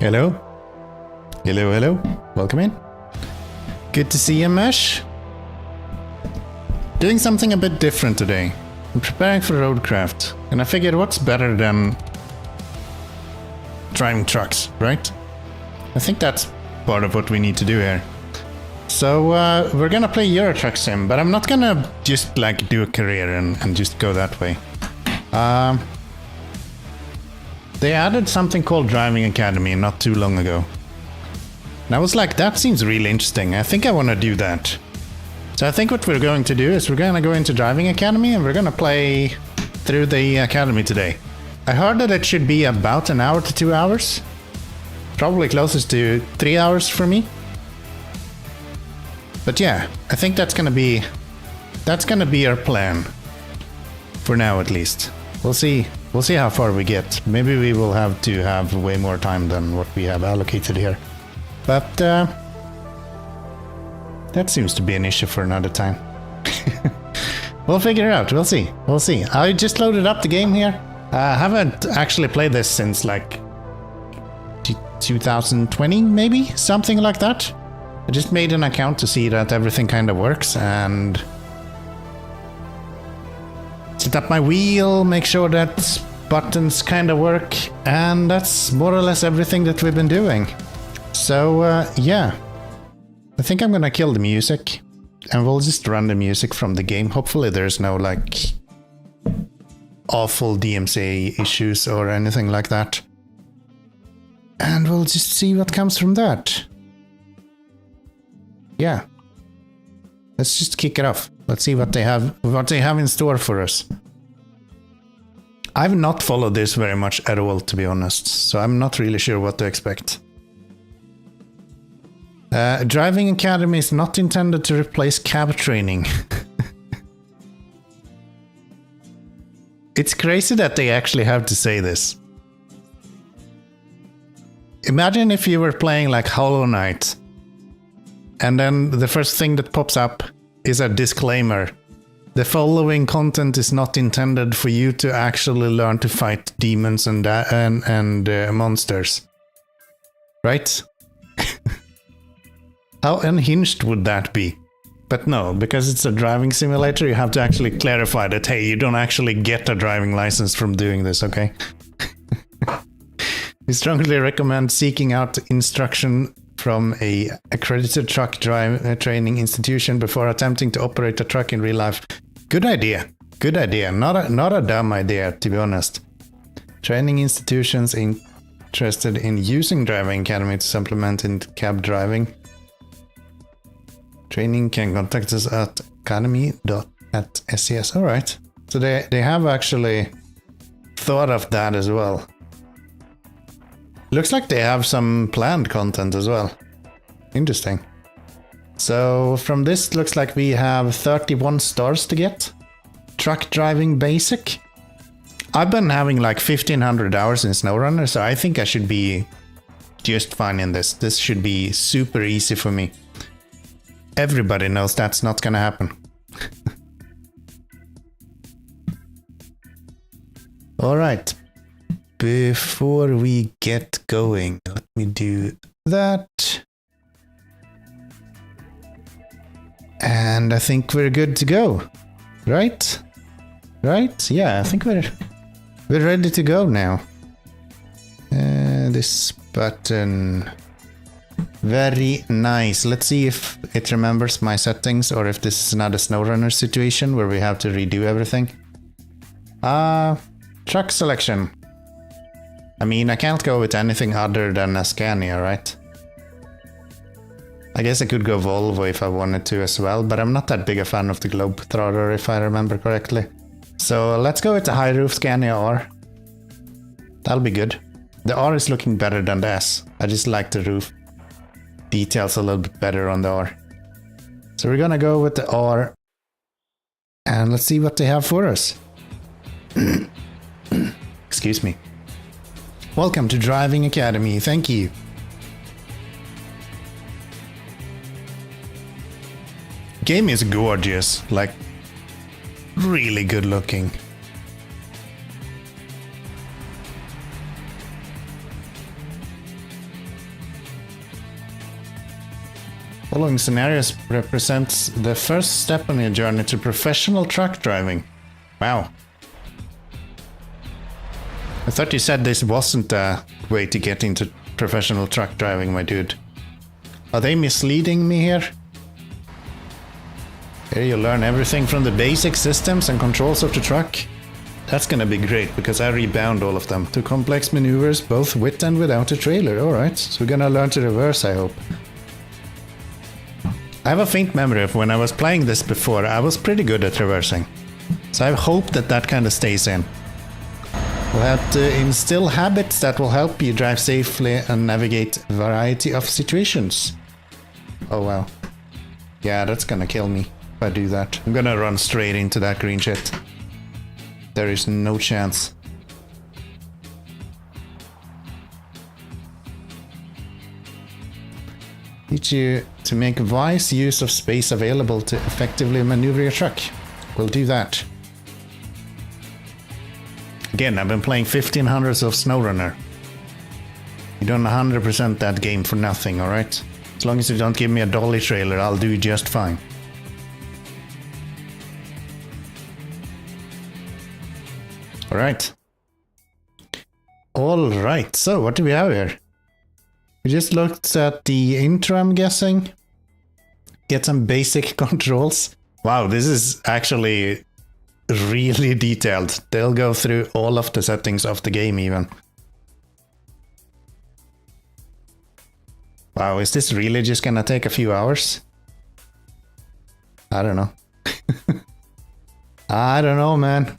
Hello? Hello, hello. Welcome in. Good to see you, Mesh. Doing something a bit different today. I'm preparing for roadcraft, and I figured what's better than driving trucks, right? I think that's part of what we need to do here. So we're gonna play Euro Truck Sim, but I'm not gonna just like do a career and just go that way. They added something called Driving Academy not too long ago. And I was like, that seems really interesting. I think I want to do that. So I think what we're going to do is we're going to go into Driving Academy and we're going to play through the academy today. I heard that it should be about an hour to 2 hours. Probably closest to 3 hours for me. But yeah, I think that's gonna be our plan. For now at least. We'll see how far we get. Maybe we will have to have way more time than what we have allocated here. But that seems to be an issue for another time. We'll figure it out. We'll see. I just loaded up the game here. I haven't actually played this since like 2020 maybe? Something like that. I just made an account to see that everything kind of works and set up my wheel, make sure that buttons kind of work, and that's more or less everything that we've been doing. So yeah, I think I'm gonna kill the music and we'll just run the music from the game. Hopefully there's no like awful DMCA issues or anything like that. And we'll just see what comes from that. Yeah. Let's just kick it off. Let's see what they have in store for us. I've not followed this very much at all, to be honest, so I'm not really sure what to expect. Driving Academy is not intended to replace cab training. It's crazy that they actually have to say this. Imagine if you were playing like Hollow Knight, and then the first thing that pops up is a disclaimer. The following content is not intended for you to actually learn to fight demons and monsters. Right? How unhinged would that be? But no, because it's a driving simulator, you have to actually clarify that, hey, you don't actually get a driving license from doing this, okay? We strongly recommend seeking out instruction from a accredited truck training institution before attempting to operate a truck in real life. Good idea. Good idea. Not a dumb idea, to be honest. Training institutions interested in using Driving Academy to supplement in cab driving. Training can contact us at academy.scs. Alright. So they have actually thought of that as well. Looks like they have some planned content as well. Interesting. So from this, looks like we have 31 stars to get. Truck driving basic. I've been having like 1500 hours in SnowRunner, so I think I should be just fine in this. This should be super easy for me. Everybody knows that's not gonna happen. Alright. Before we get going, let me do that. And I think we're good to go. Right? Right? Yeah, I think we're ready to go now. This button. Very nice. Let's see if it remembers my settings or if this is another SnowRunner situation where we have to redo everything. Truck selection. I mean, I can't go with anything other than a Scania, right? I guess I could go Volvo if I wanted to as well, but I'm not that big a fan of the Globetrotter if I remember correctly. So let's go with the high roof Scania R. That'll be good. The R is looking better than the S. I just like the roof details a little bit better on the R. So we're gonna go with the R and let's see what they have for us. Excuse me. Welcome to Driving Academy, thank you. Game is gorgeous, like really good looking. Following scenarios represents the first step on your journey to professional truck driving. Wow. I thought you said this wasn't a way to get into professional truck driving, my dude. Are they misleading me here? Here you learn everything from the basic systems and controls of the truck. That's gonna be great, because I rebound all of them to complex maneuvers, both with and without a trailer. Alright, so we're gonna learn to reverse, I hope. I have a faint memory of when I was playing this before, I was pretty good at reversing. So I hope that that kind of stays in. We'll have to instill habits that will help you drive safely and navigate a variety of situations. Oh wow. Yeah, that's gonna kill me if I do that. I'm gonna run straight into that green shit. There is no chance. Teach you to make wise use of space available to effectively maneuver your truck. We'll do that. Again, I've been playing 1500s of SnowRunner. You don't 100% that game for nothing, alright? As long as you don't give me a dolly trailer, I'll do just fine. Alright. Alright, so what do we have here? We just looked at the intro, I'm guessing. Get some basic controls. Wow, this is actually really detailed. They'll go through all of the settings of the game even. Wow, is this really just gonna take a few hours? I don't know. I don't know, man.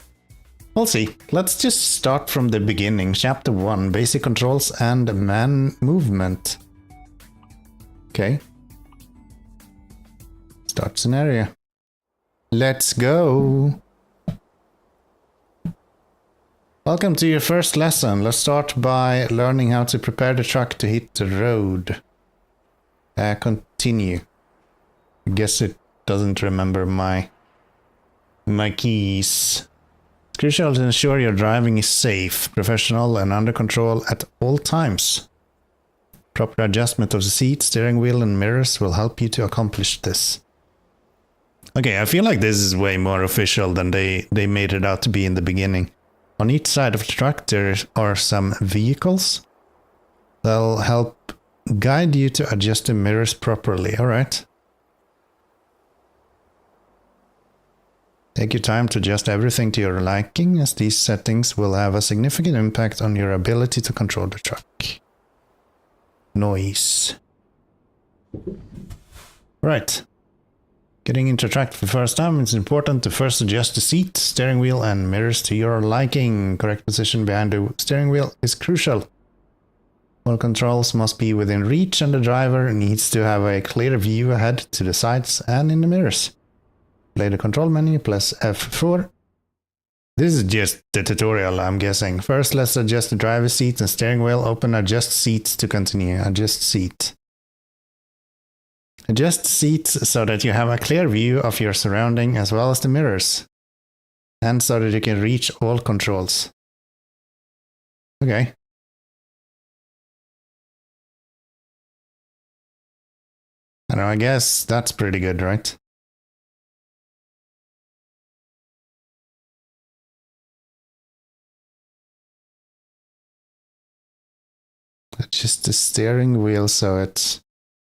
We'll see. Let's just start from the beginning. Chapter 1, Basic Controls and Man Movement. Okay. Start scenario. Let's go. Welcome to your first lesson. Let's start by learning how to prepare the truck to hit the road. Continue. I guess it doesn't remember my keys. It's crucial to ensure your driving is safe, professional, and under control at all times. Proper adjustment of the seat, steering wheel, and mirrors will help you to accomplish this. Okay, I feel like this is way more official than they made it out to be in the beginning. On each side of the truck there are some vehicles. They'll help guide you to adjust the mirrors properly, alright. Take your time to adjust everything to your liking, as these settings will have a significant impact on your ability to control the truck. Noise. Right. Getting into a truck for the first time, it's important to first adjust the seat, steering wheel, and mirrors to your liking. Correct position behind the steering wheel is crucial. All controls must be within reach, and the driver needs to have a clear view ahead, to the sides, and in the mirrors. Play the control menu, plus F4. This is just the tutorial, I'm guessing. First, let's adjust the driver's seat and steering wheel. Open Adjust Seats to continue. Adjust Seat. Adjust seats so that you have a clear view of your surrounding as well as the mirrors. And so that you can reach all controls. Okay. I don't know, I guess that's pretty good, right? Adjust the steering wheel so it's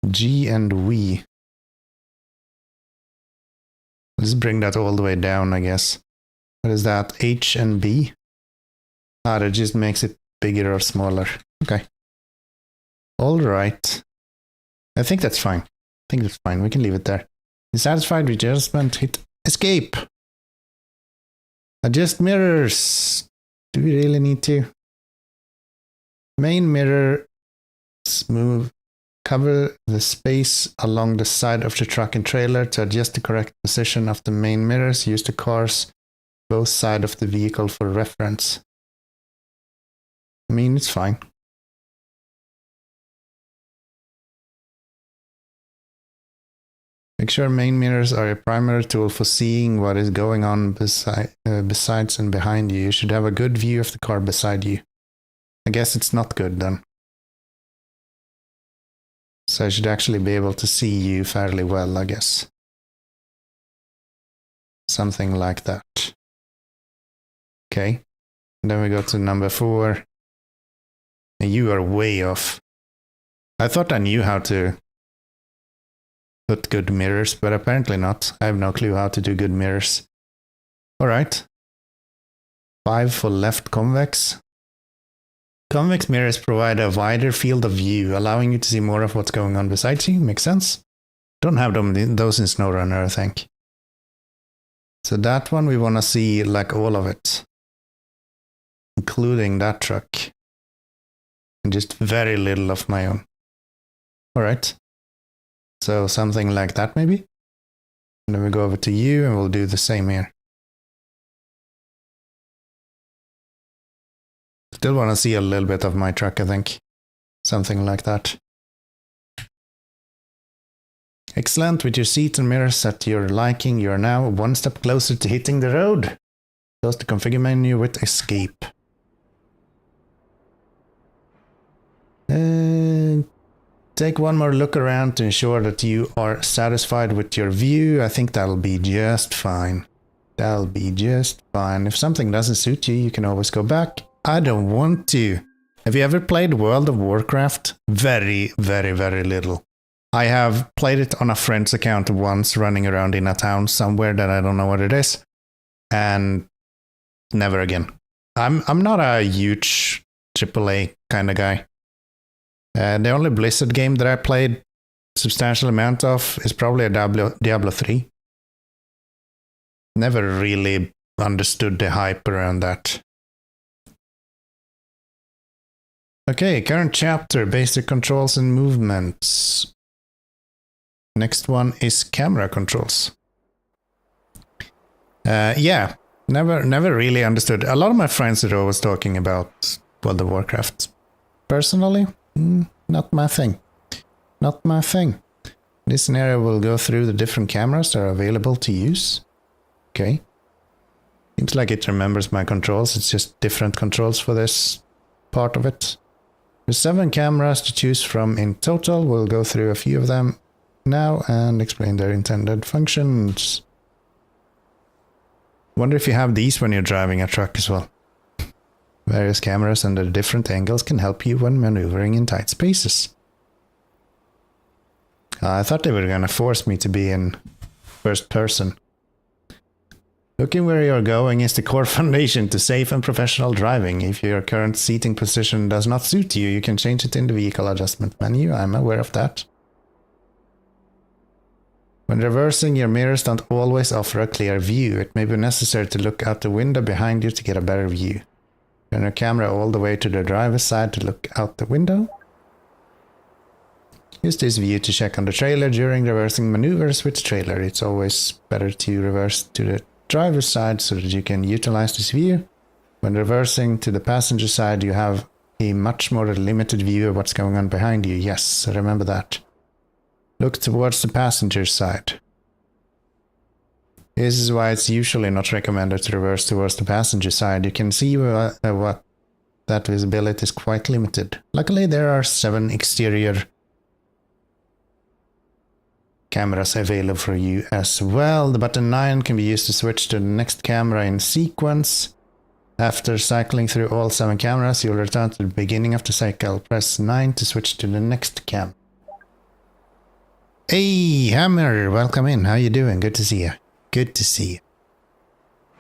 G and V. Let's bring that all the way down, I guess. What is that? H and B? Ah, that just makes it bigger or smaller. Okay. Alright. I think that's fine. I think that's fine. We can leave it there. Dissatisfied with adjustment, hit escape. Adjust mirrors. Do we really need to? Main mirror. Smooth. Cover the space along the side of the truck and trailer to adjust the correct position of the main mirrors. Use the cars both sides of the vehicle for reference. I mean, it's fine. Make sure main mirrors are a primary tool for seeing what is going on besides and behind you. You should have a good view of the car beside you. I guess it's not good then. So I should actually be able to see you fairly well, I guess. Something like that. Okay. And then we go to number 4. And you are way off. I thought I knew how to put good mirrors, but apparently not. I have no clue how to do good mirrors. Alright. 5 for left convex. Convex mirrors provide a wider field of view, allowing you to see more of what's going on beside you. Makes sense. Don't have those in SnowRunner, I think. So that one we want to see like all of it. Including that truck. And just very little of my own. Alright. So something like that maybe. And then we go over to you and we'll do the same here. Still want to see a little bit of my truck, I think. Something like that. Excellent. With your seat and mirrors set to your liking, you are now one step closer to hitting the road. Close the configure menu with escape. Take one more look around to ensure that you are satisfied with your view. I think that'll be just fine. That'll be just fine. If something doesn't suit you, you can always go back. I don't want to. Have you ever played World of Warcraft? Very, very, very little. I have played it on a friend's account once, running around in a town somewhere that I don't know what it is. And never again. I'm not a huge AAA kind of guy. The only Blizzard game that I played substantial amount of is probably a Diablo 3. Never really understood the hype around that. Okay, current chapter, basic controls and movements. Next one is camera controls. Yeah, never really understood. A lot of my friends are always talking about World of Warcraft. Personally, not my thing. Not my thing. This scenario will go through the different cameras that are available to use. Okay. Seems like it remembers my controls. It's just different controls for this part of it. There's 7 cameras to choose from in total. We'll go through a few of them now and explain their intended functions. Wonder if you have these when you're driving a truck as well. Various cameras under different angles can help you when maneuvering in tight spaces. I thought they were gonna force me to be in first person. Looking where you're going is the core foundation to safe and professional driving. If your current seating position does not suit you, you can change it in the vehicle adjustment menu. I'm aware of that. When reversing, your mirrors don't always offer a clear view. It may be necessary to look out the window behind you to get a better view. Turn your camera all the way to the driver's side to look out the window. Use this view to check on the trailer during reversing maneuvers with the trailer. It's always better to reverse to the driver's side so that you can utilize this view. When reversing to the passenger side, you have a much more limited view of what's going on behind you. Yes, remember that. Look towards the passenger side. This is why it's usually not recommended to reverse towards the passenger side. You can see what that visibility is quite limited. Luckily, there are 7 exterior cameras available for you as well. The button 9 can be used to switch to the next camera in sequence. After cycling through all 7 cameras, you'll return to the beginning of the cycle. Press 9 to switch to the next cam. Hey, Hammer, welcome in. How you doing? Good to see you. Good to see you.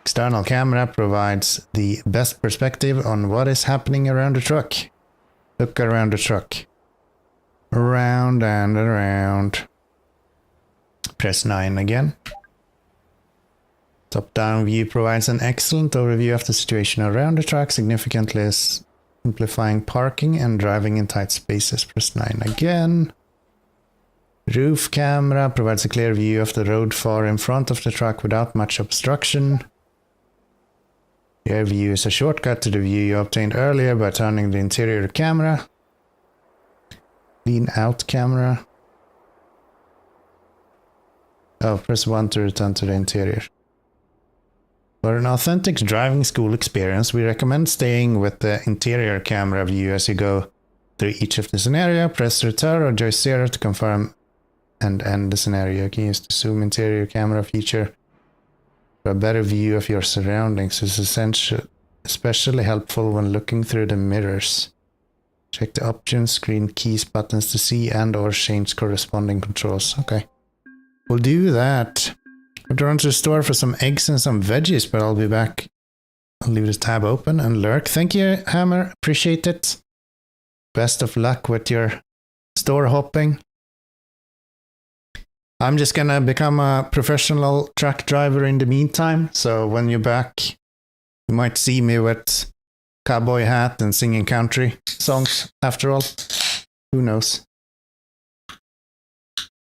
External camera provides the best perspective on what is happening around the truck. Look around the truck. Around and around. Press 9 again. Top-down view provides an excellent overview of the situation around the truck, significantly simplifying parking and driving in tight spaces. Press 9 again. Roof camera provides a clear view of the road far in front of the truck without much obstruction. Rear view is a shortcut to the view you obtained earlier by turning the interior camera. Lean out camera. Oh, press 1 to return to the interior. For an authentic driving school experience, we recommend staying with the interior camera view as you go through each of the scenario. Press return or joy 0 to confirm and end the scenario. You can use the zoom interior camera feature for a better view of your surroundings. It's especially helpful when looking through the mirrors. Check the options, screen keys, buttons to see and or change corresponding controls. Okay. We'll do that. I have to run to the store for some eggs and some veggies, but I'll be back. I'll leave this tab open and lurk. Thank you, Hammer. Appreciate it. Best of luck with your store hopping. I'm just gonna become a professional truck driver in the meantime, so when you're back, you might see me with cowboy hat and singing country songs after all. Who knows?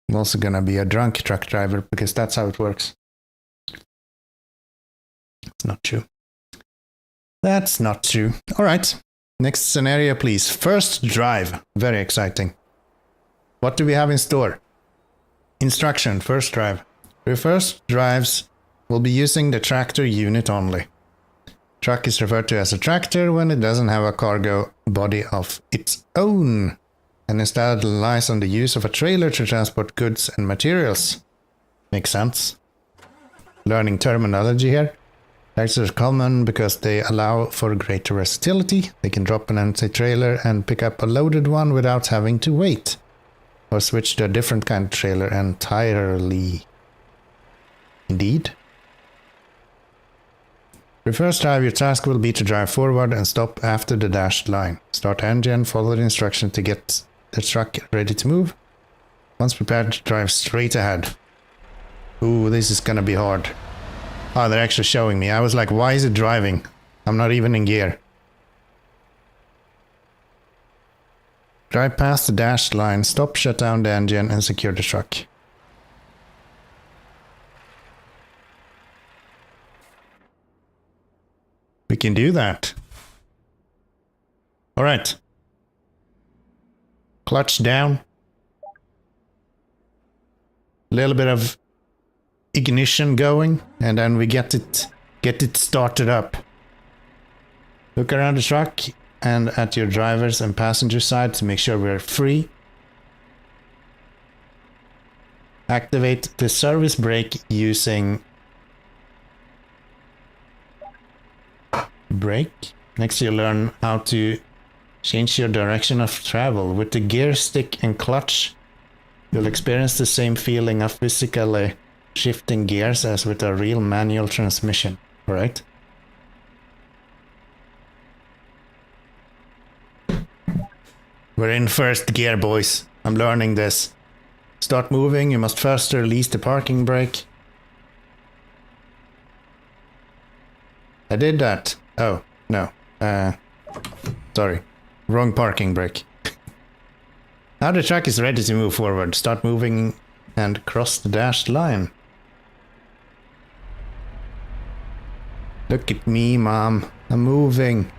I'm also gonna be a drunk truck driver because that's how it works. It's not true. That's not true. All right. Next scenario, please. First drive. Very exciting. What do we have in store? Instruction. First drive. For first drives, we'll be using the tractor unit only. Truck is referred to as a tractor when it doesn't have a cargo body of its own, and instead relies on the use of a trailer to transport goods and materials. Makes sense. Learning terminology here. Tractors are common because they allow for greater versatility. They can drop an empty trailer and pick up a loaded one without having to wait, or switch to a different kind of trailer entirely. Indeed. For first drive, your task will be to drive forward and stop after the dashed line. Start engine, follow the instruction to get the truck ready to move. Once prepared, drive straight ahead. Ooh, this is gonna be hard. Oh, they're actually showing me. I was like, why is it driving? I'm not even in gear. Drive past the dashed line, stop, shut down the engine, and secure the truck. We can do that. All right. Clutch down. A little bit of ignition going, and then we get it started up. Look around the truck and at your driver's and passenger side to make sure we're free. Activate the service brake using brake. Next you'll learn how to change your direction of travel. With the gear stick and clutch, you'll experience the same feeling of physically shifting gears as with a real manual transmission, right? We're in first gear, boys. I'm learning this. Start moving, you must first release the parking brake. I did that. Oh, no. Sorry. Wrong parking brake. Now the truck is ready to move forward. Start moving and cross the dashed line. Look at me, Mom. I'm moving.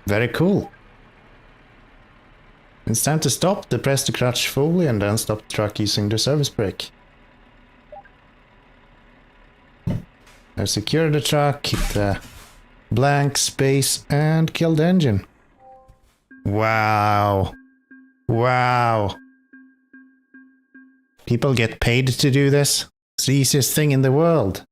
Very cool. It's time to stop. Depress the clutch fully and then stop the truck using the service brake. Now secure the truck, hit the blank space and kill the engine. Wow. Wow. People get paid to do this? It's the easiest thing in the world.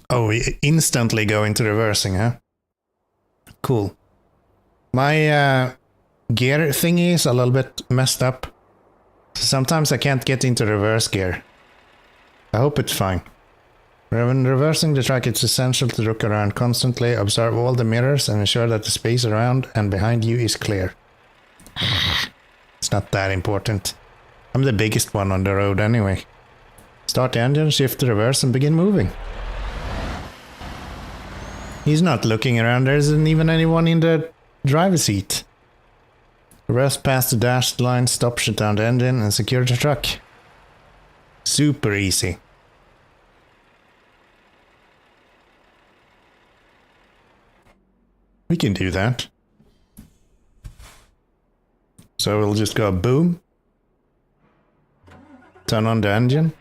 Oh, we instantly go into reversing, huh? Cool. My gear thingy is a little bit messed up. Sometimes I can't get into reverse gear. I hope it's fine. When reversing the truck, it's essential to look around constantly, observe all the mirrors, and ensure that the space around and behind you is clear. It's not that important. I'm the biggest one on the road anyway. Start the engine, shift the reverse, and begin moving. He's not looking around. There isn't even anyone in the driver's seat. Reverse past the dashed line, stop, shut down the engine, and secure the truck. Super easy. We can do that. So we'll just go boom. Turn on the engine.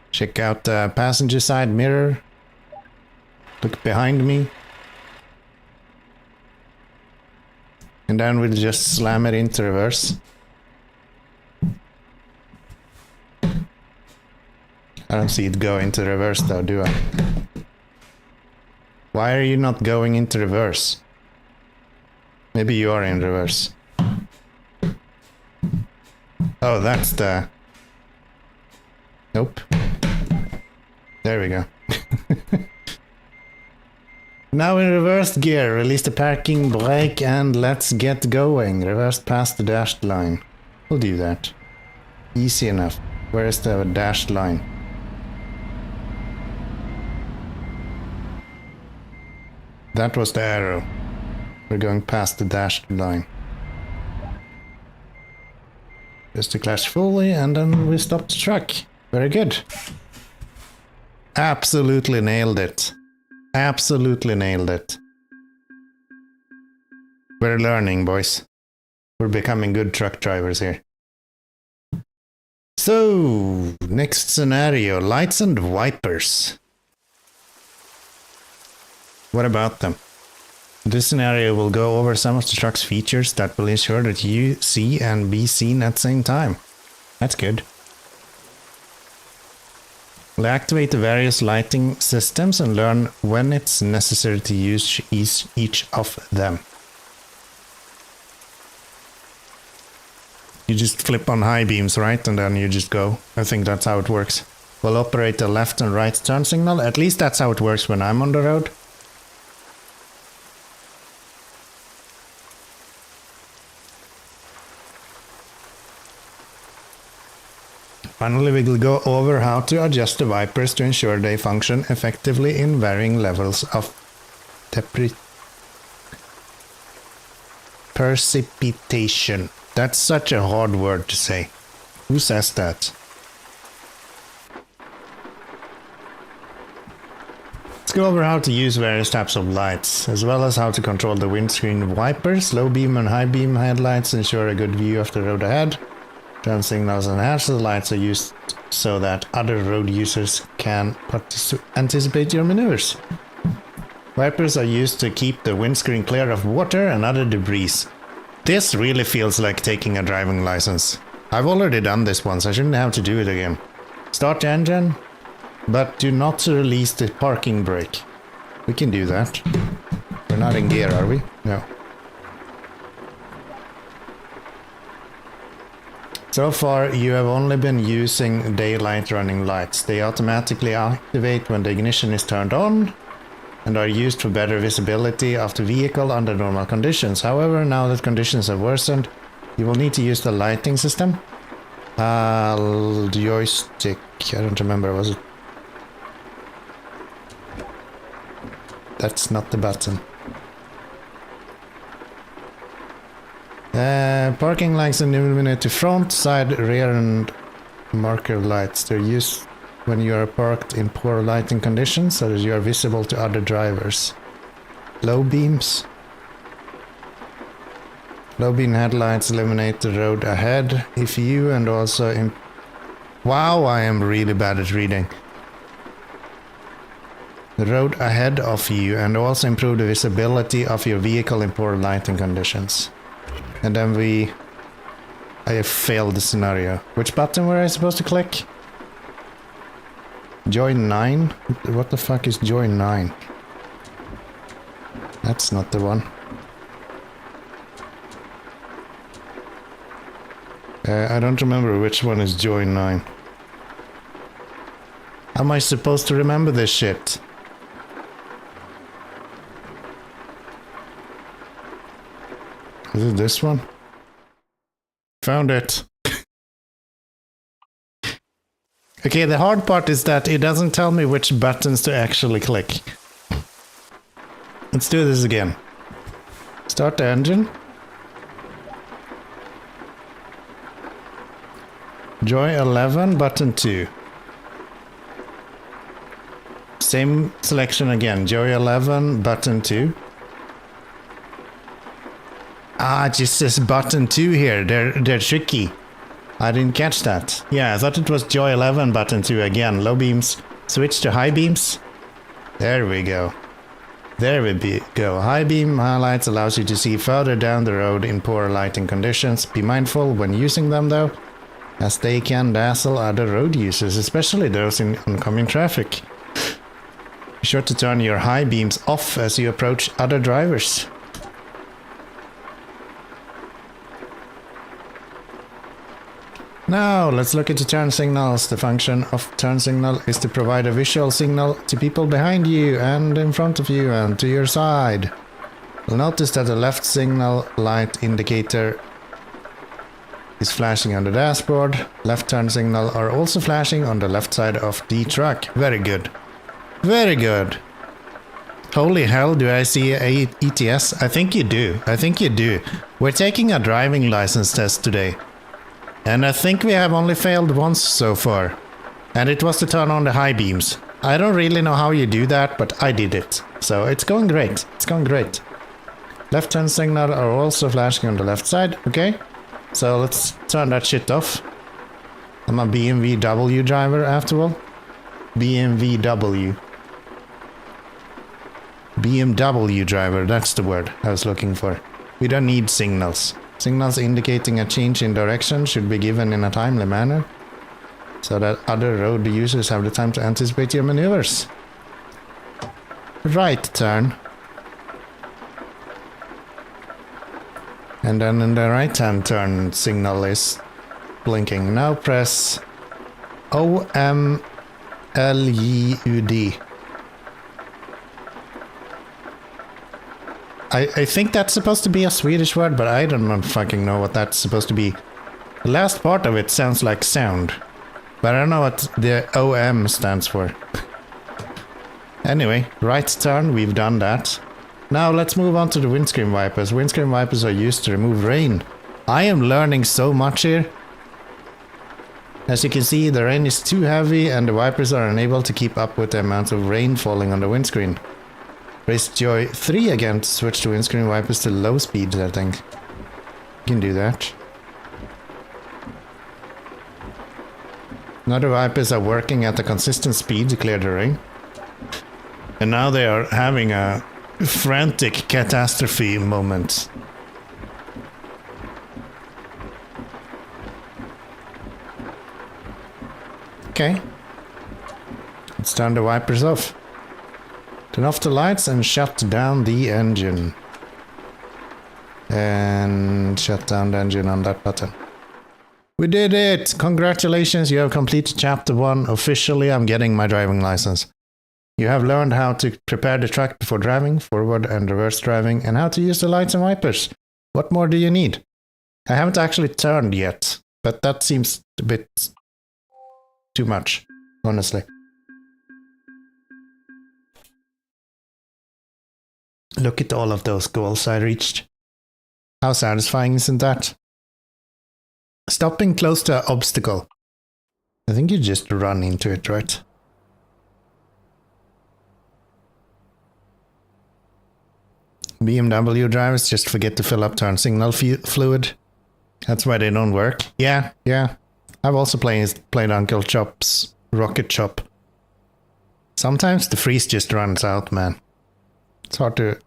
Check out the passenger side mirror. Look behind me. And then we'll just slam it into reverse. I don't see it go into reverse though, do I? Why are you not going into reverse? Maybe you are in reverse. Oh, that's the... Nope. There we go. Now in reversed gear, release the parking brake and let's get going. Reverse past the dashed line. We'll do that. Easy enough. Where is the dashed line? That was the arrow. We're going past the dashed line. Just to clash fully and then we stop the truck. Very good. Absolutely nailed it. Absolutely nailed it. We're learning, boys. We're becoming good truck drivers here. So, next scenario, lights and wipers. What about them? This scenario will go over some of the truck's features that will ensure that you see and be seen at the same time. That's good. We'll activate the various lighting systems and learn when it's necessary to use each of them. You just flip on high beams, right? And then you just go. I think that's how it works. We'll operate the left and right turn signal. At least that's how it works when I'm on the road. Finally, we will go over how to adjust the wipers to ensure they function effectively in varying levels of precipitation. That's such a hard word to say. Who says that? Let's go over how to use various types of lights, as well as how to control the windscreen wipers. Low beam and high beam headlights ensure a good view of the road ahead. Turn signals and hazard lights are used so that other road users can anticipate your maneuvers. Wipers are used to keep the windscreen clear of water and other debris. This really feels like taking a driving license. I've already done this once, I shouldn't have to do it again. Start the engine, but do not release the parking brake. We can do that. We're not in gear, are we? No. So far, you have only been using daylight running lights. They automatically activate when the ignition is turned on and are used for better visibility of the vehicle under normal conditions. However, now that conditions have worsened, you will need to use the lighting system. Joystick, I don't remember, was it? That's not the button. Parking lights illuminate the front, side, rear and marker lights. They're used when you are parked in poor lighting conditions so that you are visible to other drivers. Low beams. Low beam headlights illuminate the road ahead if you and also Wow, I am really bad at reading. The road ahead of you and also improve the visibility of your vehicle in poor lighting conditions. And then I have failed the scenario. Which button were I supposed to click? Join 9? What the fuck is join 9? That's not the one. I don't remember which one is join 9. How am I supposed to remember this shit? Is it this one? Found it. Okay, the hard part is that it doesn't tell me which buttons to actually click. Let's do this again. Start the engine. Joy 11, button 2. Same selection again. Joy 11, button 2. Ah, it just says button 2 here. They're tricky. I didn't catch that. Yeah, I thought it was Joy 11 button 2 again. Low beams. Switch to high beams. There we go. There we go. High beam highlights allows you to see further down the road in poor lighting conditions. Be mindful when using them though, as they can dazzle other road users, especially those in oncoming traffic. Be sure to turn your high beams off as you approach other drivers. Now, let's look at the turn signals. The function of turn signal is to provide a visual signal to people behind you and in front of you and to your side. You'll notice that the left signal light indicator is flashing on the dashboard. Left turn signal are also flashing on the left side of the truck. Very good. Very good. Holy hell, do I see a ETS? I think you do. I think you do. We're taking a driving license test today. And I think we have only failed once so far. And it was to turn on the high beams. I don't really know how you do that, but I did it. So it's going great. It's going great. Left turn signal are also flashing on the left side. Okay. So let's turn that shit off. I'm a BMW driver after all. BMW driver, that's the word I was looking for. We don't need signals. Signals indicating a change in direction should be given in a timely manner, so that other road users have the time to anticipate your maneuvers. Right turn. And then in the right hand turn signal is blinking. Now press OMLUD. I think that's supposed to be a Swedish word, but I don't fucking know what that's supposed to be. The last part of it sounds like sound, but I don't know what the OM stands for. Anyway, right turn, we've done that. Now let's move on to the windscreen wipers. Windscreen wipers are used to remove rain. I am learning so much here. As you can see, the rain is too heavy and the wipers are unable to keep up with the amount of rain falling on the windscreen. Press Joy 3 again to switch to windscreen wipers to low speed, I think. You can do that. Now the wipers are working at a consistent speed to clear the rain. And now they are having a frantic catastrophe moment. Okay. Let's turn the wipers off. Turn off the lights and shut down the engine. And shut down the engine on that button. We did it! Congratulations, you have completed chapter 1. Officially, I'm getting my driving license. You have learned how to prepare the truck before driving, forward and reverse driving, and how to use the lights and wipers. What more do you need? I haven't actually turned yet, but that seems a bit too much, honestly. Look at all of those goals I reached. How satisfying isn't that? Stopping close to an obstacle. I think you just run into it, right? BMW drivers just forget to fill up turn signal fluid. That's why they don't work. Yeah. I've also played Uncle Chop's Rocket Chop. Sometimes the freeze just runs out, man. It's hard to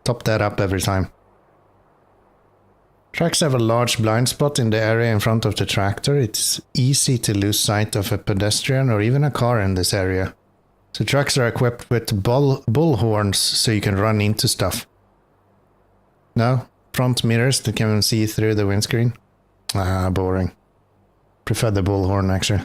top that up every time. Trucks have a large blind spot in the area in front of the tractor. It's easy to lose sight of a pedestrian or even a car in this area. So trucks are equipped with bull horns so you can run into stuff. No? Front mirrors that can see through the windscreen? Ah, boring. Prefer the bullhorn actually.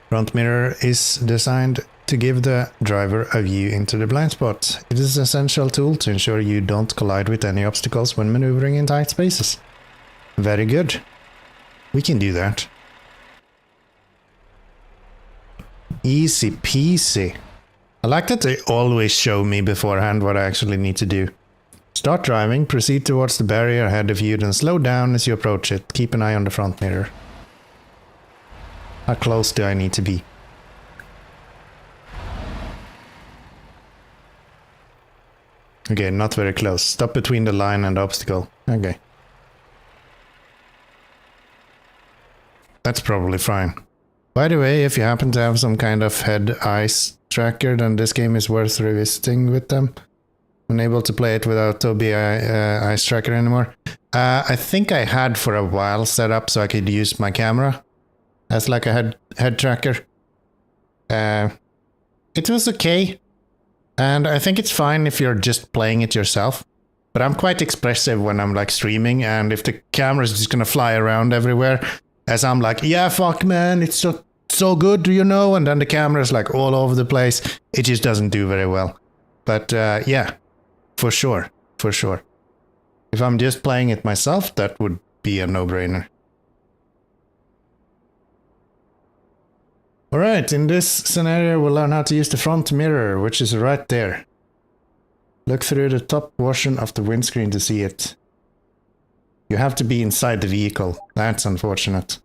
Front mirror is designed to give the driver a view into the blind spot. It is an essential tool to ensure you don't collide with any obstacles when maneuvering in tight spaces. Very good. We can do that. Easy peasy. I like that they always show me beforehand what I actually need to do. Start driving, proceed towards the barrier ahead of you, then slow down as you approach it. Keep an eye on the front mirror. How close do I need to be? Okay, not very close. Stop between the line and the obstacle. Okay. That's probably fine. By the way, if you happen to have some kind of head-eyes tracker, then this game is worth revisiting with them. Unable to play it without Tobii eyes tracker anymore. I think I had for a while set up so I could use my camera as like a head tracker. It was okay. And I think it's fine if you're just playing it yourself. But I'm quite expressive when I'm like streaming, and if the camera's just gonna fly around everywhere as I'm like, yeah, fuck man, it's so good, you know, and then the camera's like all over the place, it just doesn't do very well. But yeah, for sure. If I'm just playing it myself, that would be a no-brainer. Alright, in this scenario we'll learn how to use the front mirror, which is right there. Look through the top portion of the windscreen to see it. You have to be inside the vehicle. That's unfortunate.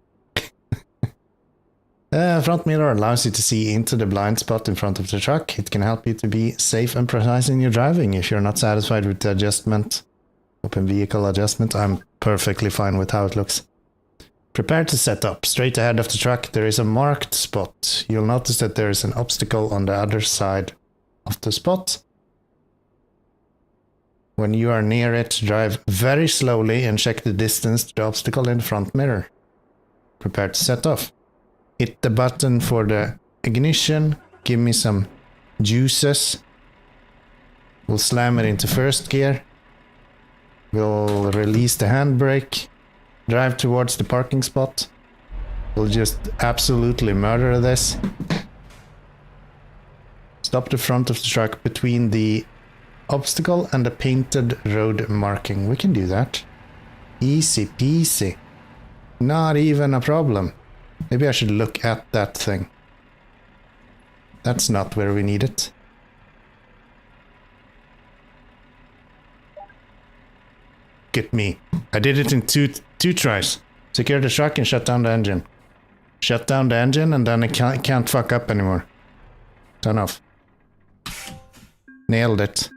Front mirror allows you to see into the blind spot in front of the truck. It can help you to be safe and precise in your driving. If you're not satisfied with the adjustment, open vehicle adjustment, I'm perfectly fine with how it looks. Prepare to set up. Straight ahead of the truck there is a marked spot. You'll notice that there is an obstacle on the other side of the spot. When you are near it, drive very slowly and check the distance to the obstacle in the front mirror. Prepare to set off. Hit the button for the ignition. Give me some juices. We'll slam it into first gear. We'll release the handbrake. Drive towards the parking spot. We'll just absolutely murder this. Stop the front of the truck between the obstacle and the painted road marking. We can do that. Easy peasy. Not even a problem. Maybe I should look at that thing. That's not where we need it. Get me. I did it in two tries. Secure the truck and shut down the engine. Shut down the engine and then it can't fuck up anymore. Turn off. Nailed it.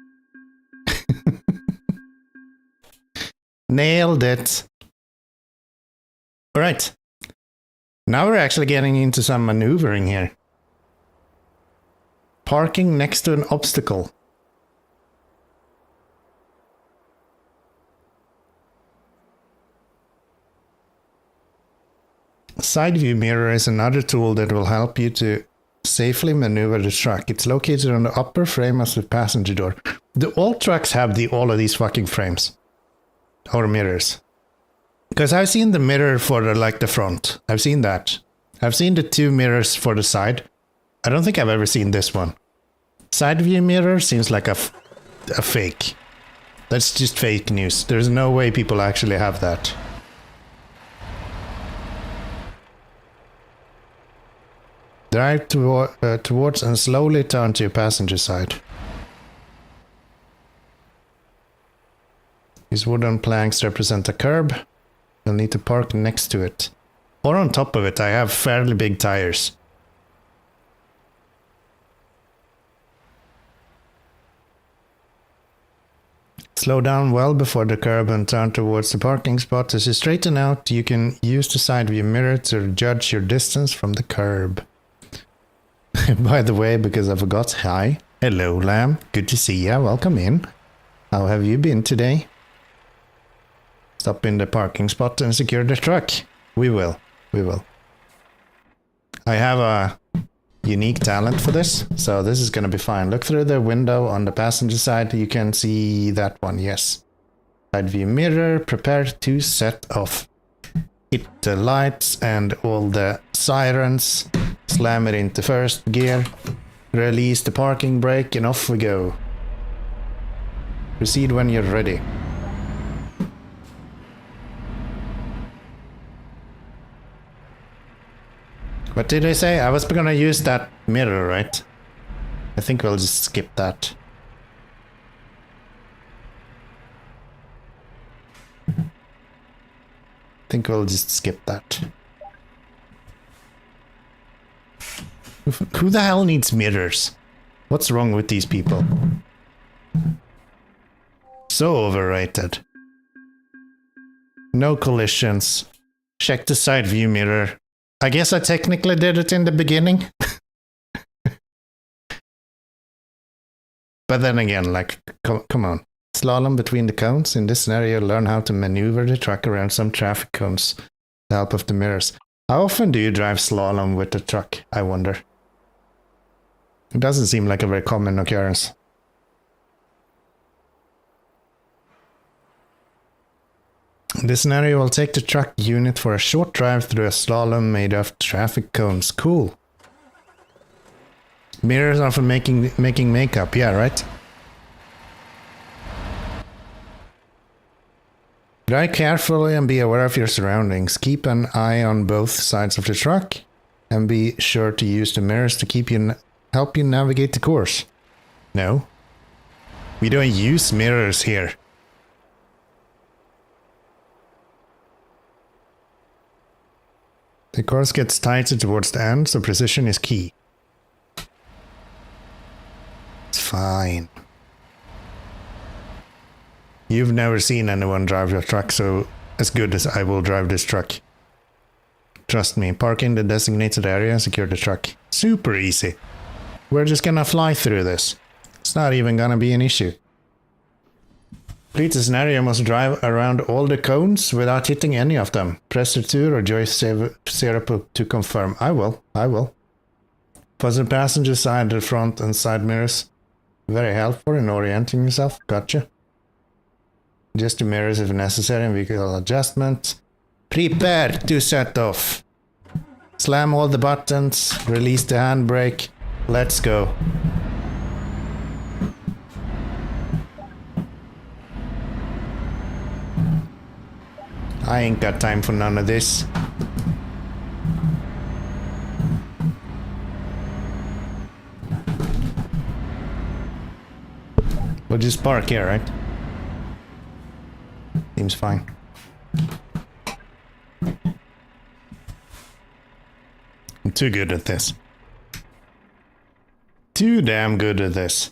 Nailed it. Alright. Now we're actually getting into some maneuvering here. Parking next to an obstacle. Side view mirror is another tool that will help you to safely maneuver the truck. It's located on the upper frame of the passenger door. All trucks have all of these fucking frames. Or mirrors. Because I've seen the mirror for the front. I've seen that. I've seen the two mirrors for the side. I don't think I've ever seen this one. Side view mirror seems like a fake. That's just fake news. There's no way people actually have that. Drive towards and slowly turn to your passenger side. These wooden planks represent a curb. You'll need to park next to it. Or on top of it. I have fairly big tires. Slow down well before the curb and turn towards the parking spot. As you straighten out, you can use the side view mirror to judge your distance from the curb. By the way, because I forgot, hi. Hello, Lamb. Good to see ya. Welcome in. How have you been today? Stop in the parking spot and secure the truck. We will. I have a unique talent for this, so this is gonna be fine. Look through the window on the passenger side. You can see that one, yes. Side view mirror. Prepare to set off. Hit the lights and all the sirens. Slam it into first gear. Release the parking brake and off we go. Proceed when you're ready. What did I say? I was gonna use that mirror, right? I think we'll just skip that. Who the hell needs mirrors? What's wrong with these people? So overrated. No collisions. Check the side view mirror. I guess I technically did it in the beginning. But then again, like, come on. Slalom between the cones. In this scenario, learn how to maneuver the truck around some traffic cones with the help of the mirrors. How often do you drive slalom with the truck, I wonder? It doesn't seem like a very common occurrence. In this scenario, we'll take the truck unit for a short drive through a slalom made of traffic cones. Cool. Mirrors are for making makeup, yeah, right? Drive carefully and be aware of your surroundings. Keep an eye on both sides of the truck and be sure to use the mirrors to help you navigate the course. No. We don't use mirrors here. The course gets tighter towards the end, so precision is key. It's fine. You've never seen anyone drive your truck so as good as I will drive this truck. Trust me, park in the designated area and secure the truck. Super easy. We're just gonna fly through this. It's not even gonna be an issue. Complete the scenario, must drive around all the cones without hitting any of them. Press R2 or joystick 0 to confirm. I will. Put the passenger side, the front and side mirrors. Very helpful in orienting yourself. Gotcha. Adjust the mirrors if necessary and vehicle adjustment. Prepare to set off. Slam all the buttons. Release the handbrake. Let's go. I ain't got time for none of this. We'll just park here, right? Seems fine. I'm too good at this. Too damn good at this.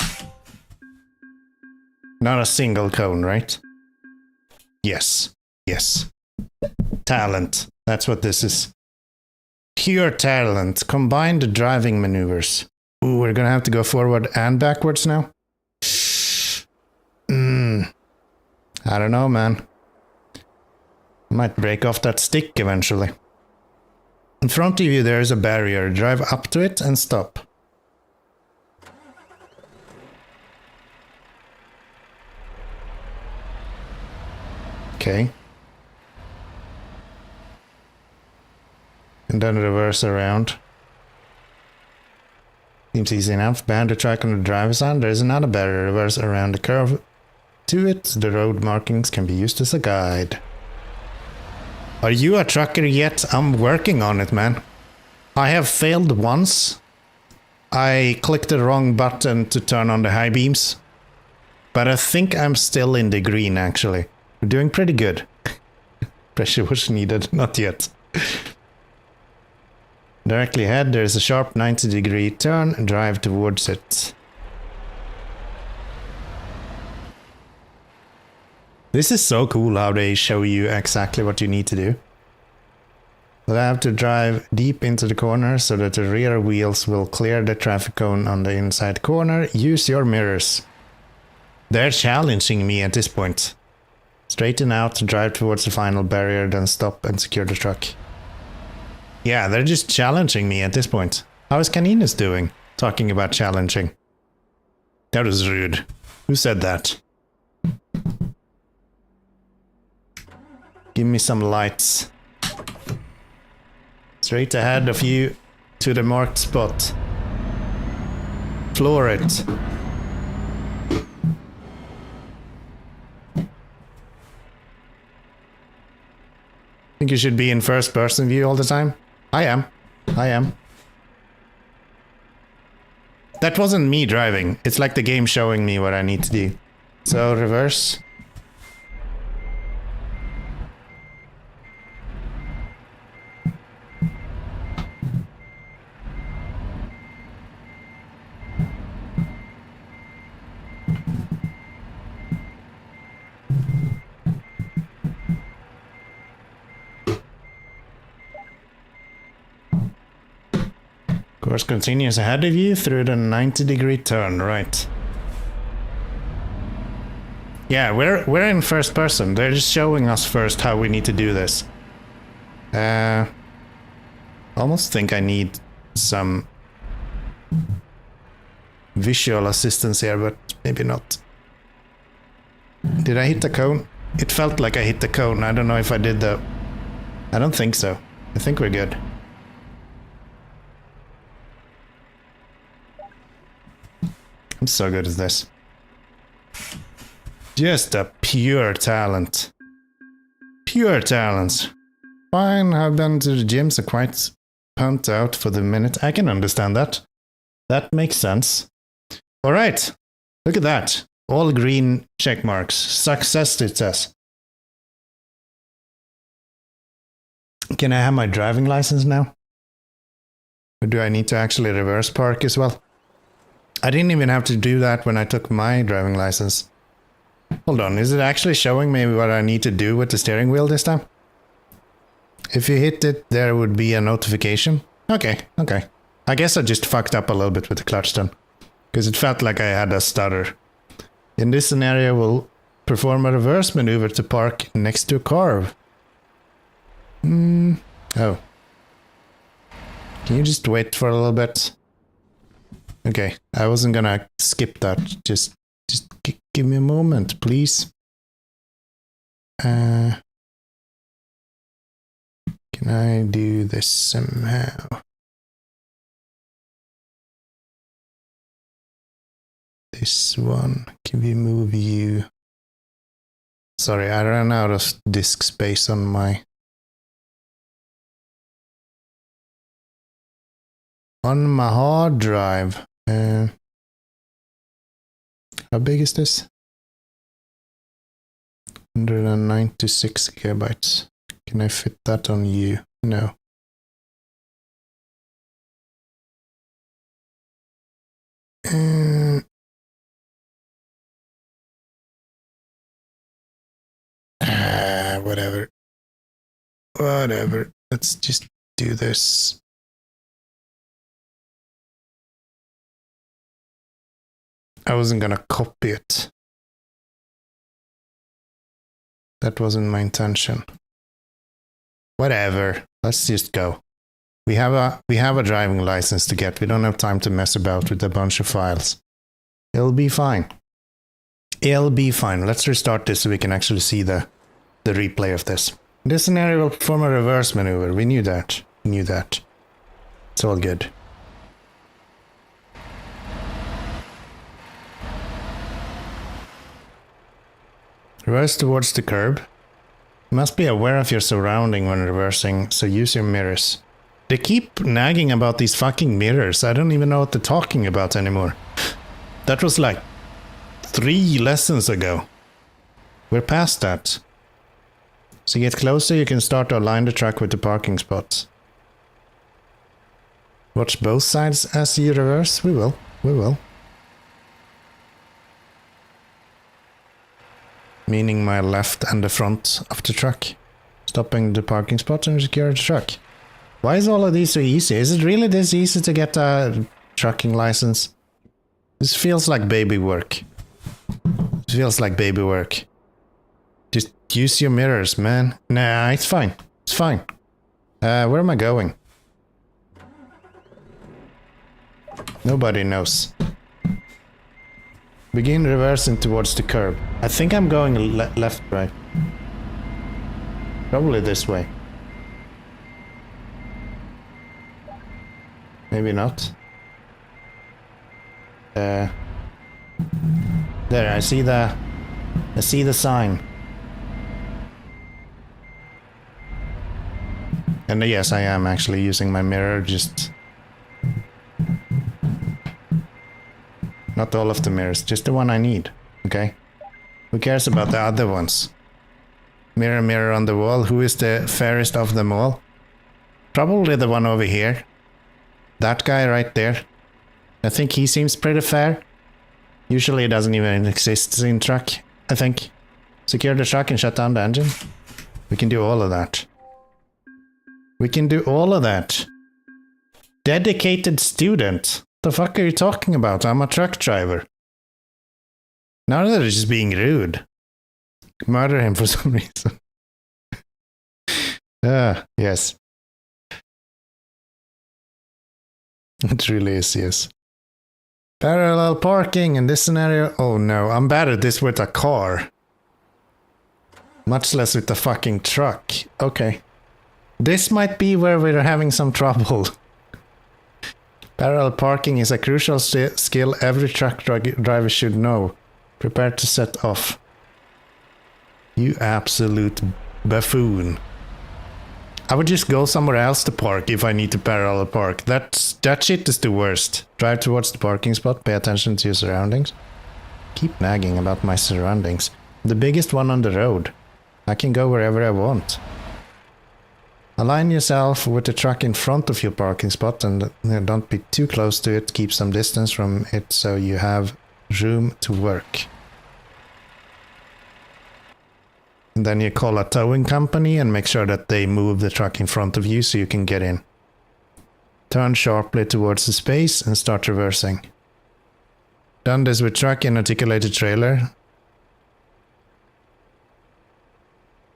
Not a single cone, right? Yes. Yes. Talent. That's what this is. Pure talent. Combine the driving maneuvers. Ooh, we're gonna have to go forward and backwards now? I don't know, man. Might break off that stick eventually. In front of you there is a barrier. Drive up to it and stop. Okay. And then reverse around. Seems easy enough. Behind the track on the driver's side, there is another barrier. Reverse around the curve to it. The road markings can be used as a guide. Are you a trucker yet? I'm working on it, man. I have failed once. I clicked the wrong button to turn on the high beams. But I think I'm still in the green, actually. We're doing pretty good. Pressure was needed. Not yet. Directly ahead, there is a sharp 90-degree turn. Drive towards it. This is so cool how they show you exactly what you need to do. But I have to drive deep into the corner so that the rear wheels will clear the traffic cone on the inside corner. Use your mirrors. They're challenging me at this point. Straighten out, drive towards the final barrier, then stop and secure the truck. Yeah, they're just challenging me at this point. How is Caninus doing? Talking about challenging. That was rude. Who said that? Give me some lights. Straight ahead of you to the marked spot. Floor it. Think you should be in first person view all the time? I am. That wasn't me driving. It's like the game showing me what I need to do. So reverse. Course continues ahead of you through the 90-degree turn, right. Yeah, we're in first person. They're just showing us first how we need to do this. Almost think I need some visual assistance here, but maybe not. Did I hit the cone? It felt like I hit the cone. I don't know if I did though. I don't think so. I think we're good. I'm so good at this. Just a pure talent. Pure talent. Fine, I've been to the gym, so quite pumped out for the minute. I can understand that. That makes sense. Alright, look at that. All green check marks. Success, it says. Can I have my driving license now? Or do I need to actually reverse park as well? I didn't even have to do that when I took my driving license. Hold on, is it actually showing me what I need to do with the steering wheel this time? If you hit it, there would be a notification. Okay. I guess I just fucked up a little bit with the clutch then. Because it felt like I had a stutter. In this scenario, we'll perform a reverse maneuver to park next to a curve. Oh. Can you just wait for a little bit? Okay, I wasn't gonna skip that. Just give me a moment, please. Can I do this somehow? This one, can we move you? Sorry, I ran out of disk space on my hard drive. How big is this? 196 gigabytes. Can I fit that on you? No. Whatever. Let's just do this. I wasn't gonna copy it. That wasn't my intention. Whatever. Let's just go. We have a driving license to get. We don't have time to mess about with a bunch of files. It'll be fine. It'll be fine. Let's restart this so we can actually see the replay of this. This scenario will perform a reverse maneuver. We knew that. It's all good. Reverse towards the curb. You must be aware of your surrounding when reversing, so use your mirrors. They keep nagging about these fucking mirrors. I don't even know what they're talking about anymore. That was like 3 lessons ago. We're past that. As you get closer, you can start to align the track with the parking spots. Watch both sides as you reverse. We will. Meaning my left and the front of the truck. Stopping the parking spot and secure the truck. Why is all of these so easy? Is it really this easy to get a trucking license? This feels like baby work. Just use your mirrors, man. Nah, it's fine. Where am I going? Nobody knows. Begin reversing towards the curb. I think I'm going left, right. Probably this way. Maybe not. There, I see the sign. And yes, I am actually using my mirror, just... Not all of the mirrors, just the one I need, okay? Who cares about the other ones? Mirror, mirror on the wall, who is the fairest of them all? Probably the one over here. That guy right there. I think he seems pretty fair. Usually it doesn't even exist in truck, I think. Secure the truck and shut down the engine. We can do all of that. Dedicated student. The fuck are you talking about? I'm a truck driver. Now they're just being rude. Murder him for some reason. Yes. It really is, yes. Parallel parking in this scenario. Oh no, I'm bad at this with a car. Much less with the fucking truck. Okay. This might be where we're having some trouble. Parallel parking is a crucial skill every truck driver should know. Prepare to set off. You absolute buffoon. I would just go somewhere else to park if I need to parallel park. That shit is the worst. Drive towards the parking spot, pay attention to your surroundings. Keep nagging about my surroundings. The biggest one on the road. I can go wherever I want. Align yourself with the truck in front of your parking spot and don't be too close to it. Keep some distance from it so you have room to work. And then you call a towing company and make sure that they move the truck in front of you so you can get in. Turn sharply towards the space and start reversing. Done this with truck and articulated trailer.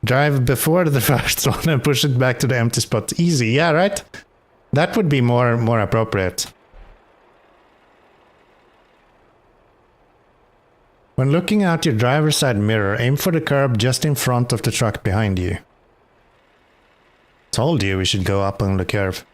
Drive before the first one and push it back to the empty spot. Easy, yeah, right? That would be more appropriate. When looking out your driver's side mirror, aim for the curb just in front of the truck behind you. Told you we should go up on the curve.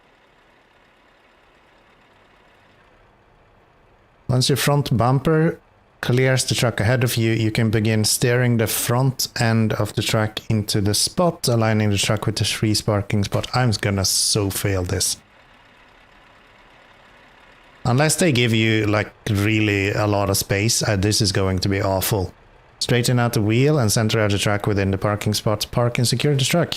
Once your front bumper clears the truck ahead of you, you can begin steering the front end of the truck into the spot, aligning the truck with the free parking spot. I'm gonna so fail this. Unless they give you like really a lot of space, this is going to be awful. Straighten out the wheel and center out the truck within the parking spot. Park and secure the truck.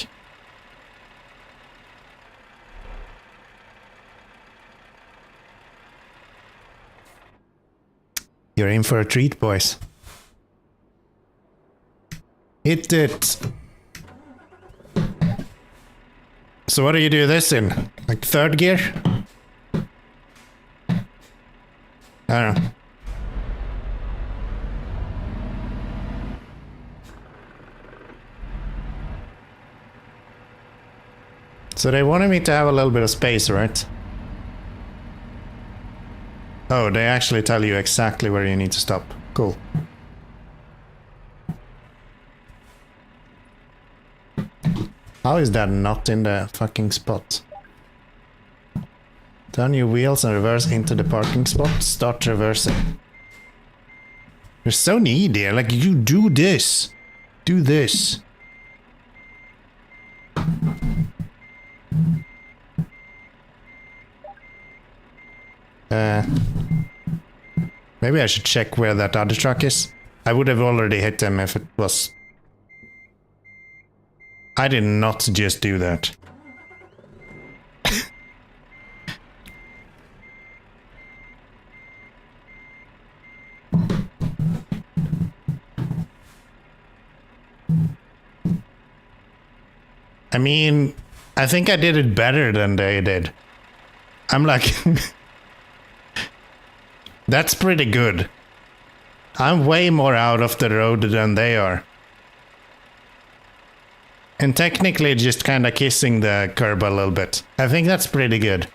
You're in for a treat, boys. Hit it. So what do you do this in? Like third gear? I don't know. So they wanted me to have a little bit of space, right? Oh, they actually tell you exactly where you need to stop. Cool. How is that not in the fucking spot? Turn your wheels and reverse into the parking spot. Start reversing. You're so needy. Like, you do this. Do this. Maybe I should check where that other truck is. I would have already hit them if it was... I did not just do that. I mean, I think I did it better than they did. I'm like... That's pretty good. I'm way more out of the road than they are. And technically just kind of kissing the curb a little bit. I think that's pretty good.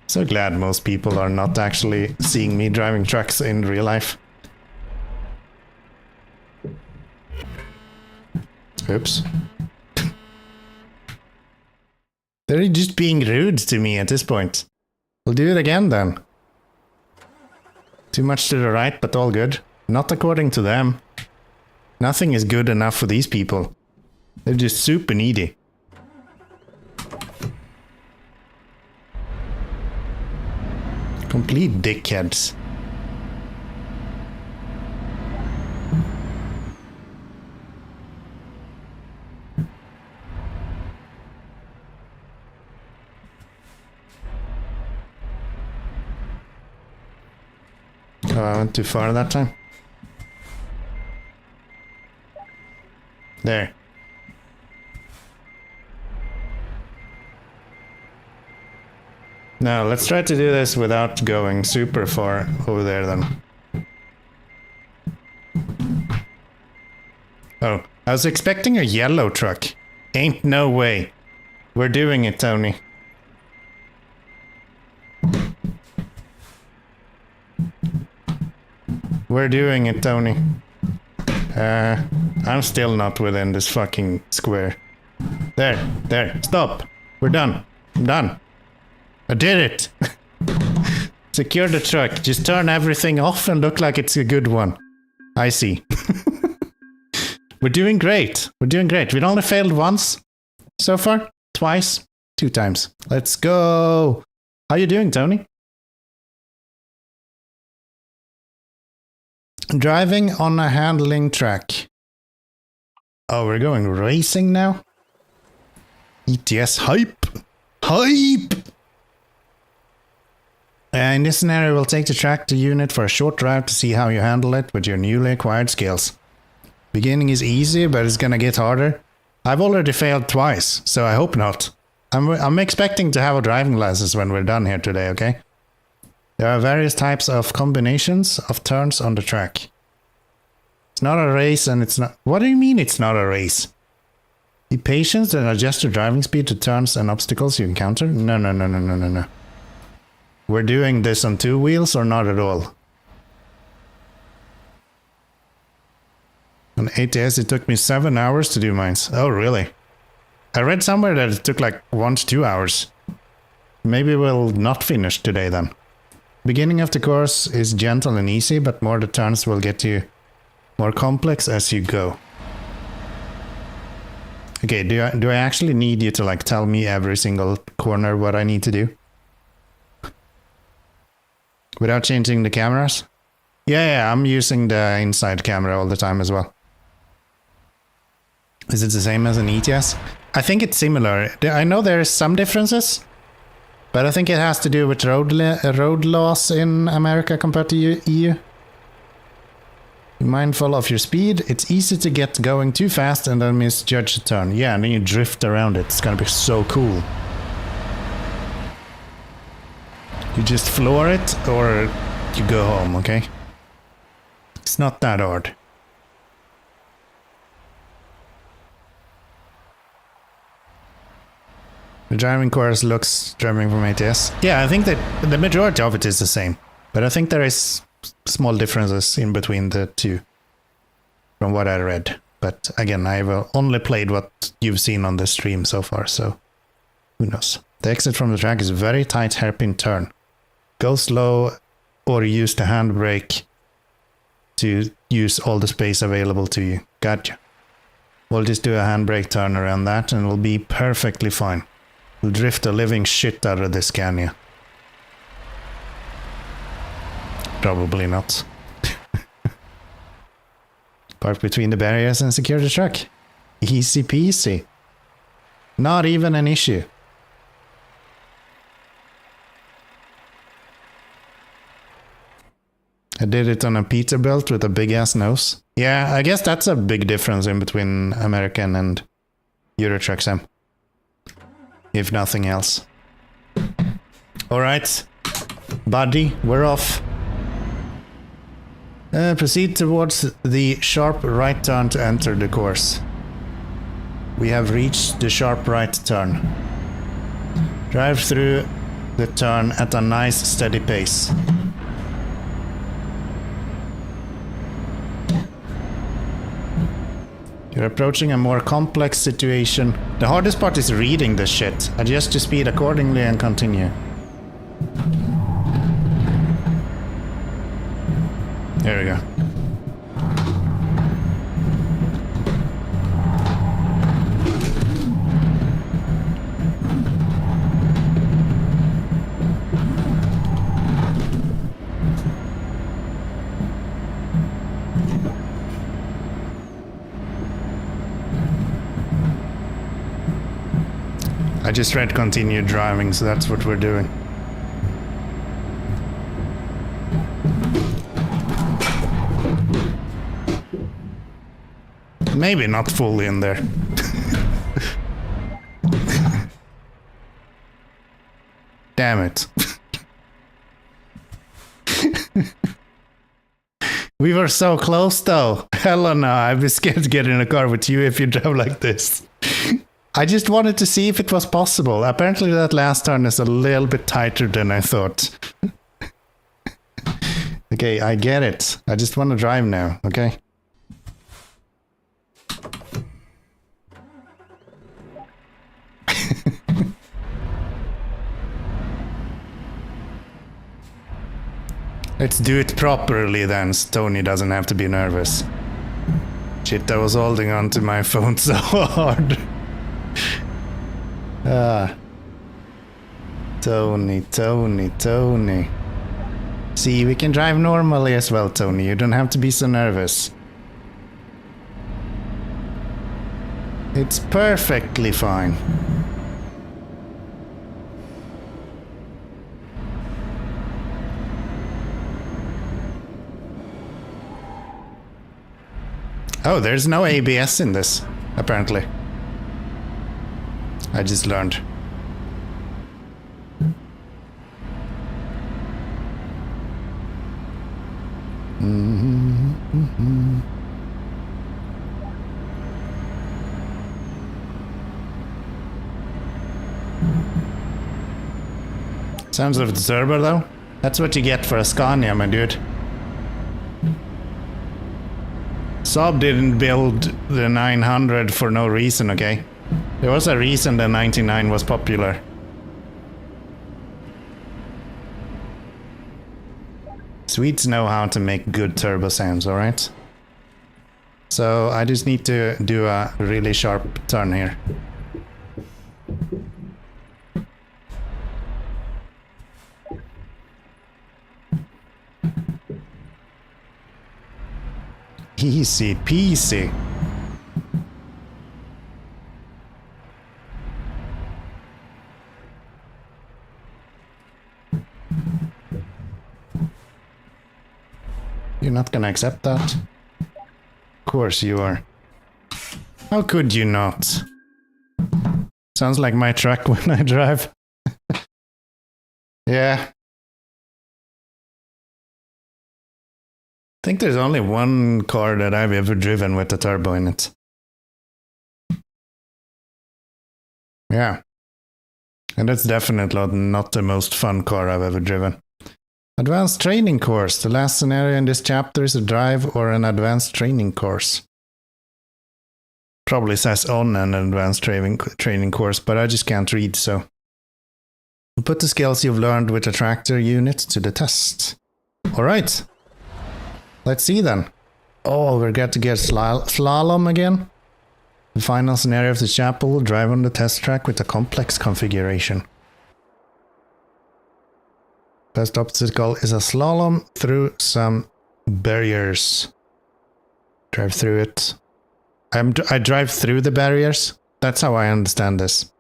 So glad most people are not actually seeing me driving trucks in real life. Oops. They're just being rude to me at this point. We'll do it again then. Too much to the right, but all good. Not according to them. Nothing is good enough for these people. They're just super needy. Complete dickheads. Oh, I went too far that time. There. Now, let's try to do this without going super far over there then. Oh, I was expecting a yellow truck. Ain't no way. We're doing it, Tony. We're doing it, Tony. I'm still not within this fucking square. There, stop. We're done. I'm done. I did it. Secure the truck. Just turn everything off and look like it's a good one. I see. We're doing great. We're doing great. We've only failed once so far. Twice. 2 times. Let's go. How you doing, Tony? Driving on a handling track. Oh, we're going racing now? ETS hype. Hype! In this scenario, we'll take the tractor unit for a short drive to see how you handle it with your newly acquired skills. Beginning is easy, but it's gonna get harder. I've already failed twice, so I hope not. I'm expecting to have a driving license when we're done here today, okay? There are various types of combinations of turns on the track. It's not a race and it's not... What do you mean it's not a race? Be patient and adjust your driving speed to turns and obstacles you encounter? No. We're doing this on 2 wheels or not at all? On ATS it took me 7 hours to do mine. Oh really? I read somewhere that it took like 1 to 2 hours. Maybe we'll not finish today then. Beginning of the course is gentle and easy, but more the turns will get you more complex as you go. Okay, do I actually need you to like tell me every single corner what I need to do? Without changing the cameras? Yeah, I'm using the inside camera all the time as well. Is it the same as an ETS? I think it's similar. I know there is some differences, but I think it has to do with road laws in America compared to EU. Be mindful of your speed. It's easy to get going too fast and then misjudge the turn. Yeah, and then you drift around it. It's gonna be so cool. You just floor it or you go home, okay? It's not that hard. The driving course looks driving from ATS. Yeah, I think that the majority of it is the same. But I think there is small differences in between the two. From what I read. But again, I've only played what you've seen on the stream so far, so who knows. The exit from the track is a very tight hairpin turn. Go slow or use the handbrake to use all the space available to you. Gotcha. We'll just do a handbrake turn around that and we'll be perfectly fine. We'll drift the living shit out of this Scania. Probably not. Park between the barriers and secure the truck. Easy peasy. Not even an issue. I did it on a Peterbilt with a big ass nose. Yeah, I guess that's a big difference in between American and Euro Truck Sim. If nothing else. Alright, buddy, we're off. Proceed towards the sharp right turn to enter the course. We have reached the sharp right turn. Drive through the turn at a nice steady pace. You're approaching a more complex situation. The hardest part is reading this shit. Adjust your speed accordingly and continue. There we go. I just read continue driving, so that's what we're doing. Maybe not fully in there. Damn Damn it. We were so close though. Hell no, I'd be scared to get in a car with you if you drive like this. I just wanted to see if it was possible. Apparently that last turn is a little bit tighter than I thought. Okay, I get it. I just want to drive now, okay? Let's do it properly then, so Tony doesn't have to be nervous. Shit, I was holding on to my phone so hard. Tony. See, we can drive normally as well, Tony. You don't have to be so nervous. It's perfectly fine. Oh, there's no ABS in this, apparently. I just learned. Sounds of the turbo though. That's what you get for a Scania, my dude. Saab didn't build the 900 for no reason, okay? There was a reason the 99 was popular. Swedes know how to make good turbo sounds, alright? So I just need to do a really sharp turn here. Easy peasy. You're not gonna accept that? Of course you are. How could you not? Sounds like my truck when I drive. Yeah. I think there's only one car that I've ever driven with a turbo in it. Yeah. And that's definitely not the most fun car I've ever driven. Advanced training course. The last scenario in this chapter is a drive or an advanced training course. Probably says on an advanced training course, but I just can't read, so. Put the skills you've learned with the tractor unit to the test. Alright. Let's see then. Oh, we're going to get slalom again. The final scenario of the chapter will drive on the test track with a complex configuration. Best obstacle is a slalom through some barriers. Drive through it. I drive through the barriers. That's how I understand this.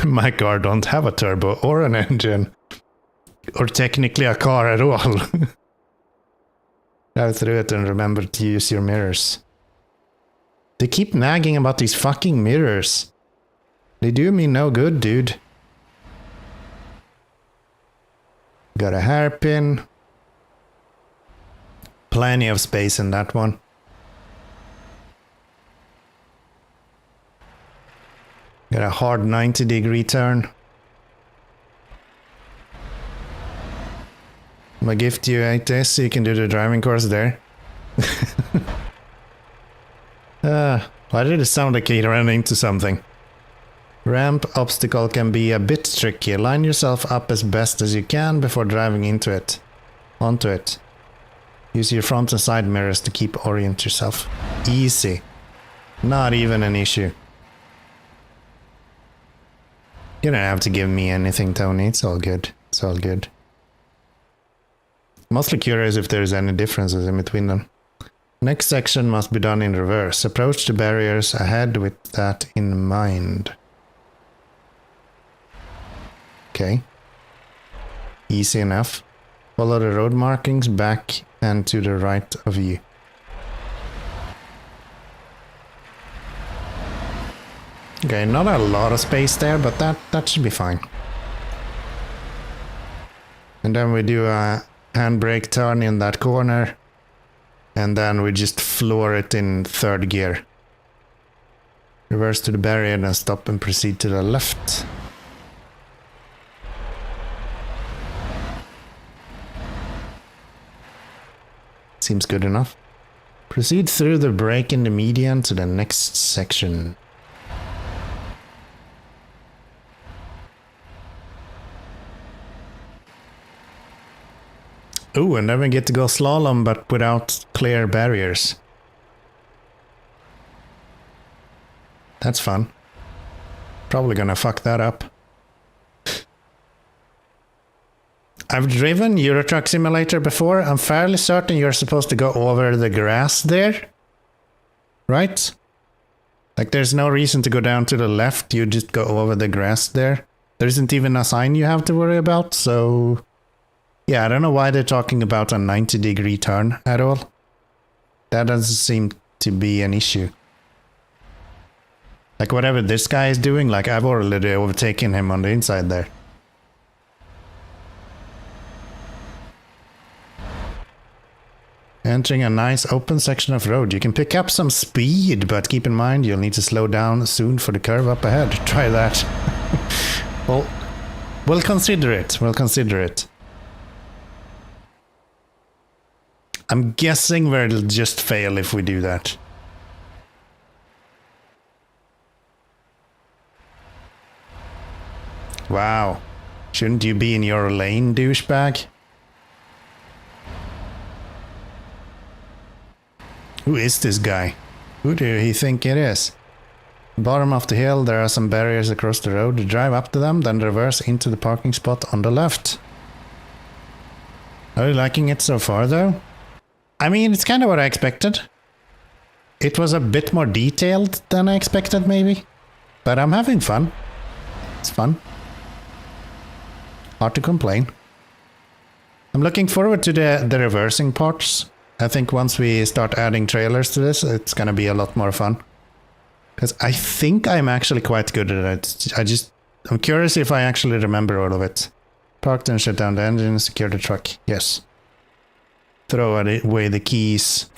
My car don't have a turbo or an engine. Or technically a car at all. Drive through it and remember to use your mirrors. They keep nagging about these fucking mirrors. They do me no good, dude. Got a hairpin. Plenty of space in that one. Got a hard 90-degree turn. I'm gonna gift you 8S so you can do the driving course there. Why did it sound like he ran into something? Ramp obstacle can be a bit tricky. Line yourself up as best as you can before driving onto it. Use your front and side mirrors to keep orient yourself. Easy. Not even an issue. You don't have to give me anything, Tony. It's all good. It's all good. Mostly curious if there's any differences in between them. Next section must be done in reverse. Approach the barriers ahead with that in mind. Okay. Easy enough. Follow the road markings back and to the right of you. Okay, not a lot of space there, but that should be fine. And then we do a handbrake turn in that corner. And then we just floor it in third gear. Reverse to the barrier, then stop and proceed to the left. Seems good enough. Proceed through the break in the median to the next section. Ooh, and then we get to go slalom, but without clear barriers. That's fun. Probably gonna fuck that up. I've driven Euro Truck Simulator before. I'm fairly certain you're supposed to go over the grass there. Right? Like there's no reason to go down to the left. You just go over the grass there. There isn't even a sign you have to worry about, so... Yeah, I don't know why they're talking about a 90-degree turn at all. That doesn't seem to be an issue. Like whatever this guy is doing, like I've already overtaken him on the inside there. Entering a nice open section of road. You can pick up some speed, but keep in mind you'll need to slow down soon for the curve up ahead. Try that. Well, we'll consider it. We'll consider it. I'm guessing we'll just fail if we do that. Wow. Shouldn't you be in your lane, douchebag? Who is this guy? Who do he think it is? Bottom of the hill, there are some barriers across the road. Drive up to them, then reverse into the parking spot on the left. Are you liking it so far, though? I mean, it's kind of what I expected. It was a bit more detailed than I expected, maybe. But I'm having fun. It's fun. Hard to complain. I'm looking forward to the reversing parts. I think once we start adding trailers to this, it's gonna be a lot more fun. Because I think I'm actually quite good at it. I'm curious if I actually remember all of it. Park and shut down the engine, secure the truck. Yes. Throw away the keys.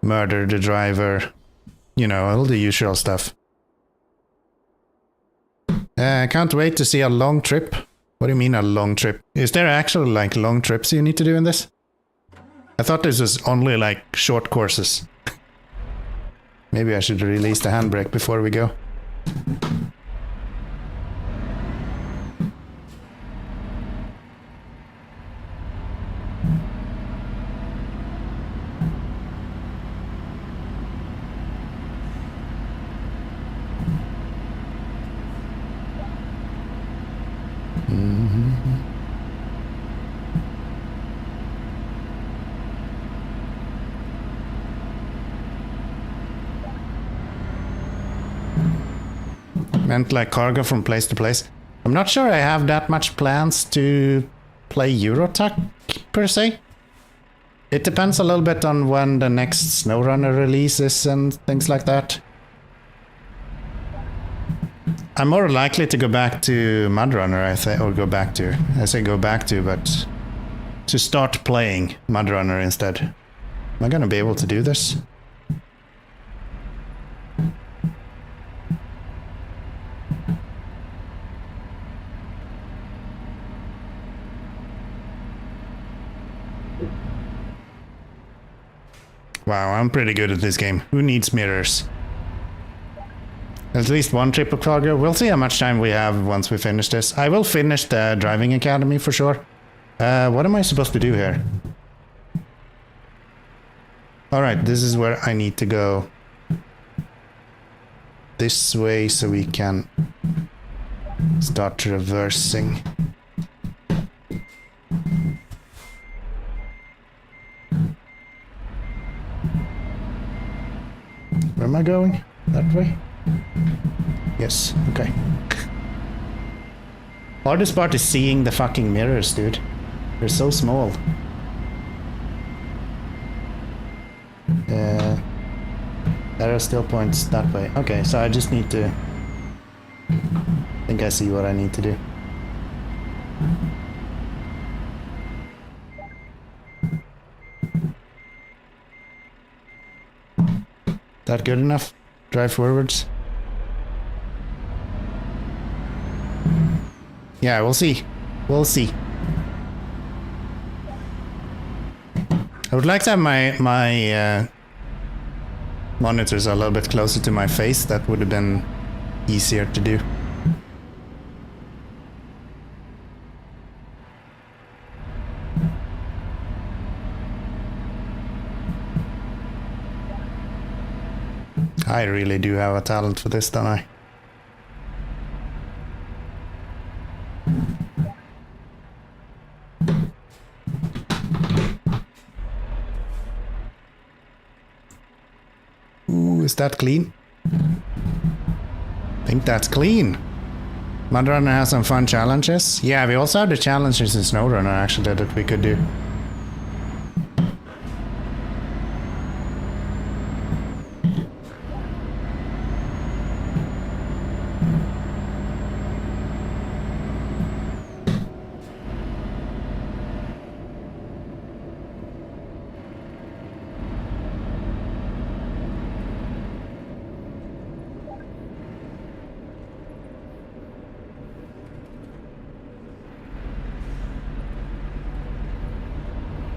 Murder the driver. You know, all the usual stuff. I can't wait to see a long trip. What do you mean a long trip? Is there actually like long trips you need to do in this? I thought this was only like short courses. Maybe I should release the handbrake before we go. Meant like cargo from place to place. I'm not sure I have that much plans to play Euro Truck per se. It depends a little bit on when the next SnowRunner release is and things like that. I'm more likely to go back to Mudrunner, I think, or go back to. I say go back to, but to start playing Mudrunner instead. Am I gonna be able to do this? Wow, I'm pretty good at this game. Who needs mirrors? At least one triple cargo. We'll see how much time we have once we finish this. I will finish the driving academy for sure. What am I supposed to do here? Alright, this is where I need to go. This way so we can start reversing. Where am I going? That way? Yes, okay. Hardest part is seeing the fucking mirrors, dude. They're so small. There are still points that way. Okay, so I just need to think I see what I need to do. That good enough? Drive forwards? Yeah, we'll see. We'll see. I would like to have my monitors a little bit closer to my face. That would have been easier to do. I really do have a talent for this, don't I? Ooh, is that clean? I think that's clean. Mudrunner has some fun challenges. Yeah, we also have the challenges in SnowRunner actually that we could do.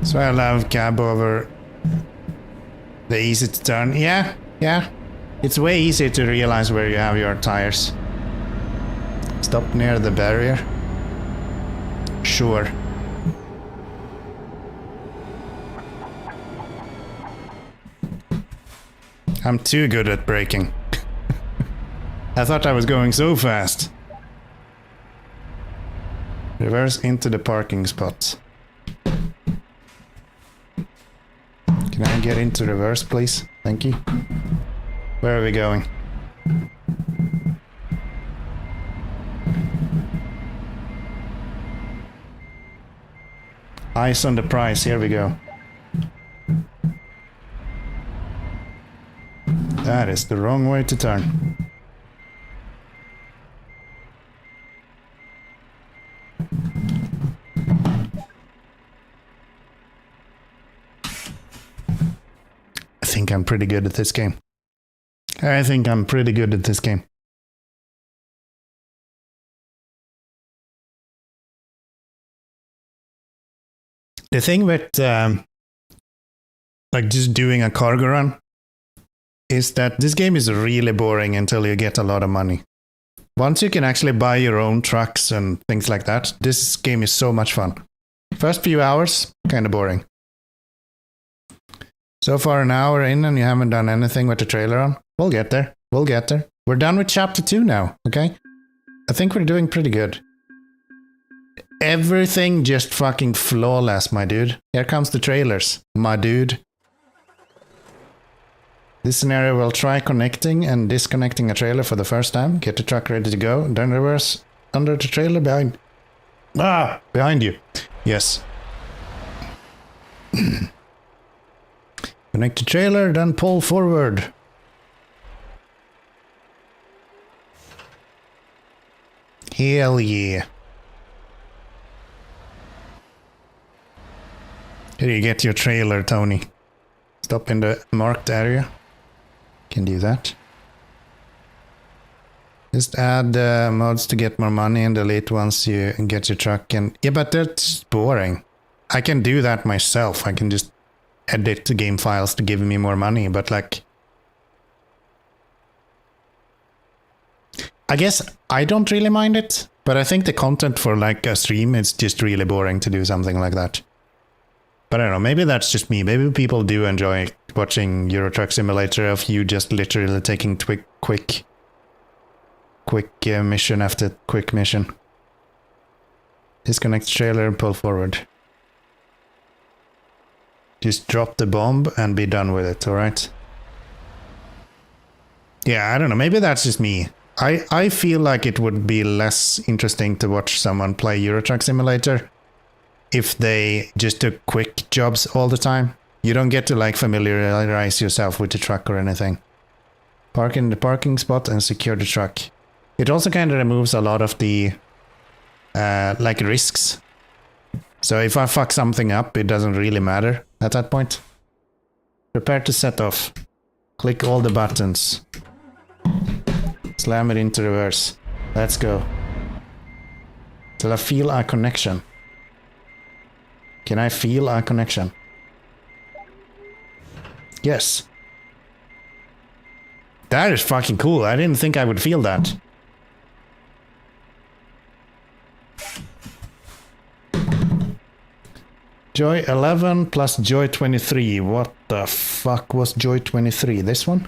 So I love cab over the easy to turn. Yeah. It's way easier to realize where you have your tires. Stop near the barrier. Sure. I'm too good at braking. I thought I was going so fast. Reverse into the parking spot. Can I get into reverse, please? Thank you. Where are we going? Eyes on the prize, here we go. That is the wrong way to turn. I think I'm pretty good at this game. The thing with like just doing a cargo run is that this game is really boring until you get a lot of money. Once you can actually buy your own trucks and things like that, this game is so much fun. First few hours, kind of boring. So far an hour in and you haven't done anything with the trailer on? We'll get there. We're done with chapter 2 now, okay? I think we're doing pretty good. Everything just fucking flawless, my dude. Here comes the trailers, my dude. This scenario will try connecting and disconnecting a trailer for the first time. Get the truck ready to go, then reverse under the trailer behind. Behind you. Yes. Connect the trailer, then pull forward. Hell yeah. Here you get your trailer, Tony. Stop in the marked area. Can do that. Just add mods to get more money and delete once you get your truck. And yeah, but that's boring. I can do that myself. I can just edit the game files to give me more money, but like, I guess I don't really mind it, but I think the content for like a stream is just really boring to do something like that. But I don't know, maybe that's just me. Maybe people do enjoy watching Euro Truck Simulator of you just literally taking quick mission after quick mission. Disconnect the trailer and pull forward. Just drop the bomb and be done with it, alright? Yeah, I don't know, maybe that's just me. I feel like it would be less interesting to watch someone play Euro Truck Simulator if they just took quick jobs all the time. You don't get to like familiarize yourself with the truck or anything. Park in the parking spot and secure the truck. It also kind of removes a lot of the like risks. So if I fuck something up, it doesn't really matter at that point. Prepare to set off. Click all the buttons. Slam it into reverse. Let's go. Till I feel a connection. Can I feel a connection? Yes. That is fucking cool. I didn't think I would feel that. Joy 11 plus Joy 23. What the fuck was Joy 23? This one?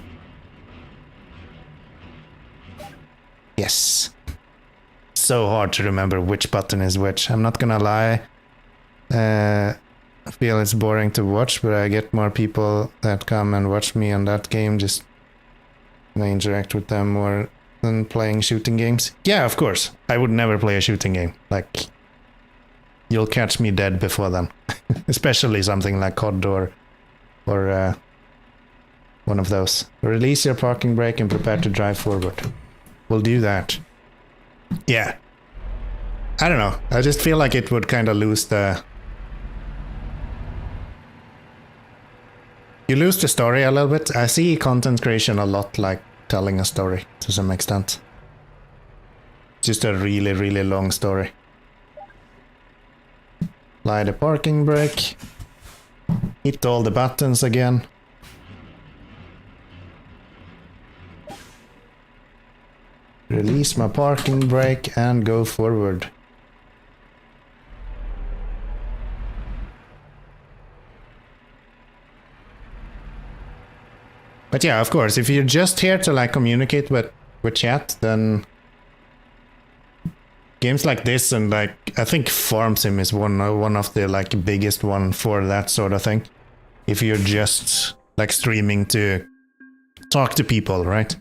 Yes. So hard to remember which button is which. I'm not gonna lie. I feel it's boring to watch, but I get more people that come and watch me on that game. Just I interact with them more than playing shooting games. Yeah, of course. I would never play a shooting game. Like, you'll catch me dead before then. Especially something like COD or one of those. Release your parking brake and prepare to drive forward. We'll do that. Yeah. I don't know. I just feel like it would kind of lose the... You lose the story a little bit. I see content creation a lot like telling a story to some extent. Just a really, really long story. Apply the parking brake. Hit all the buttons again. Release my parking brake and go forward. But yeah, of course, if you're just here to like communicate with chat, then games like this and like I think Farm Sim is one of the like biggest one for that sort of thing. If you're just like streaming to talk to people, right?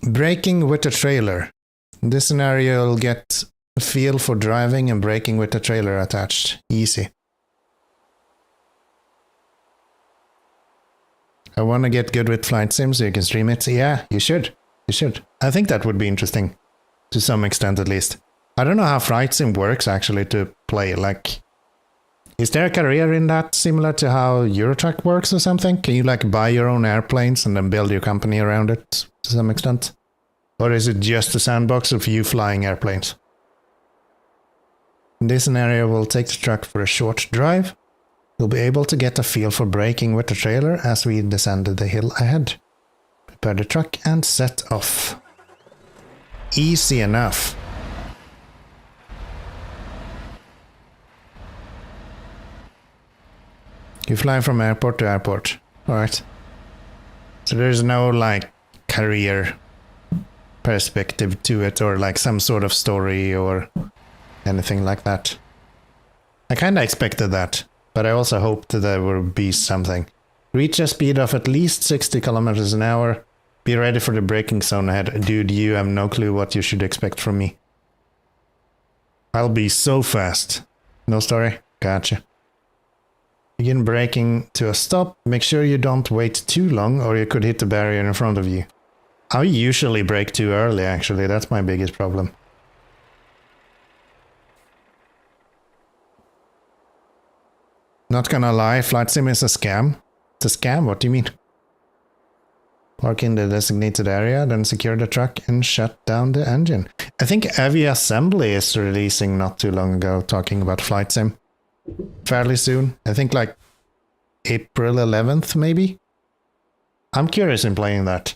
Braking with a trailer. In this scenario, you'll get a feel for driving and braking with a trailer attached. Easy. I want to get good with Flight Sim so you can stream it. Yeah, you should. You should. I think that would be interesting. To some extent, at least. I don't know how Flight Sim works, actually, to play. Like, is there a career in that similar to how Eurotruck works or something? Can you, like, buy your own airplanes and then build your company around it to some extent? Or is it just a sandbox of you flying airplanes? In this scenario, we'll take the truck for a short drive. We'll be able to get a feel for braking with the trailer as we descended the hill ahead. Prepare the truck and set off. Easy enough. You fly from airport to airport. Alright. So there's no, like, career perspective to it, or like some sort of story or anything like that. I kinda expected that, but I also hoped that there would be something. Reach a speed of at least 60 kilometers an hour. Be ready for the braking zone ahead. Dude, you have no clue what you should expect from me. I'll be so fast. No story? Gotcha. Begin braking to a stop. Make sure you don't wait too long or you could hit the barrier in front of you. I usually brake too early, actually. That's my biggest problem. Not gonna lie, Flight Sim is a scam. It's a scam? What do you mean? Park in the designated area, then secure the truck and shut down the engine. I think Heavy Assembly is releasing not too long ago, talking about Flight Sim. Fairly soon. I think like April 11th, maybe? I'm curious in playing that.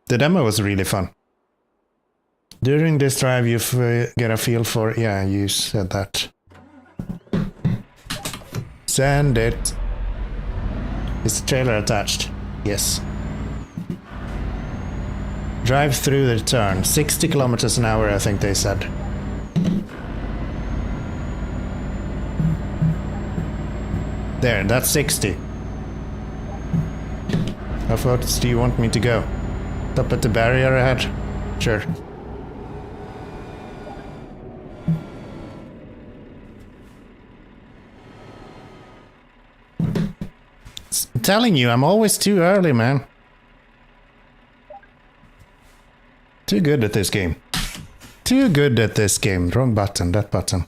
The demo was really fun. During this drive, you get a feel for... Yeah, you said that. Send it. Is the trailer attached? Yes. Drive through the turn. 60 kilometers an hour, I think they said. There, that's 60. How far do you want me to go? Stop at the barrier ahead? Sure. telling you, I'm always too early, man. Too good at this game. Too good at this game. Wrong button, that button.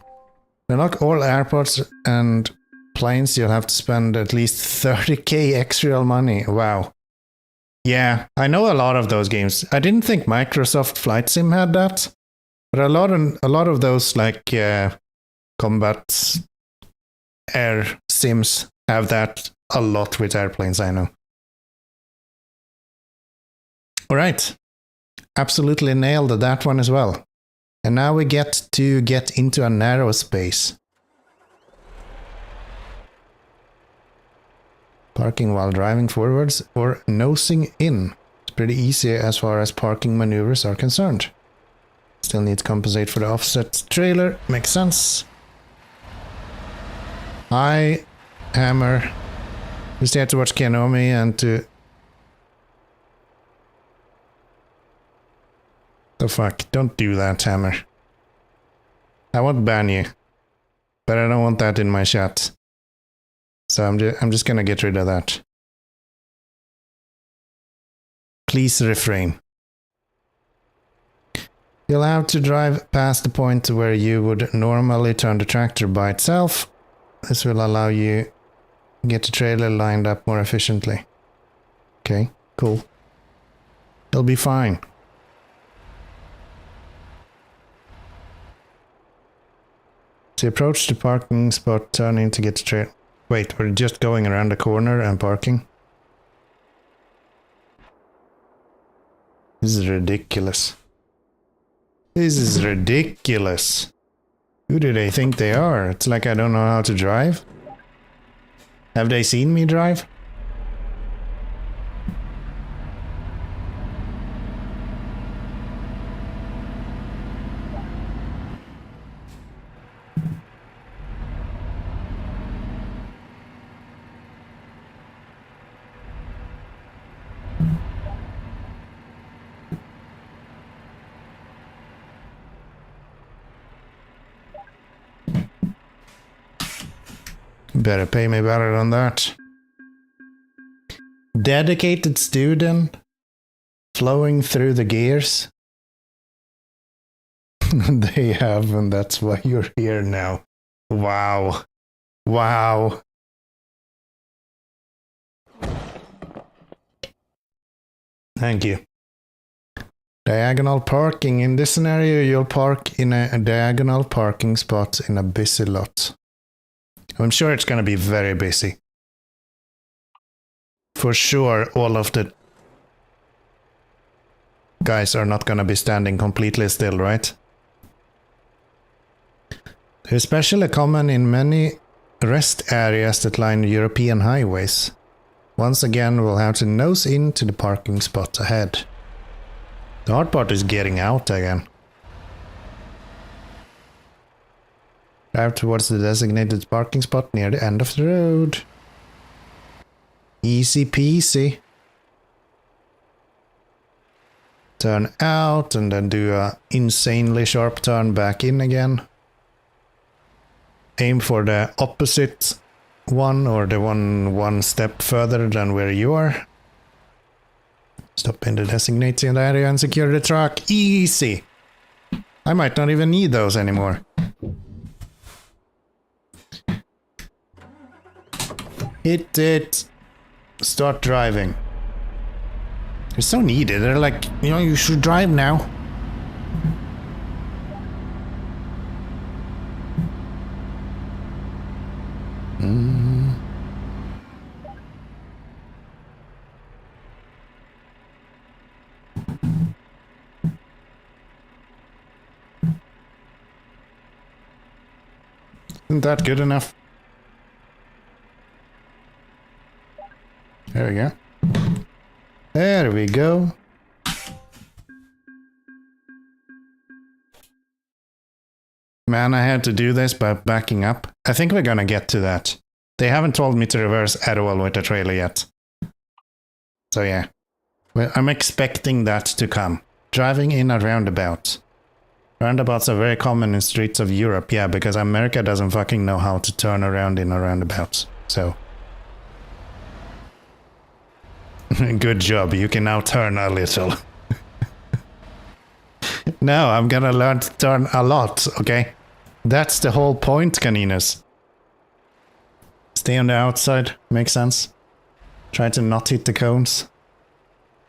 Unlock all airports and planes, you'll have to spend at least 30k extra money. Wow. Yeah, I know a lot of those games. I didn't think Microsoft Flight Sim had that. But a lot of those like combat air sims have that a lot with airplanes, I know. Alright. Absolutely nailed that one as well. And now we get to get into a narrow space. Parking while driving forwards or nosing in. It's pretty easy as far as parking maneuvers are concerned. Still need to compensate for the offset trailer. Makes sense. Hi, Hammer. Just here to watch Kenomi and to... The fuck? Don't do that, Hammer. I won't ban you. But I don't want that in my chat. So I'm just gonna get rid of that. Please refrain. You'll have to drive past the point where you would normally turn the tractor by itself. This will allow you to get the trailer lined up more efficiently. Okay, cool. It'll be fine. To approach the parking spot, turn in to get the trailer. Wait, we're just going around the corner and parking? This is ridiculous. This is ridiculous. Who do they think they are? It's like I don't know how to drive. Have they seen me drive? Better pay me better than that. Dedicated student flowing through the gears. They have, and that's why you're here now. Wow. Wow. Thank you. Diagonal parking. In this scenario, you'll park in a diagonal parking spot in a busy lot. I'm sure it's going to be very busy. For sure, all of the guys are not going to be standing completely still, right? They're especially common in many rest areas that line European highways. Once again, we'll have to nose into the parking spot ahead. The hard part is getting out again. Drive towards the designated parking spot near the end of the road. Easy peasy. Turn out and then do a insanely sharp turn back in again. Aim for the opposite one or the one step further than where you are. Stop in the designated area and secure the truck. Easy. I might not even need those anymore. Hit it. Start driving. They're so needed. They're like, you know, you should drive now. Isn't that good enough? There we go. There we go. Man, I had to do this by backing up. I think we're gonna get to that. They haven't told me to reverse at all with the trailer yet. So yeah. Well, I'm expecting that to come. Driving in a roundabout. Roundabouts are very common in streets of Europe, yeah, because America doesn't fucking know how to turn around in a roundabout. So... Good job, you can now turn a little. No, I'm gonna learn to turn a lot, okay? That's the whole point, caninos. Stay on the outside, makes sense. Try to not hit the cones.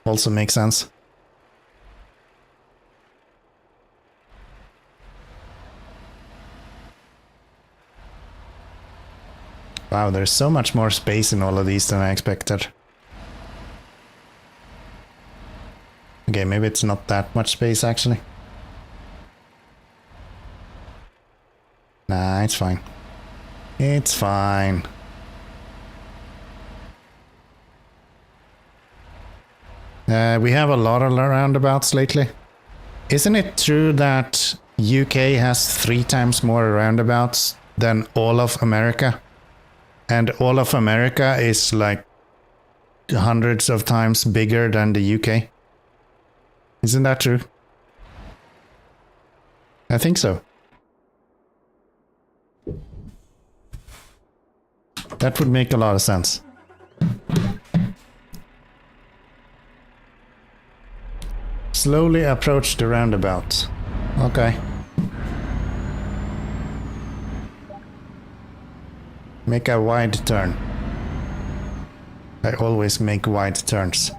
Also makes sense. Wow, there's so much more space in all of these than I expected. Okay, maybe it's not that much space actually. Nah, it's fine. It's fine. We have a lot of roundabouts lately. Isn't it true that UK has 3 times more roundabouts than all of America? And all of America is like hundreds of times bigger than the UK? Isn't that true? I think so. That would make a lot of sense. Slowly approach the roundabout. Okay. Make a wide turn. I always make wide turns.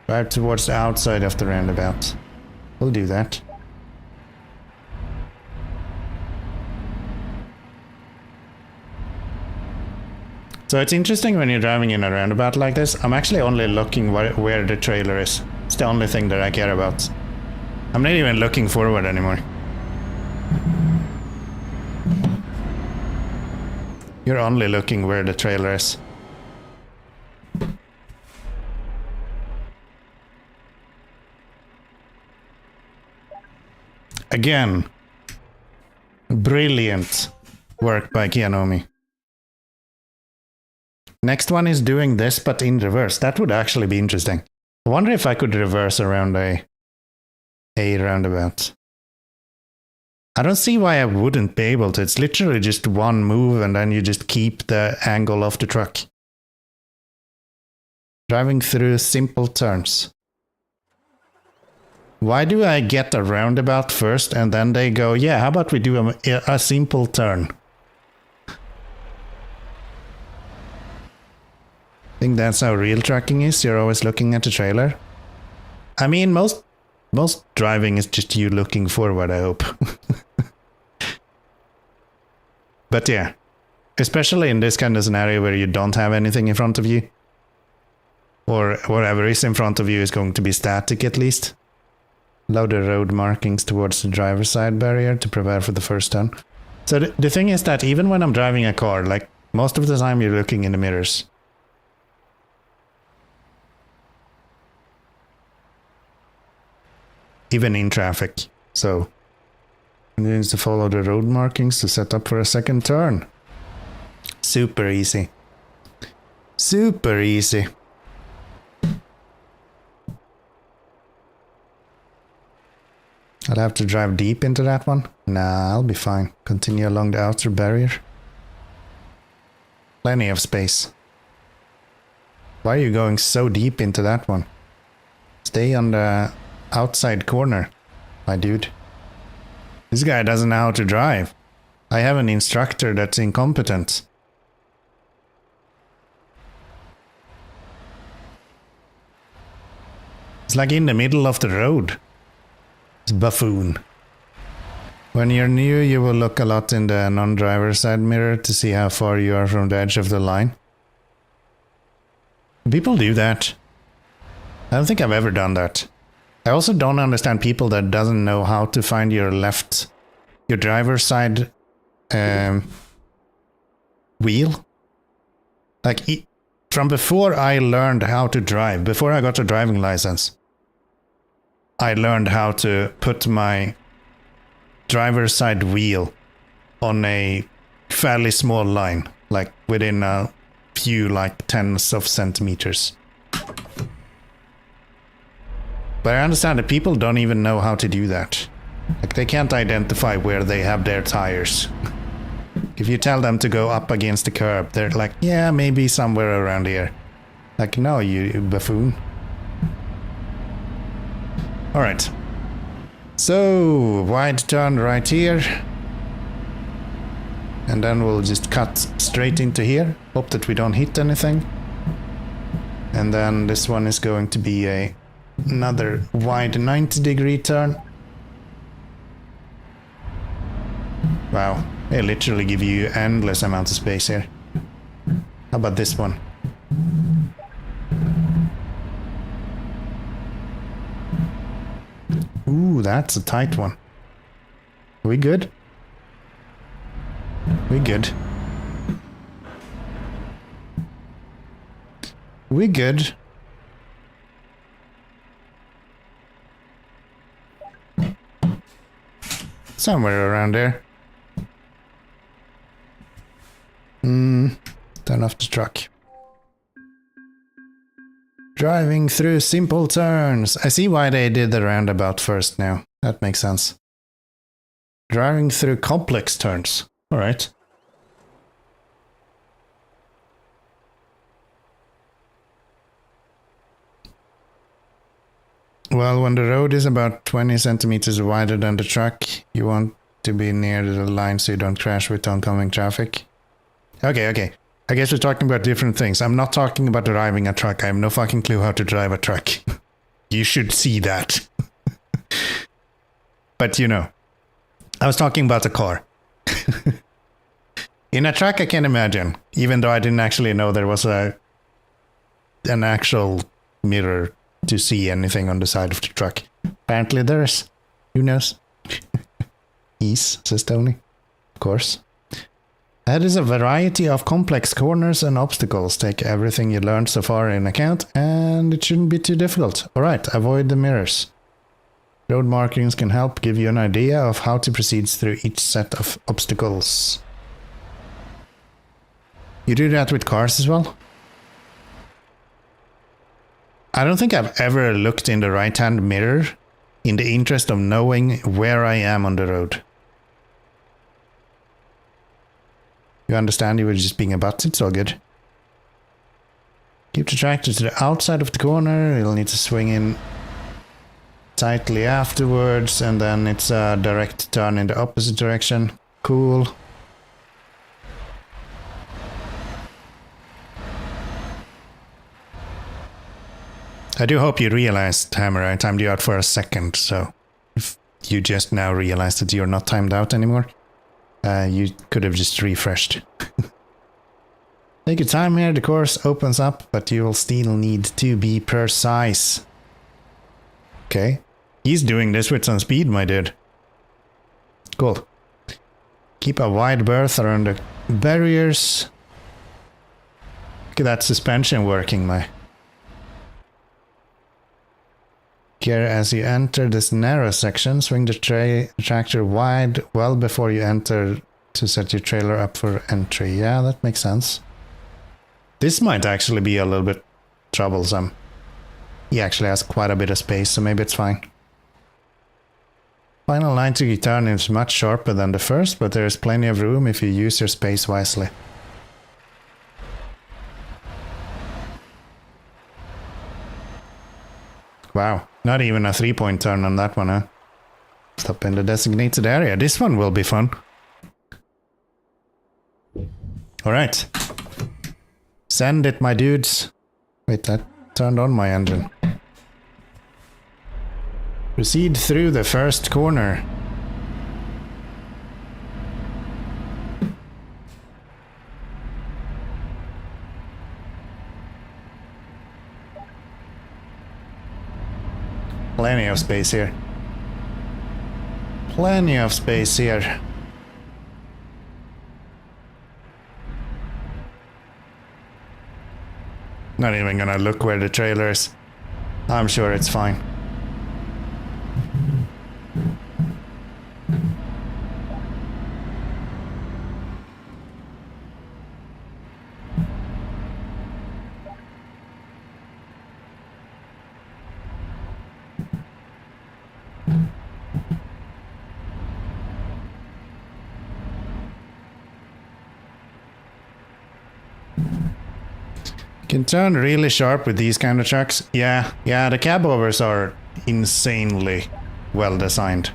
Drive towards the outside of the roundabout. We'll do that. So it's interesting when you're driving in a roundabout like this. I'm actually only looking where the trailer is. It's the only thing that I care about. I'm not even looking forward anymore. You're only looking where the trailer is. Again, brilliant work by Kianomi. Next one is doing this, but in reverse. That would actually be interesting. I wonder if I could reverse around a roundabout. I don't see why I wouldn't be able to. It's literally just one move and then you just keep the angle of the truck. Driving through simple turns. Why do I get a roundabout first and then they go, yeah, how about we do a simple turn? I think that's how real trucking is. You're always looking at the trailer. I mean, most driving is just you looking forward, I hope. But yeah, especially in this kind of scenario where you don't have anything in front of you, or whatever is in front of you is going to be static at least. Allow the road markings towards the driver's side barrier to prepare for the first turn. So the thing is that even when I'm driving a car, like most of the time you're looking in the mirrors. Even in traffic. So it needs to follow the road markings to set up for a second turn. Super easy. Super easy. I'll have to drive deep into that one. Nah, I'll be fine. Continue along the outer barrier. Plenty of space. Why are you going so deep into that one? Stay on the outside corner, my dude. This guy doesn't know how to drive. I have an instructor that's incompetent. It's like in the middle of the road. It's buffoon. When you're new, you will look a lot in the non-driver side mirror to see how far you are from the edge of the line. People do that. I don't think I've ever done that. I also don't understand people that doesn't know how to find your driver's side wheel. Like from before I learned how to drive, before I got a driving license, I learned how to put my driver's side wheel on a fairly small line, like within a few like tens of centimeters. But I understand that people don't even know how to do that. Like they can't identify where they have their tires. If you tell them to go up against the curb, they're like, yeah, maybe somewhere around here. Like, no, you buffoon. Alright. So, wide turn right here. And then we'll just cut straight into here. Hope that we don't hit anything. And then this one is going to be another wide 90-degree turn. Wow, they literally give you endless amounts of space here. How about this one? Ooh, that's a tight one. We good? We good. We good. Somewhere around there. Turn off the truck. Driving through simple turns. I see why they did the roundabout first now. That makes sense. Driving through complex turns. Alright. Well, when the road is about 20 centimeters wider than the truck, you want to be near the line so you don't crash with oncoming traffic. Okay. I guess we're talking about different things. I'm not talking about driving a truck. I have no fucking clue how to drive a truck. You should see that. But you know, I was talking about a car. In a truck I can imagine, even though I didn't actually know there was an actual mirror to see anything on the side of the truck. Apparently there is. Who knows? Ease, says Tony. Of course. That is a variety of complex corners and obstacles. Take everything you learned so far in account, and it shouldn't be too difficult. Alright, avoid the mirrors. Road markings can help give you an idea of how to proceed through each set of obstacles. You do that with cars as well? I don't think I've ever looked in the right-hand mirror in the interest of knowing where I am on the road. You understand, you were just being a butt, it's all good. Keep the tractor to the outside of the corner, you'll need to swing in tightly afterwards, and then it's a direct turn in the opposite direction. Cool. I do hope you realized, Hammer, I timed you out for a second, so if you just now realized that you're not timed out anymore, you could have just refreshed. Take your time here, the course opens up, but you will still need to be precise. Okay. He's doing this with some speed, my dude. Cool. Keep a wide berth around the barriers. Look at that suspension working, my. Here, as you enter this narrow section, swing the tractor wide well before you enter to set your trailer up for entry. Yeah, that makes sense. This might actually be a little bit troublesome. He actually has quite a bit of space, so maybe it's fine. Final 90 turn is much sharper than the first, but there is plenty of room if you use your space wisely. Wow, not even a 3-point turn on that one, huh? Stop in the designated area. This one will be fun. Alright. Send it, my dudes. Wait, that turned on my engine. Proceed through the first corner. Plenty of space here. Plenty of space here. Not even gonna look where the trailer is. I'm sure it's fine. Can turn really sharp with these kind of trucks. Yeah, the cab overs are insanely well designed.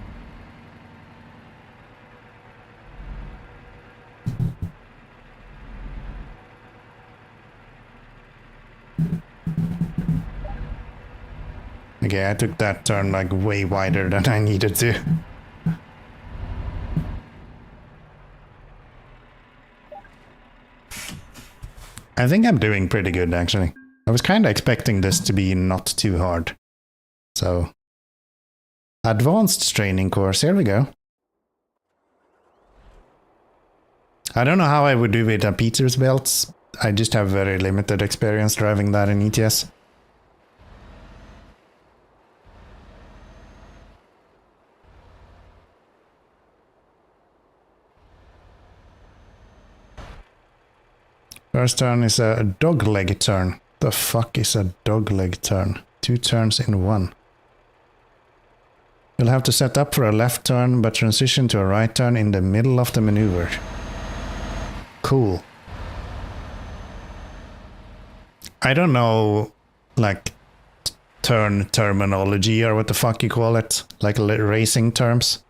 Okay, I took that turn like way wider than I needed to. I think I'm doing pretty good actually. I was kind of expecting this to be not too hard. So, advanced training course, here we go. I don't know how I would do with a Peterbilt. I just have very limited experience driving that in ETS. First turn is a dogleg turn. The fuck is a dogleg turn? 2 turns in 1. You'll have to set up for a left turn, but transition to a right turn in the middle of the maneuver. Cool. I don't know, like, turn terminology or what the fuck you call it. Like racing terms.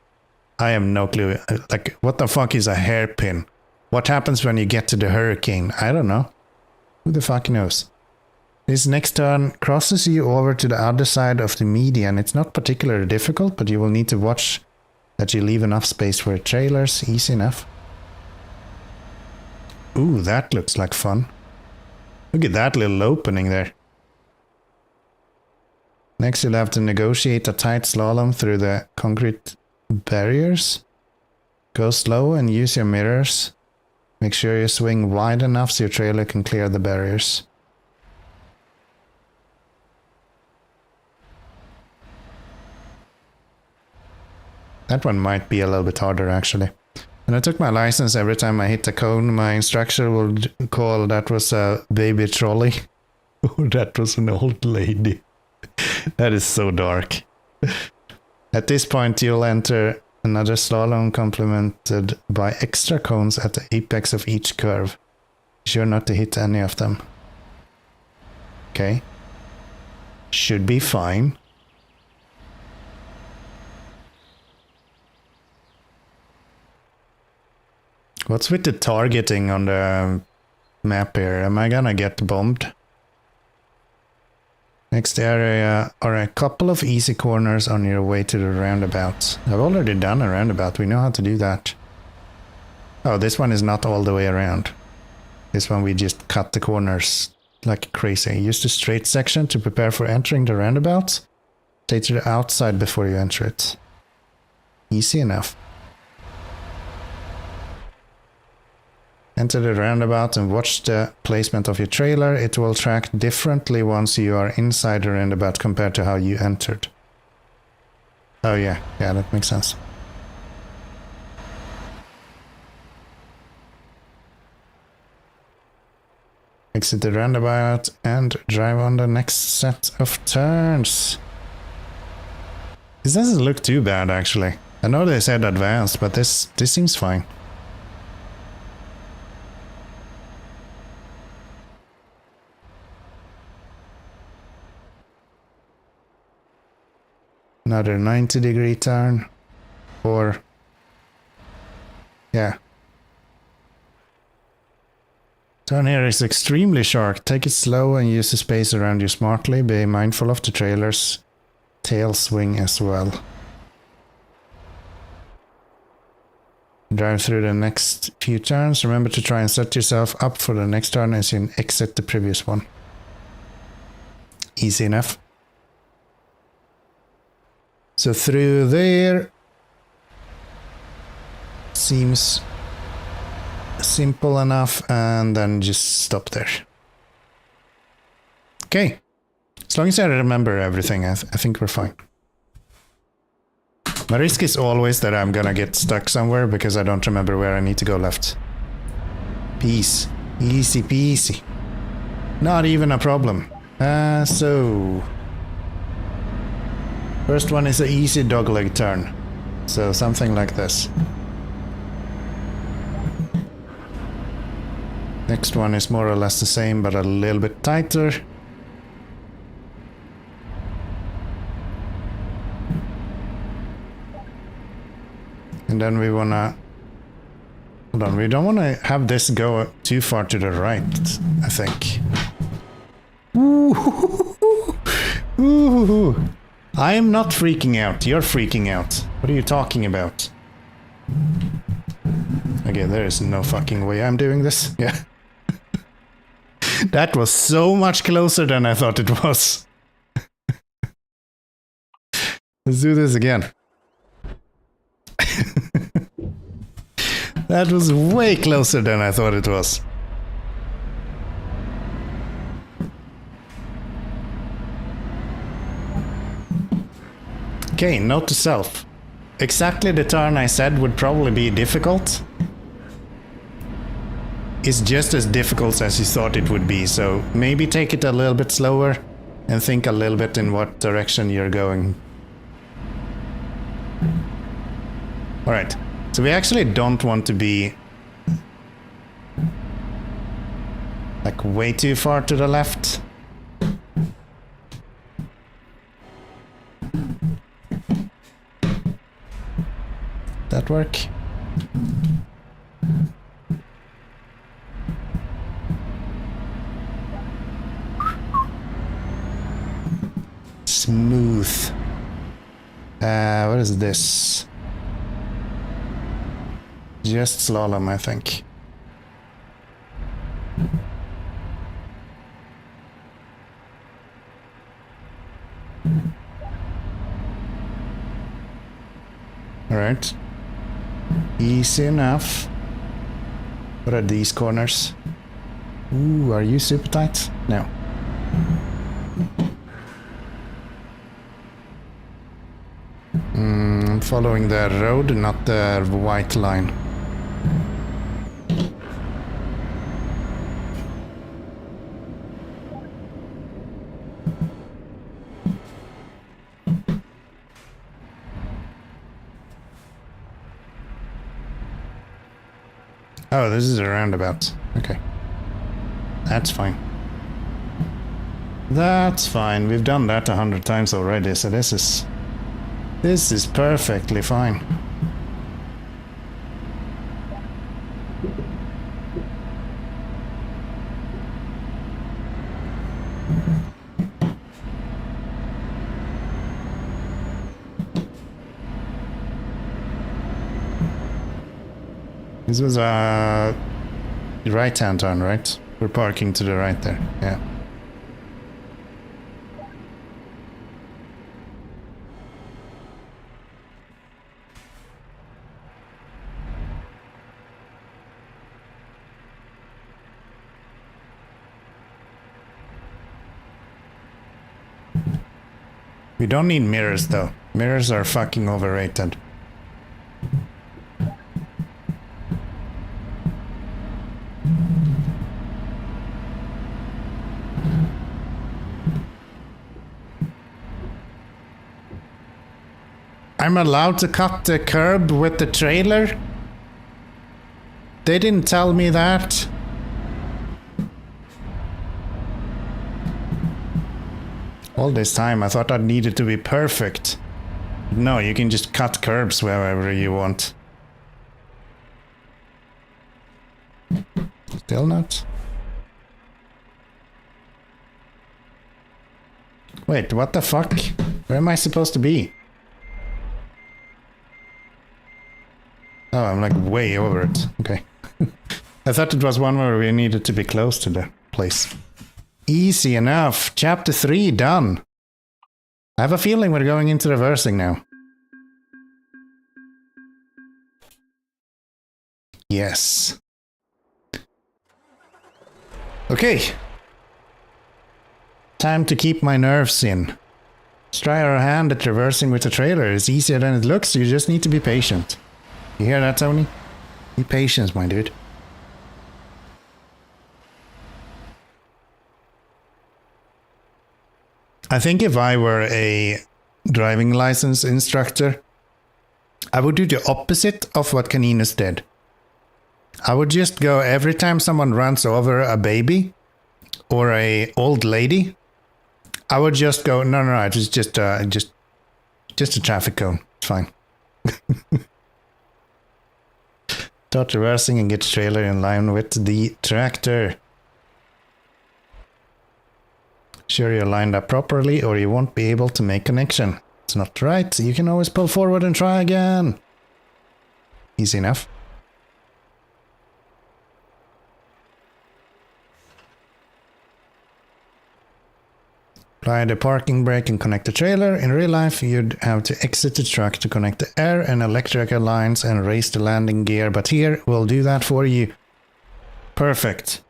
I have no clue. Like, what the fuck is a hairpin? What happens when you get to the hurricane? I don't know. Who the fuck knows? This next turn crosses you over to the other side of the median. It's not particularly difficult, but you will need to watch that you leave enough space for trailers. Easy enough. Ooh, that looks like fun. Look at that little opening there. Next you'll have to negotiate a tight slalom through the concrete barriers. Go slow and use your mirrors. Make sure you swing wide enough so your trailer can clear the barriers. That one might be a little bit harder actually. When I took my license, every time I hit a cone, my instructor would call that was a baby trolley. Or that was an old lady. That is so dark. At this point, you'll enter another slalom complemented by extra cones at the apex of each curve. Be sure not to hit any of them. Okay. Should be fine. What's with the targeting on the map here? Am I gonna get bombed? Next area are a couple of easy corners on your way to the roundabout. I've already done a roundabout, we know how to do that. Oh, this one is not all the way around. This one we just cut the corners like crazy. Use the straight section to prepare for entering the roundabout. Stay to the outside before you enter it. Easy enough. Enter the roundabout and watch the placement of your trailer. It will track differently once you are inside the roundabout compared to how you entered. Oh yeah, that makes sense. Exit the roundabout and drive on the next set of turns. This doesn't look too bad actually. I know they said advanced, but this seems fine. Another 90-degree turn, or yeah. Turn here is extremely sharp. Take it slow and use the space around you smartly. Be mindful of the trailer's tail swing as well. Drive through the next few turns. Remember to try and set yourself up for the next turn as you exit the previous one. Easy enough. So through there seems simple enough, and then just stop there. Okay, as long as I remember everything, I think we're fine. My risk is always that I'm gonna get stuck somewhere because I don't remember where I need to go left. Peace, easy peasy. Not even a problem. So first one is an easy dogleg turn, so something like this. Next one is more or less the same, but a little bit tighter. And then we wanna... Hold on, we don't wanna have this go too far to the right, I think. Ooh. Ooh. I am not freaking out, you're freaking out. What are you talking about? Okay, there is no fucking way I'm doing this. Yeah. That was so much closer than I thought it was. Let's do this again. That was way closer than I thought it was. Okay, note to self. Exactly the turn I said would probably be difficult is just as difficult as you thought it would be, so maybe take it a little bit slower and think a little bit in what direction you're going. Alright, so we actually don't want to be like way too far to the left. That work? Smooth. What is this? Just slalom, I think. All right. Easy enough. What are these corners? Ooh, are you super tight? No. I'm following the road, not the white line. Oh, this is a roundabout. Okay. That's fine. That's fine. We've done that 100 times already, so this is perfectly fine. This was a right-hand turn, right? We're parking to the right there, yeah. We don't need mirrors though. Mirrors are fucking overrated. I'm allowed to cut the curb with the trailer? They didn't tell me that. All this time I thought I needed to be perfect. No, you can just cut curbs wherever you want. Still not? Wait, what the fuck? Where am I supposed to be? Oh, I'm like way over it. Okay. I thought it was one where we needed to be close to the place. Easy enough. Chapter 3 done. I have a feeling we're going into reversing now. Yes. Okay. Time to keep my nerves in. Let's try our hand at reversing with the trailer. It's easier than it looks, you just need to be patient. You hear that, Tony? Be patient, my dude. I think if I were a driving license instructor, I would do the opposite of what Caninus did. I would just go every time someone runs over a baby or a old lady. I would just go, no, it's just a traffic cone. It's fine. Start reversing and get the trailer in line with the tractor. Sure you're lined up properly or you won't be able to make connection. It's not right. You can always pull forward and try again. Easy enough. Apply the parking brake and connect the trailer. In real life, you'd have to exit the truck to connect the air and electrical lines and raise the landing gear, but here, we'll do that for you. Perfect.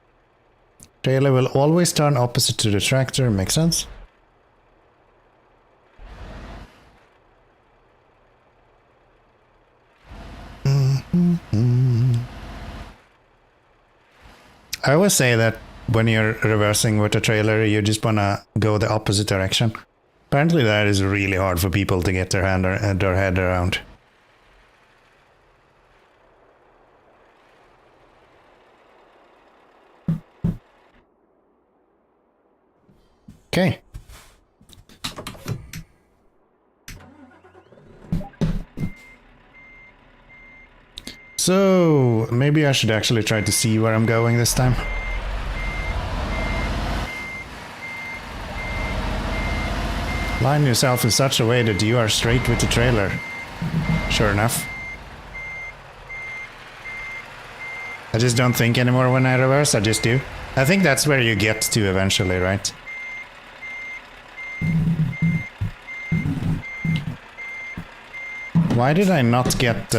Trailer will always turn opposite to the tractor, makes sense? I always say that when you're reversing with a trailer, you just wanna go the opposite direction. Apparently that is really hard for people to get their head around. Okay. So, maybe I should actually try to see where I'm going this time. Line yourself in such a way that you are straight with the trailer. Sure enough. I just don't think anymore when I reverse, I just do. I think that's where you get to eventually, right? Why did I not get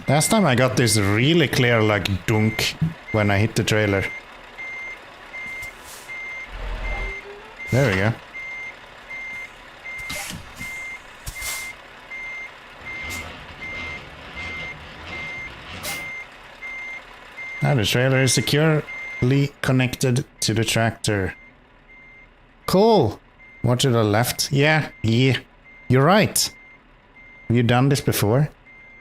Last time I got this really clear like dunk when I hit the trailer. There we go. Now the trailer is securely connected to the tractor. Cool! What to the left? Yeah. You're right. Have you done this before?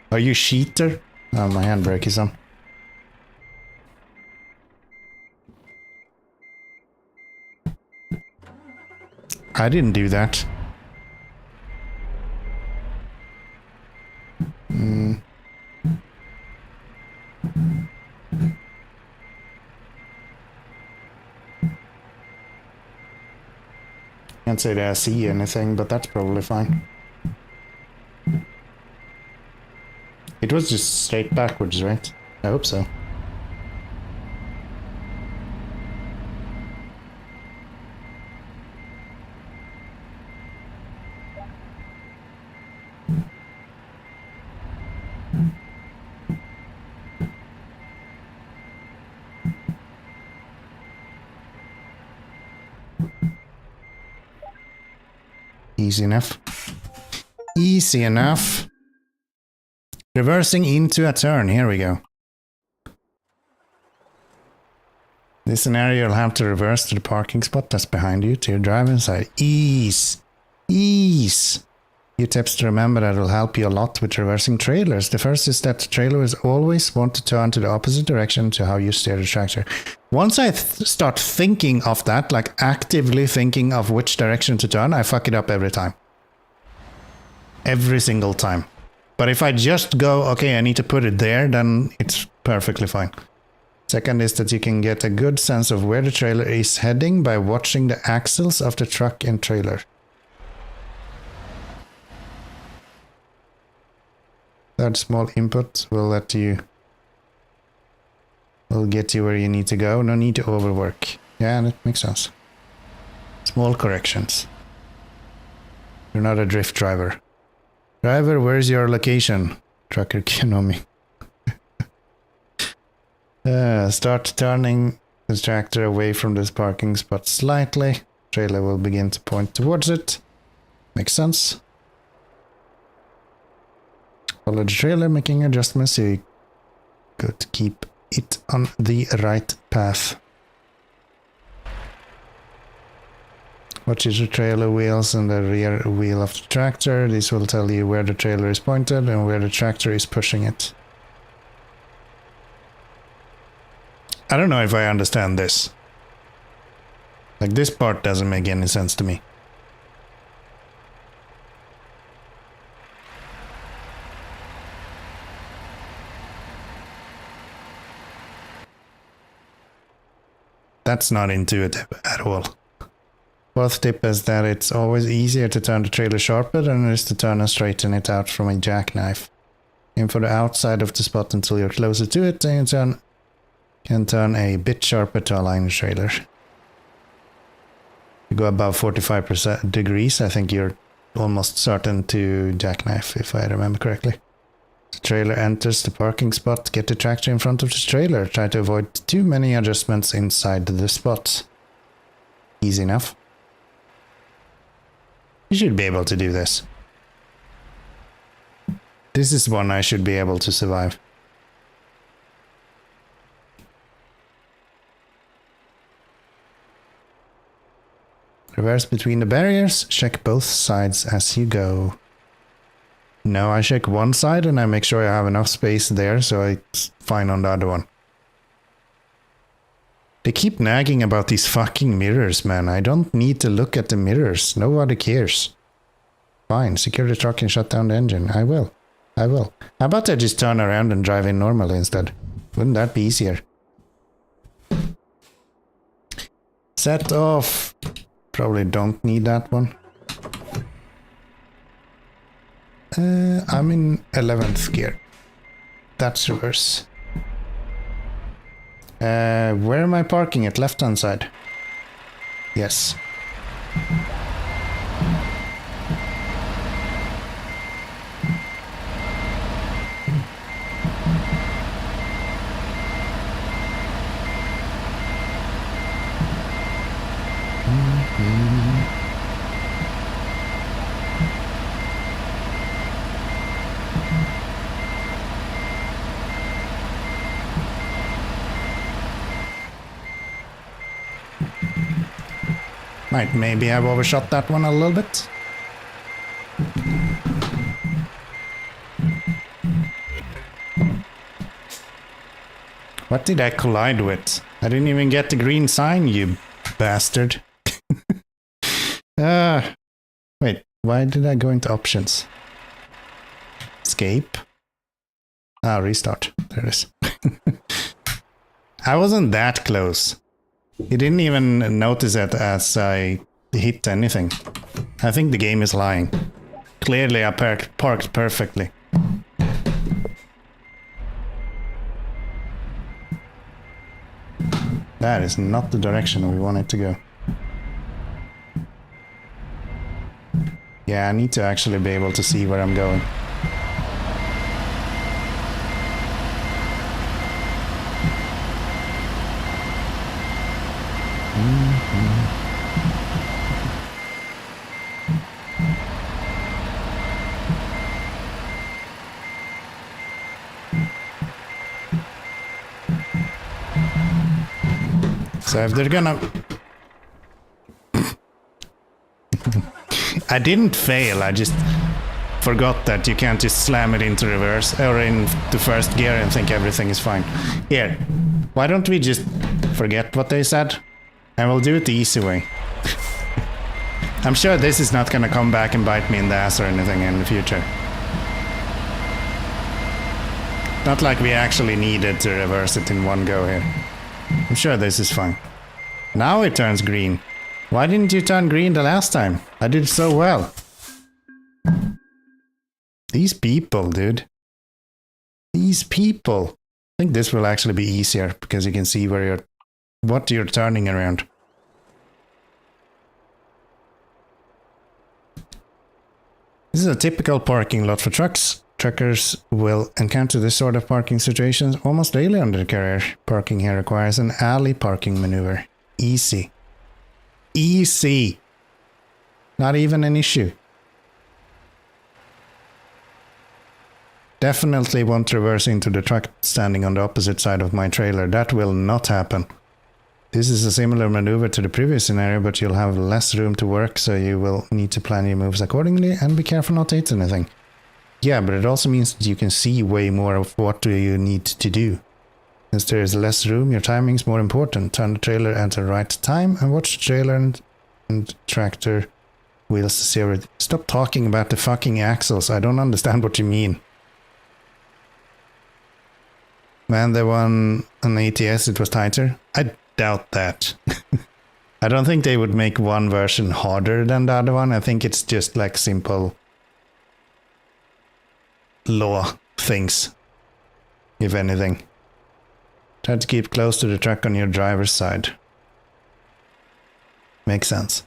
Are you cheater? Oh, my handbrake is on. I didn't do that. Can't say that I see anything, but that's probably fine. It was just straight backwards, right? I hope so. Easy enough. Easy enough. Reversing into a turn. Here we go. This scenario, you'll have to reverse to the parking spot that's behind you to your driving side. Ease. Ease. Few tips to remember that will help you a lot with reversing trailers. The first is that the trailer will always want to turn to the opposite direction to how you steer the tractor. Once I start thinking of that, like actively thinking of which direction to turn, I fuck it up every time. Every single time. But if I just go, okay, I need to put it there, then it's perfectly fine. Second is that you can get a good sense of where the trailer is heading by watching the axles of the truck and trailer. That small input will get you where you need to go. No need to overwork. Yeah, that makes sense. Small corrections. You're not a drift driver. Driver, where's your location? Trucker Kenomi. Start turning the tractor away from this parking spot slightly. Trailer will begin to point towards it. Makes sense. Follow the trailer, making adjustments so you could keep it on the right path. Watch the trailer wheels and the rear wheel of the tractor. These will tell you where the trailer is pointed and where the tractor is pushing it. I don't know if I understand this. Like, this part doesn't make any sense to me. That's not intuitive at all. Fourth tip is that it's always easier to turn the trailer sharper than it is to turn and straighten it out from a jackknife. Aim for the outside of the spot until you're closer to it, and you can turn a bit sharper to align the trailer. You go above 45 degrees, I think you're almost certain to jackknife, if I remember correctly. The trailer enters the parking spot. Get the tractor in front of the trailer. Try to avoid too many adjustments inside the spot. Easy enough. You should be able to do this. This is one I should be able to survive. Reverse between the barriers. Check both sides as you go. No, I check one side and I make sure I have enough space there so it's fine on the other one. They keep nagging about these fucking mirrors, man. I don't need to look at the mirrors. Nobody cares. Fine, secure the truck and shut down the engine. I will. I will. How about I just turn around and drive in normally instead? Wouldn't that be easier? Set off. Probably don't need that one. I'm in 11th gear. That's reverse. Where am I parking at? Left hand side? Yes. Might maybe have overshot that one a little bit. What did I collide with? I didn't even get the green sign, you bastard. Wait, why did I go into options? Escape. Ah, restart. There it is. I wasn't that close. He didn't even notice it as I hit anything. I think the game is lying. Clearly I parked perfectly. That is not the direction we want it to go. Yeah, I need to actually be able to see where I'm going. So if they're gonna... I didn't fail, I just forgot that you can't just slam it into reverse or into first gear and think everything is fine. Here, why don't we just forget what they said and we'll do it the easy way. I'm sure this is not gonna come back and bite me in the ass or anything in the future. Not like we actually needed to reverse it in one go here. I'm sure this is fine. Now it turns green. Why didn't you turn green the last time? I did so well. These people, dude. These people. I think this will actually be easier because you can see where what you're turning around. This is a typical parking lot for trucks. Truckers will encounter this sort of parking situations almost daily on their career. Parking here requires an alley parking maneuver. Easy. Easy. Not even an issue. Definitely won't reverse into the truck standing on the opposite side of my trailer. That will not happen. This is a similar maneuver to the previous scenario, but you'll have less room to work, so you will need to plan your moves accordingly and be careful not to hit anything. Yeah, but it also means that you can see way more of what do you need to do. Since there is less room, your timing is more important. Turn the trailer at the right time and watch the trailer and tractor wheels to zero. Stop talking about the fucking axles. I don't understand what you mean. Man, the one on ATS, it was tighter. I doubt that. I don't think they would make one version harder than the other one. I think it's just like simple law things, if anything. Try to keep close to the truck on your driver's side. Makes sense.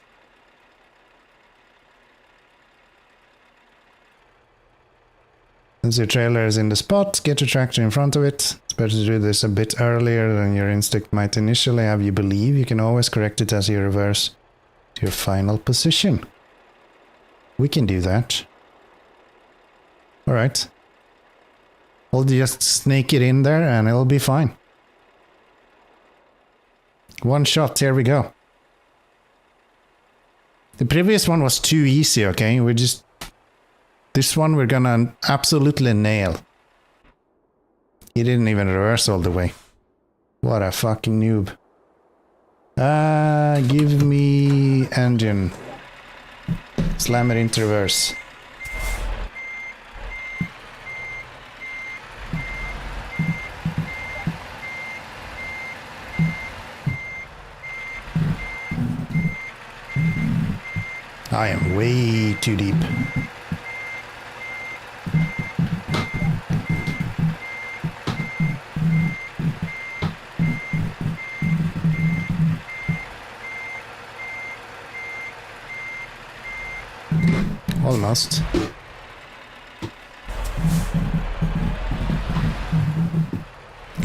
Since your trailer is in the spot, get your tractor in front of it. It's better to do this a bit earlier than your instinct might initially have you believe. You can always correct it as you reverse to your final position. We can do that. Alright. We'll just snake it in there and it'll be fine. One shot, here we go. The previous one was too easy, okay? This one we're gonna absolutely nail. He didn't even reverse all the way. What a fucking noob. Give me engine. Slam it into reverse. I am way too deep. Almost.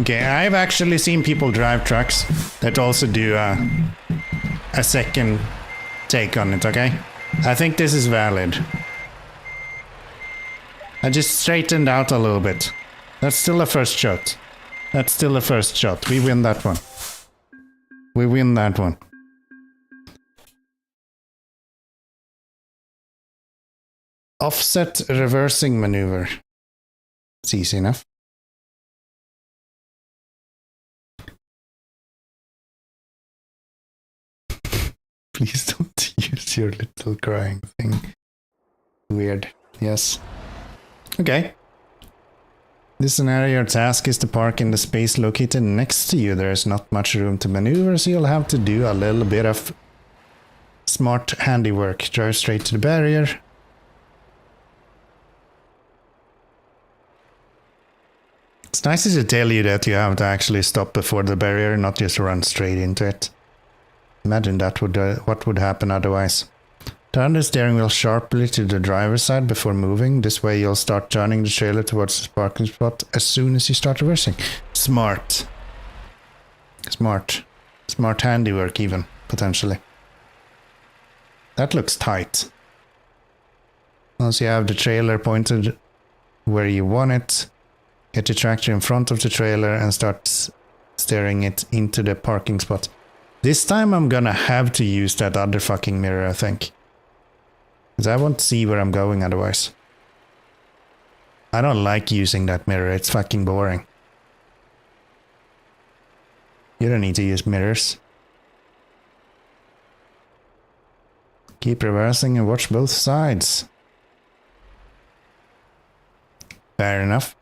Okay, I've actually seen people drive trucks that also do a second take on it, okay? I think this is valid. I just straightened out a little bit. That's still a first shot. That's still a first shot. We win that one. We win that one. Offset reversing maneuver. It's easy enough. Please don't use your little crying thing. Weird. Yes. Okay. This scenario, your task is to park in the space located next to you. There is not much room to maneuver, so you'll have to do a little bit of smart handiwork. Drive straight to the barrier. It's nice to tell you that you have to actually stop before the barrier, not just run straight into it. Imagine that would what would happen otherwise. Turn the steering wheel sharply to the driver's side before moving. This way you'll start turning the trailer towards the parking spot as soon as you start reversing. Smart. Smart. Smart handiwork even, potentially. That looks tight. Once you have the trailer pointed where you want it, get your tractor in front of the trailer and start steering it into the parking spot. This time I'm gonna have to use that other fucking mirror, I think. Because I won't see where I'm going otherwise. I don't like using that mirror, it's fucking boring. You don't need to use mirrors. Keep reversing and watch both sides. Fair enough.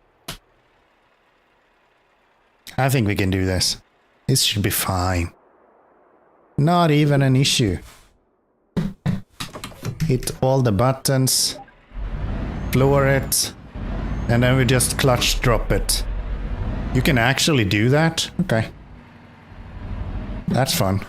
I think we can do this. This should be fine. Not even an issue. Hit all the buttons, floor it, and then we just clutch drop it. You can actually do that? Okay. That's fun.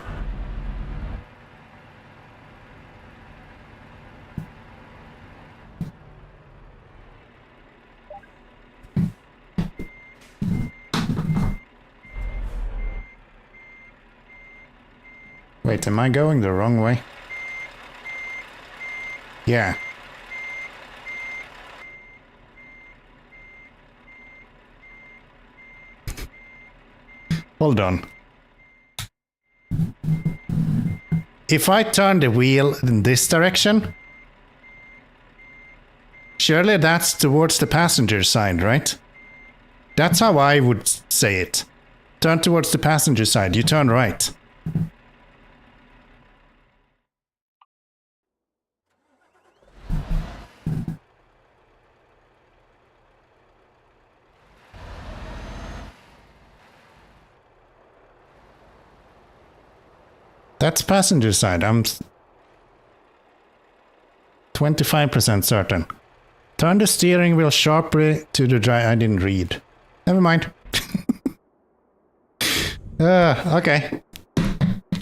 Wait, am I going the wrong way? Yeah. Hold on. if I turn the wheel in this direction, surely that's towards the passenger side, right? That's how I would say it. Turn towards the passenger side, you turn right. That's passenger side, I'm 25% certain. Turn the steering wheel sharply to the drive. I didn't read. Never mind. Okay.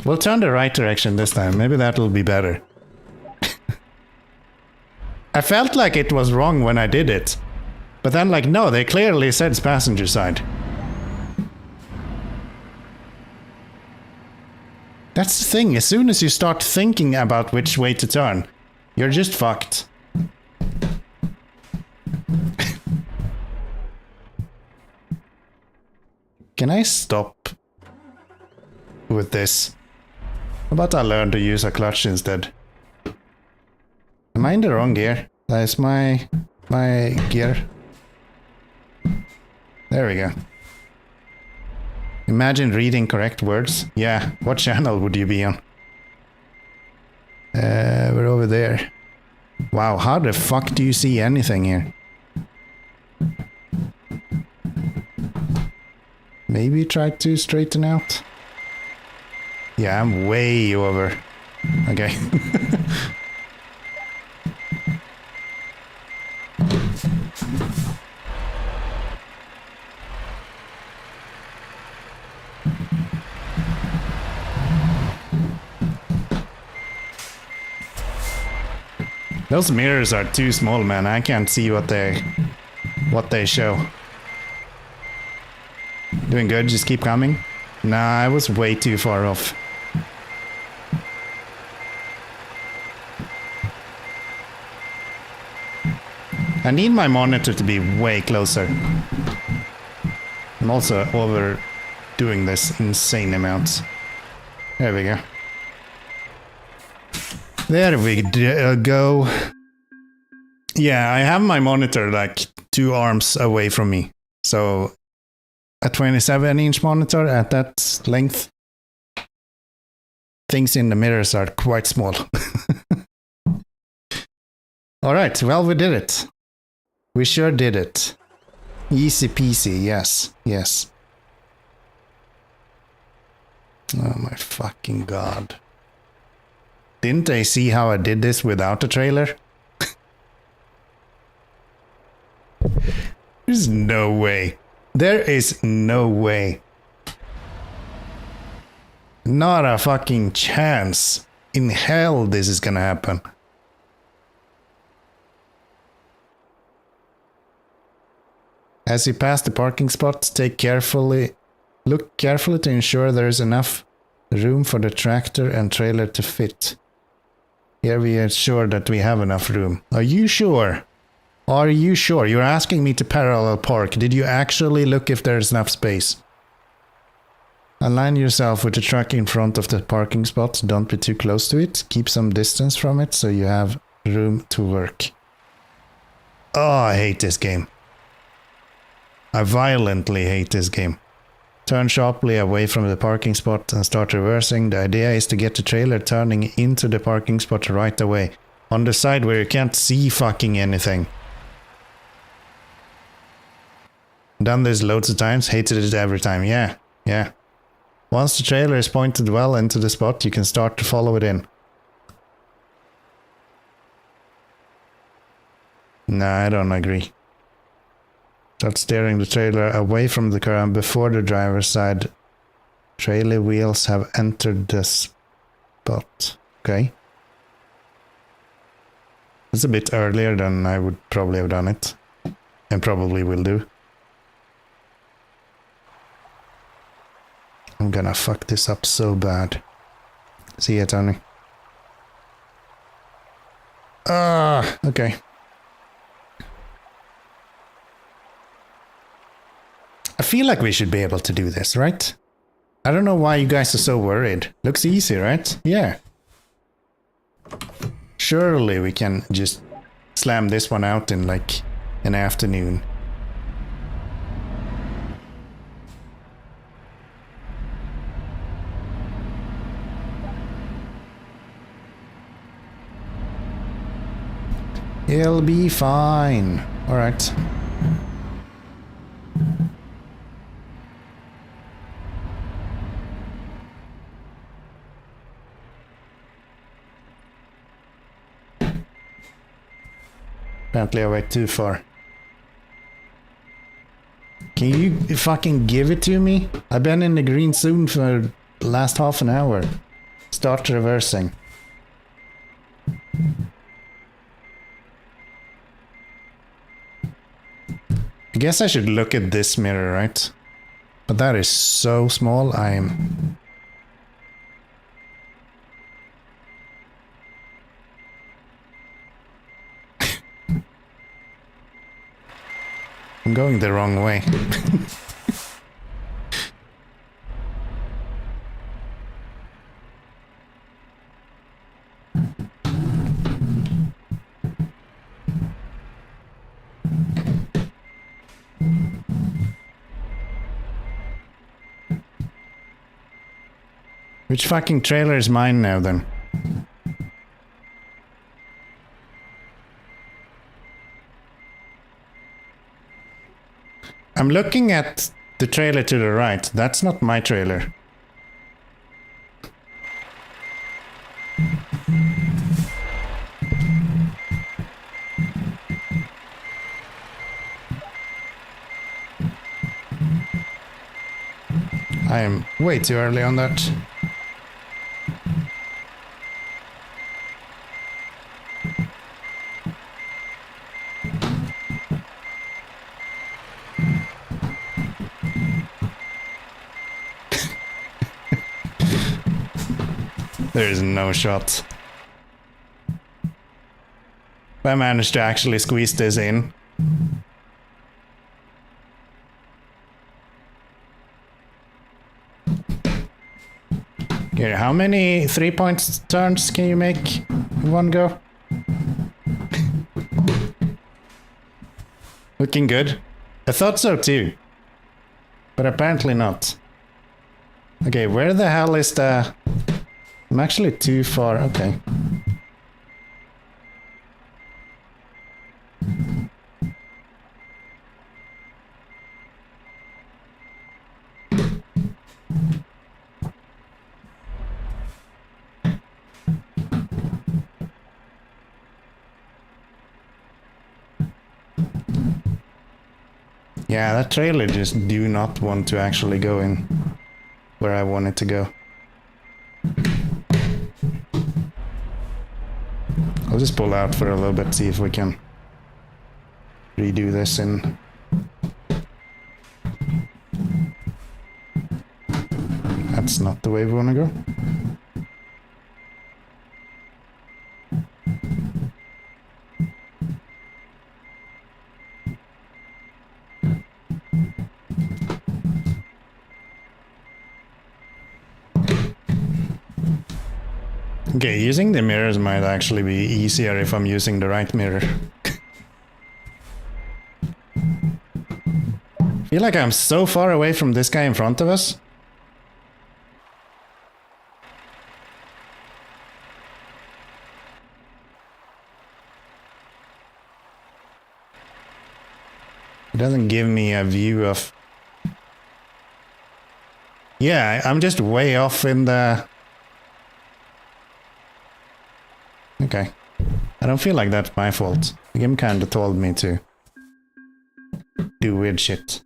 We'll turn the right direction this time. Maybe that'll be better. I felt like it was wrong when I did it. But then, like, no, they clearly said it's passenger side. That's the thing. As soon as you start thinking about which way to turn, you're just fucked. Can I stop with this? How about I learn to use a clutch instead? Am I in the wrong gear? That is my gear. There we go. Imagine reading correct words. Yeah, what channel would you be on? We're over there. Wow, how the fuck do you see anything here? Maybe try to straighten out. Yeah, I'm way over. Okay. Those mirrors are too small, man. I can't see what they show. Doing good, just keep coming. Nah, I was way too far off. I need my monitor to be way closer. I'm also overdoing this insane amounts. There we go. There we go. Yeah, I have my monitor like 2 arms away from me. So a 27-inch monitor at that length, things in the mirrors are quite small. Alright, well, we did it. We sure did it. Easy peasy, yes, yes. Oh my fucking god. Didn't they see how I did this without a trailer? There's no way. There is no way. Not a fucking chance in hell this is gonna happen. As you pass the parking spot, look carefully to ensure there is enough room for the tractor and trailer to fit. Here we are sure that we have enough room. Are you sure? Are you sure? You're asking me to parallel park. Did you actually look if there's enough space? Align yourself with the truck in front of the parking spot. Don't be too close to it. Keep some distance from it so you have room to work. Oh, I hate this game. I violently hate this game. Turn sharply away from the parking spot and start reversing. The idea is to get the trailer turning into the parking spot right away. On the side where you can't see fucking anything. Done this loads of times, hated it every time. Yeah, yeah. Once the trailer is pointed well into the spot, you can start to follow it in. Nah, I don't agree. Start steering the trailer away from the car and before the driver's side. Trailer wheels have entered the spot. Okay. It's a bit earlier than I would probably have done it. And probably will do. I'm gonna fuck this up so bad. See ya, Tony. Ah, okay. I feel like we should be able to do this, right? I don't know why you guys are so worried. Looks easy, right? Yeah. Surely we can just slam this one out in like an afternoon. It'll be fine. All right. Apparently I went too far. Can you fucking give it to me? I've been in the green zone for the last half an hour. Start reversing. I guess I should look at this mirror, right? But that is so small, I'm going the wrong way. Which fucking trailer is mine now then? I'm looking at the trailer to the right. That's not my trailer. I am way too early on that. There's no shot. If I managed to actually squeeze this in. Here, how many 3-point turns can you make in one go? Looking good. I thought so too. But apparently not. Okay, where the hell is the... I'm actually too far, okay. Yeah, that trailer just do not want to actually go in where I want it to go. I'll just pull out for a little bit, see if we can redo this in. That's not the way we want to go. Okay, using the mirrors might actually be easier if I'm using the right mirror. I feel like I'm so far away from this guy in front of us. It doesn't give me a view of... Yeah, I'm just way off in the... Okay. I don't feel like that's my fault. The game kinda told me to do weird shit.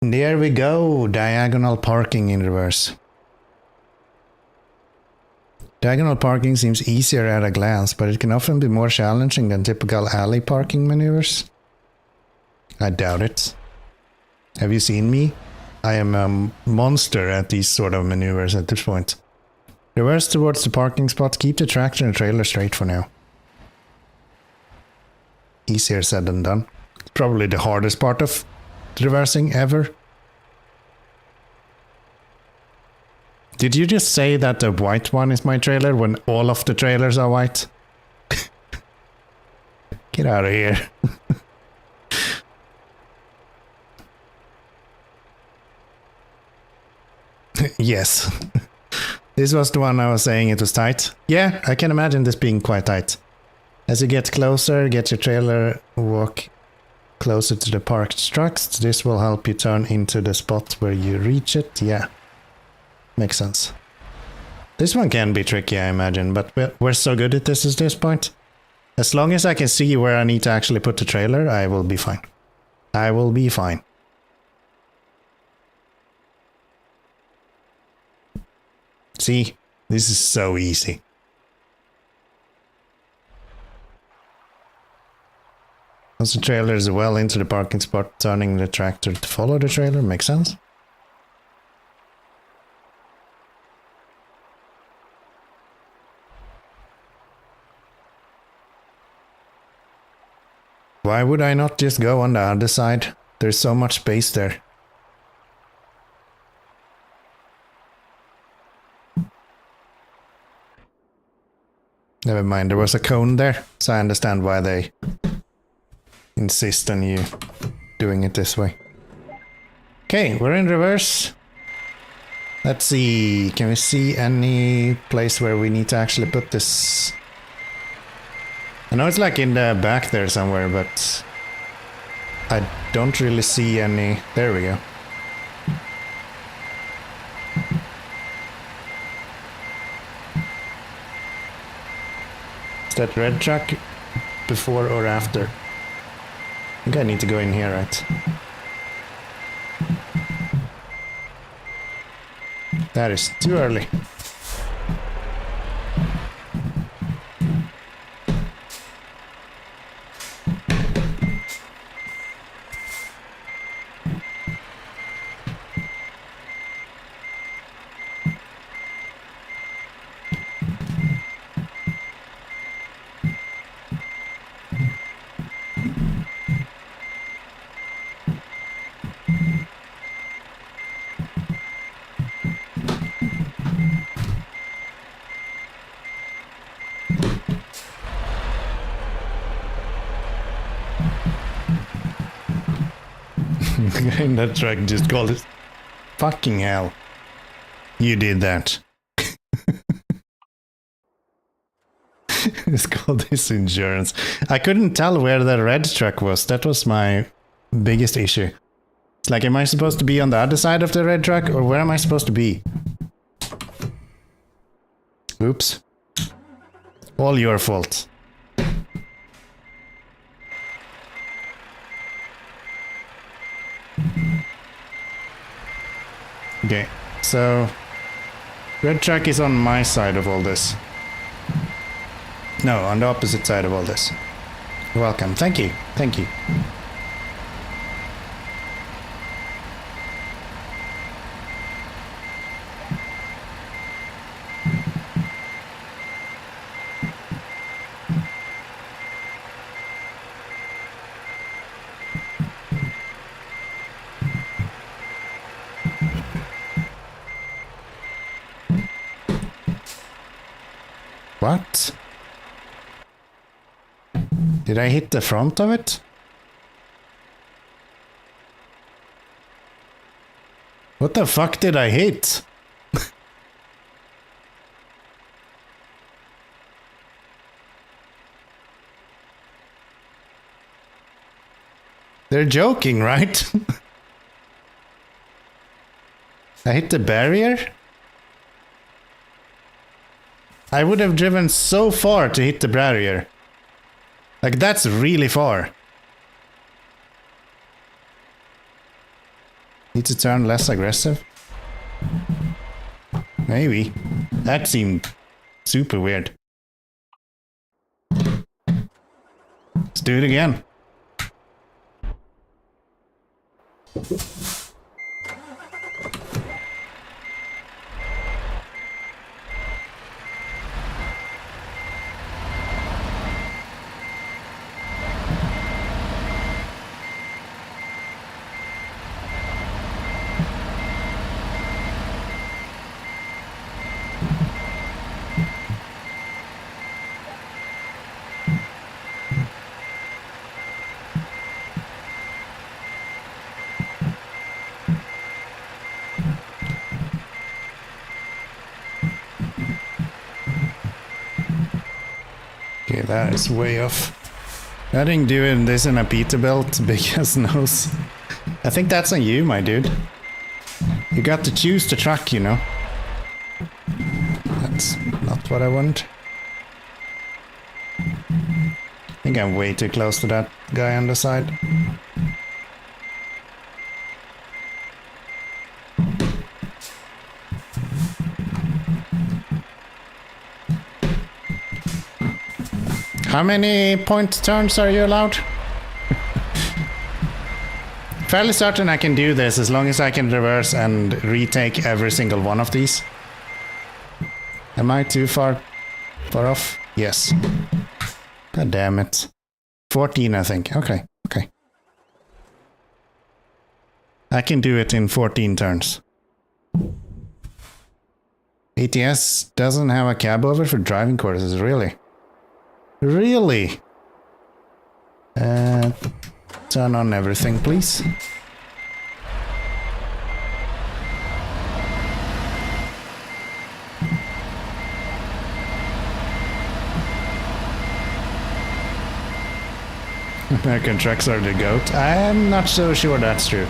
There we go, diagonal parking in reverse. Diagonal parking seems easier at a glance, but it can often be more challenging than typical alley parking maneuvers. I doubt it. Have you seen me? I am a monster at these sort of maneuvers at this point. Reverse towards the parking spot, keep the tractor and trailer straight for now. Easier said than done. It's probably the hardest part of reversing ever. Did you just say that the white one is my trailer when all of the trailers are white? Get out of here. Yes. This was the one I was saying it was tight. Yeah, I can imagine this being quite tight. As you get closer, get your trailer, walk closer to the parked trucks. This will help you turn into the spot where you reach it. Yeah, makes sense. This one can be tricky, I imagine, but we're so good at this point. As long as I can see where I need to actually put the trailer, I will be fine. I will be fine. See, this is so easy. Once the trailer is well into the parking spot, turning the tractor to follow the trailer makes sense. Why would I not just go on the other side? There's so much space there. Never mind, there was a cone there, so I understand why they insist on you doing it this way. Okay, we're in reverse. Let's see, can we see any place where we need to actually put this? I know it's like in the back there somewhere, but I don't really see any. There we go. Is that red truck before or after? I think I need to go in here, right? That is too early. The guy in that truck just called it. Fucking hell. You did that. It's called his insurance. I couldn't tell where the red truck was. That was my biggest issue. It's like, am I supposed to be on the other side of the red truck, or where am I supposed to be? Oops. All your fault. Okay, so red truck is on my side of all this. No, on the opposite side of all this. You're welcome. Thank you. Thank you. What? Did I hit the front of it? What the fuck did I hit? They're joking, right? I hit the barrier? I would have driven so far to hit the barrier. Like, that's really far. Need to turn less aggressive? Maybe. That seemed super weird. Let's do it again. Okay, that is way off. I didn't do this in a Peterbilt, big as nose. I think that's on you, my dude. You got to choose the truck, you know. That's not what I want. I think I'm way too close to that guy on the side. How many point turns are you allowed? Fairly certain I can do this as long as I can reverse and retake every single one of these. Am I too far off? Yes. God damn it. 14, I think. Okay, okay. I can do it in 14 turns. ATS doesn't have a cab over for driving courses, really? Really? Turn on everything, please. American trucks are the goat. I'm not so sure that's true.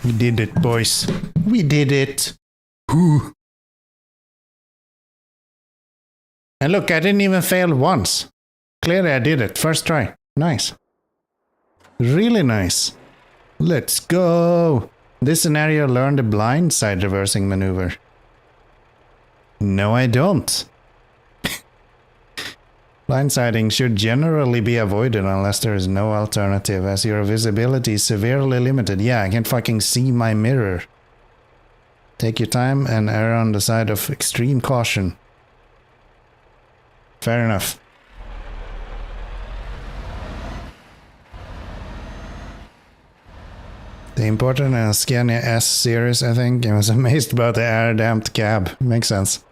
We did it, boys. We did it. Whew. And look, I didn't even fail once. Clearly I did it. First try. Nice. Really nice. Let's go. This scenario learned a blind side reversing maneuver. No, I don't. Blindsiding should generally be avoided unless there is no alternative, as your visibility is severely limited. Yeah, I can't fucking see my mirror. Take your time and err on the side of extreme caution. Fair enough. The imported and Scania S series, I think. I was amazed about the air-damped cab. Makes sense.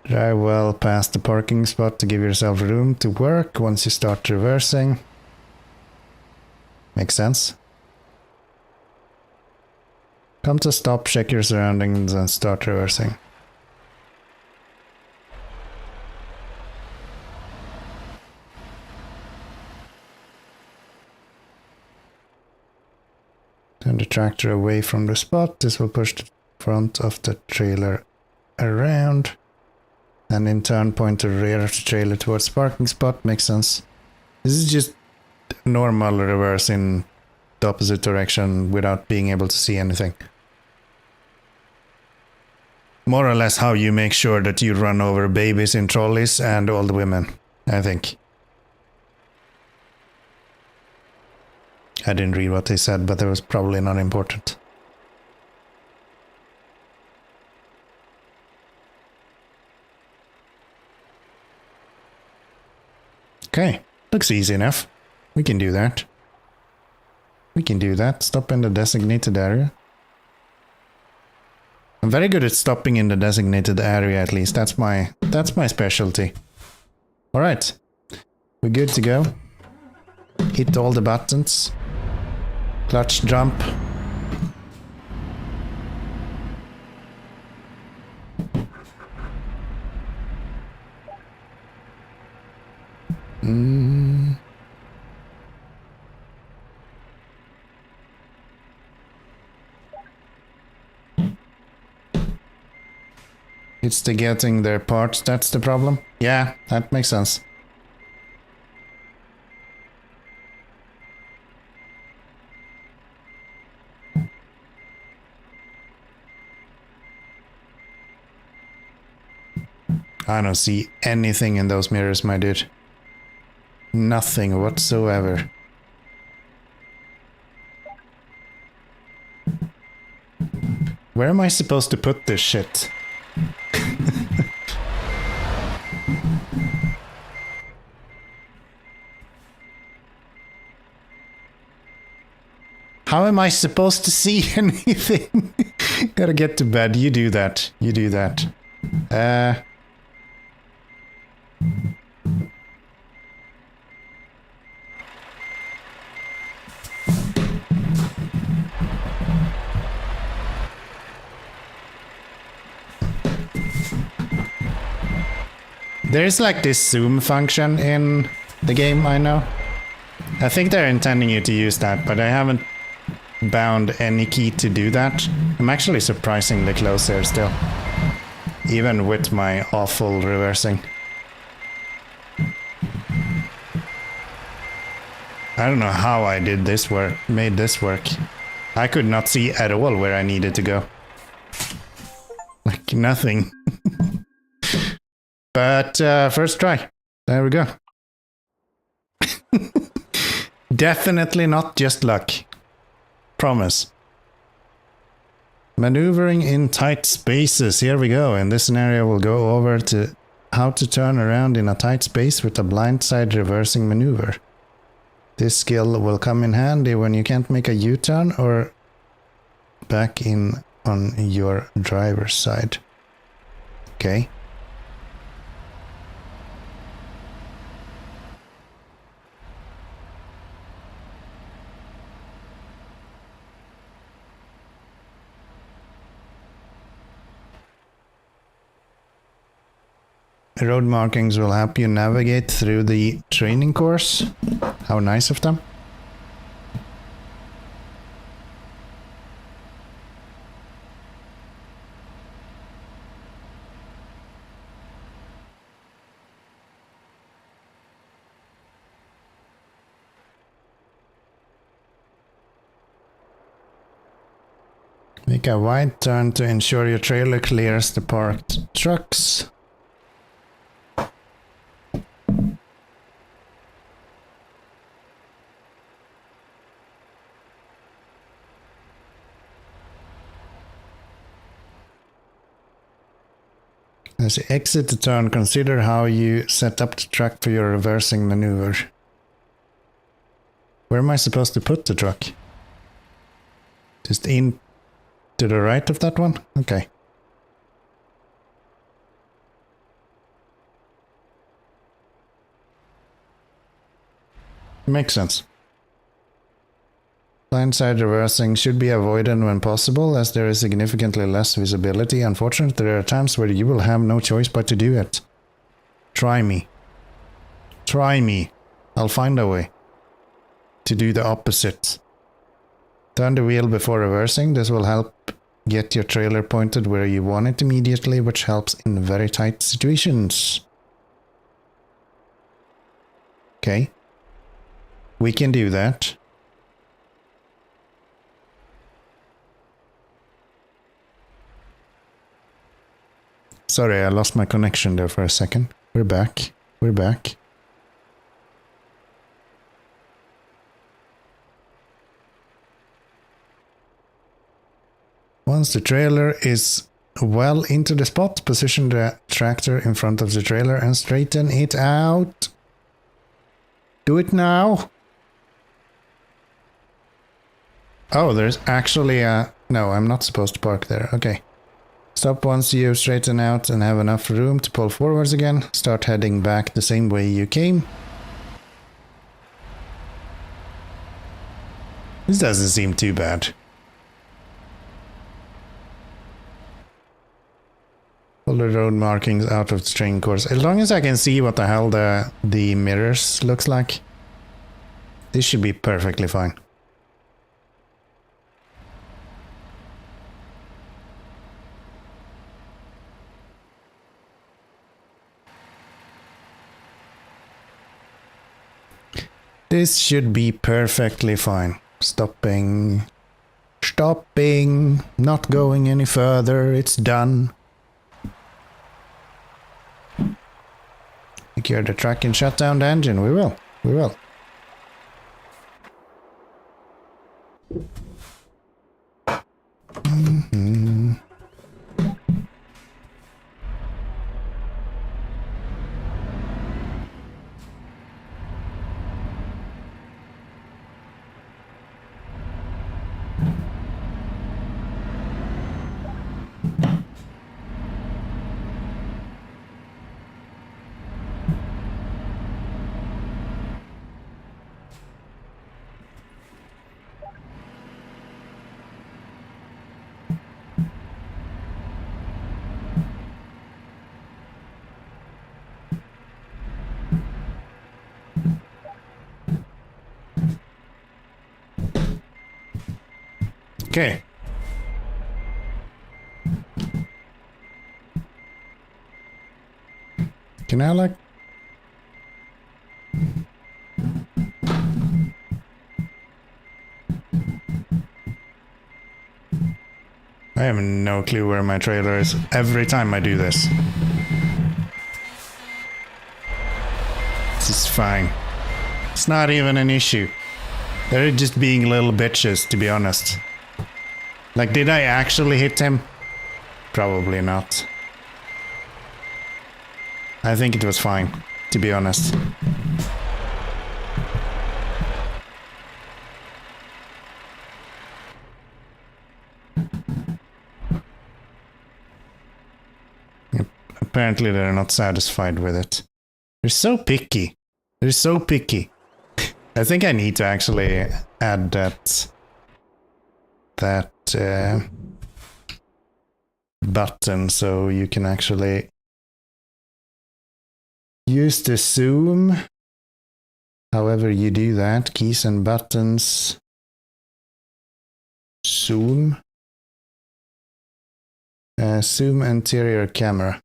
Drive well past the parking spot to give yourself room to work once you start reversing. Makes sense. Come to stop, check your surroundings and start reversing. Turn the tractor away from the spot. This will push the front of the trailer around. And in turn point the rear of the trailer towards the parking spot. Makes sense. This is just normal reverse in the opposite direction without being able to see anything. More or less how you make sure that you run over babies in trolleys and old women, I think. I didn't read what they said, but it was probably not important. Okay, looks easy enough. We can do that. We can do that. Stop in the designated area. I'm very good at stopping in the designated area, at least. That's my specialty. All right, we're good to go. Hit all the buttons. Clutch jump. It's the getting their parts, that's the problem. Yeah, that makes sense. I don't see anything in those mirrors, my dude. Nothing whatsoever. Where am I supposed to put this shit? How am I supposed to see anything? Gotta get to bed. You do that. You do that. There's like this zoom function in the game, I know. I think they're intending you to use that, but I haven't bound any key to do that. I'm actually surprisingly close here still. Even with my awful reversing. I don't know how I did this work, made this work. I could not see at all where I needed to go. Like nothing. But first try. There we go. Definitely not just luck. Promise. Maneuvering in tight spaces. Here we go. In this scenario, we'll go over to how to turn around in a tight space with a blindside reversing maneuver. This skill will come in handy when you can't make a U-turn or back in on your driver's side. Okay. Road markings will help you navigate through the training course. How nice of them. Make a wide turn to ensure your trailer clears the parked trucks. As you exit the turn, consider how you set up the track for your reversing maneuver. Where am I supposed to put the truck? Just in to the right of that one? Okay. Makes sense. Blindside reversing should be avoided when possible, as there is significantly less visibility. Unfortunately, there are times where you will have no choice but to do it. Try me. Try me. I'll find a way to do the opposite. Turn the wheel before reversing. This will help get your trailer pointed where you want it immediately, which helps in very tight situations. Okay. We can do that. Sorry, I lost my connection there for a second. We're back. We're back. Once the trailer is well into the spot, position the tractor in front of the trailer and straighten it out. Do it now. Oh, there's actually a... No, I'm not supposed to park there. Okay. Stop once you straighten out and have enough room to pull forwards again. Start heading back the same way you came. This doesn't seem too bad. Pull the road markings out of the training course. As long as I can see what the hell the mirrors looks like, this should be perfectly fine. This should be perfectly fine. Stopping. Stopping. Not going any further. It's done. Secure the track and shut down the engine. We will. We will. Okay. Can I like... I have no clue where my trailer is every time I do this. This is fine. It's not even an issue. They're just being little bitches, to be honest. Like, did I actually hit him? Probably not. I think it was fine, to be honest. Apparently they're not satisfied with it. They're so picky. They're so picky. I think I need to actually add that button so you can actually use the zoom. However you do that, keys and buttons, zoom, zoom interior camera.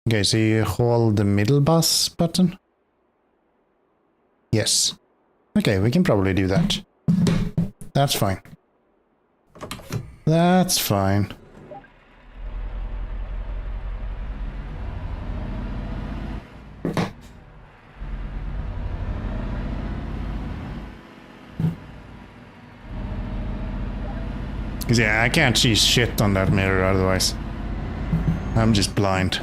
Okay, so you hold the middle bus button? Yes. Okay, we can probably do that. That's fine. That's fine. Because yeah, I can't see shit on that mirror otherwise. I'm just blind.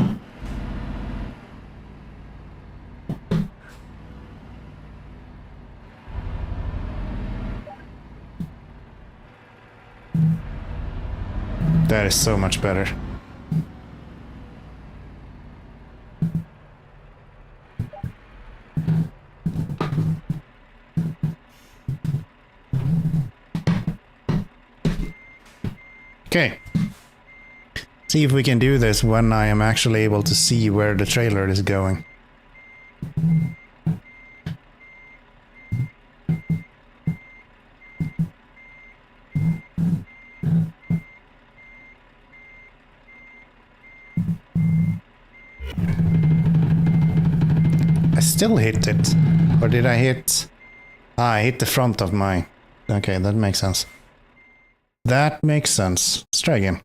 That is so much better. Okay. See if we can do this when I am actually able to see where the trailer is going. I still hit it. Or did I hit... Ah, I hit the front of mine. Okay, that makes sense. That makes sense. Let's try again.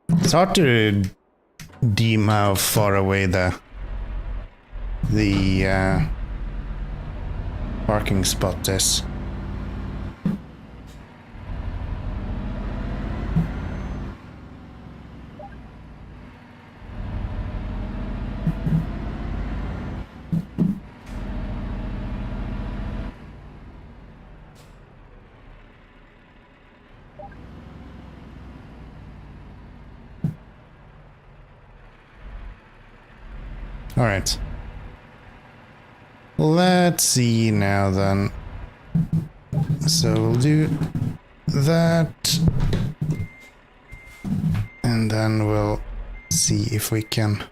It's hard to deem how far away the parking spot is. All right. Let's see now then. So we'll do that. And then we'll see if we can...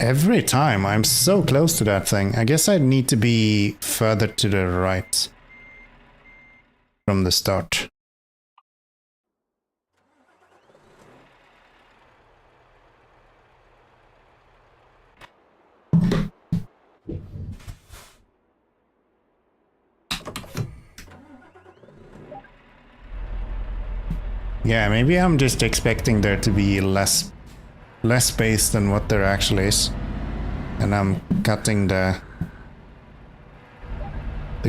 Every time I'm so close to that thing. I guess I need to be further to the right from the start. Yeah, maybe I'm just expecting there to be less space than what there actually is. And I'm cutting the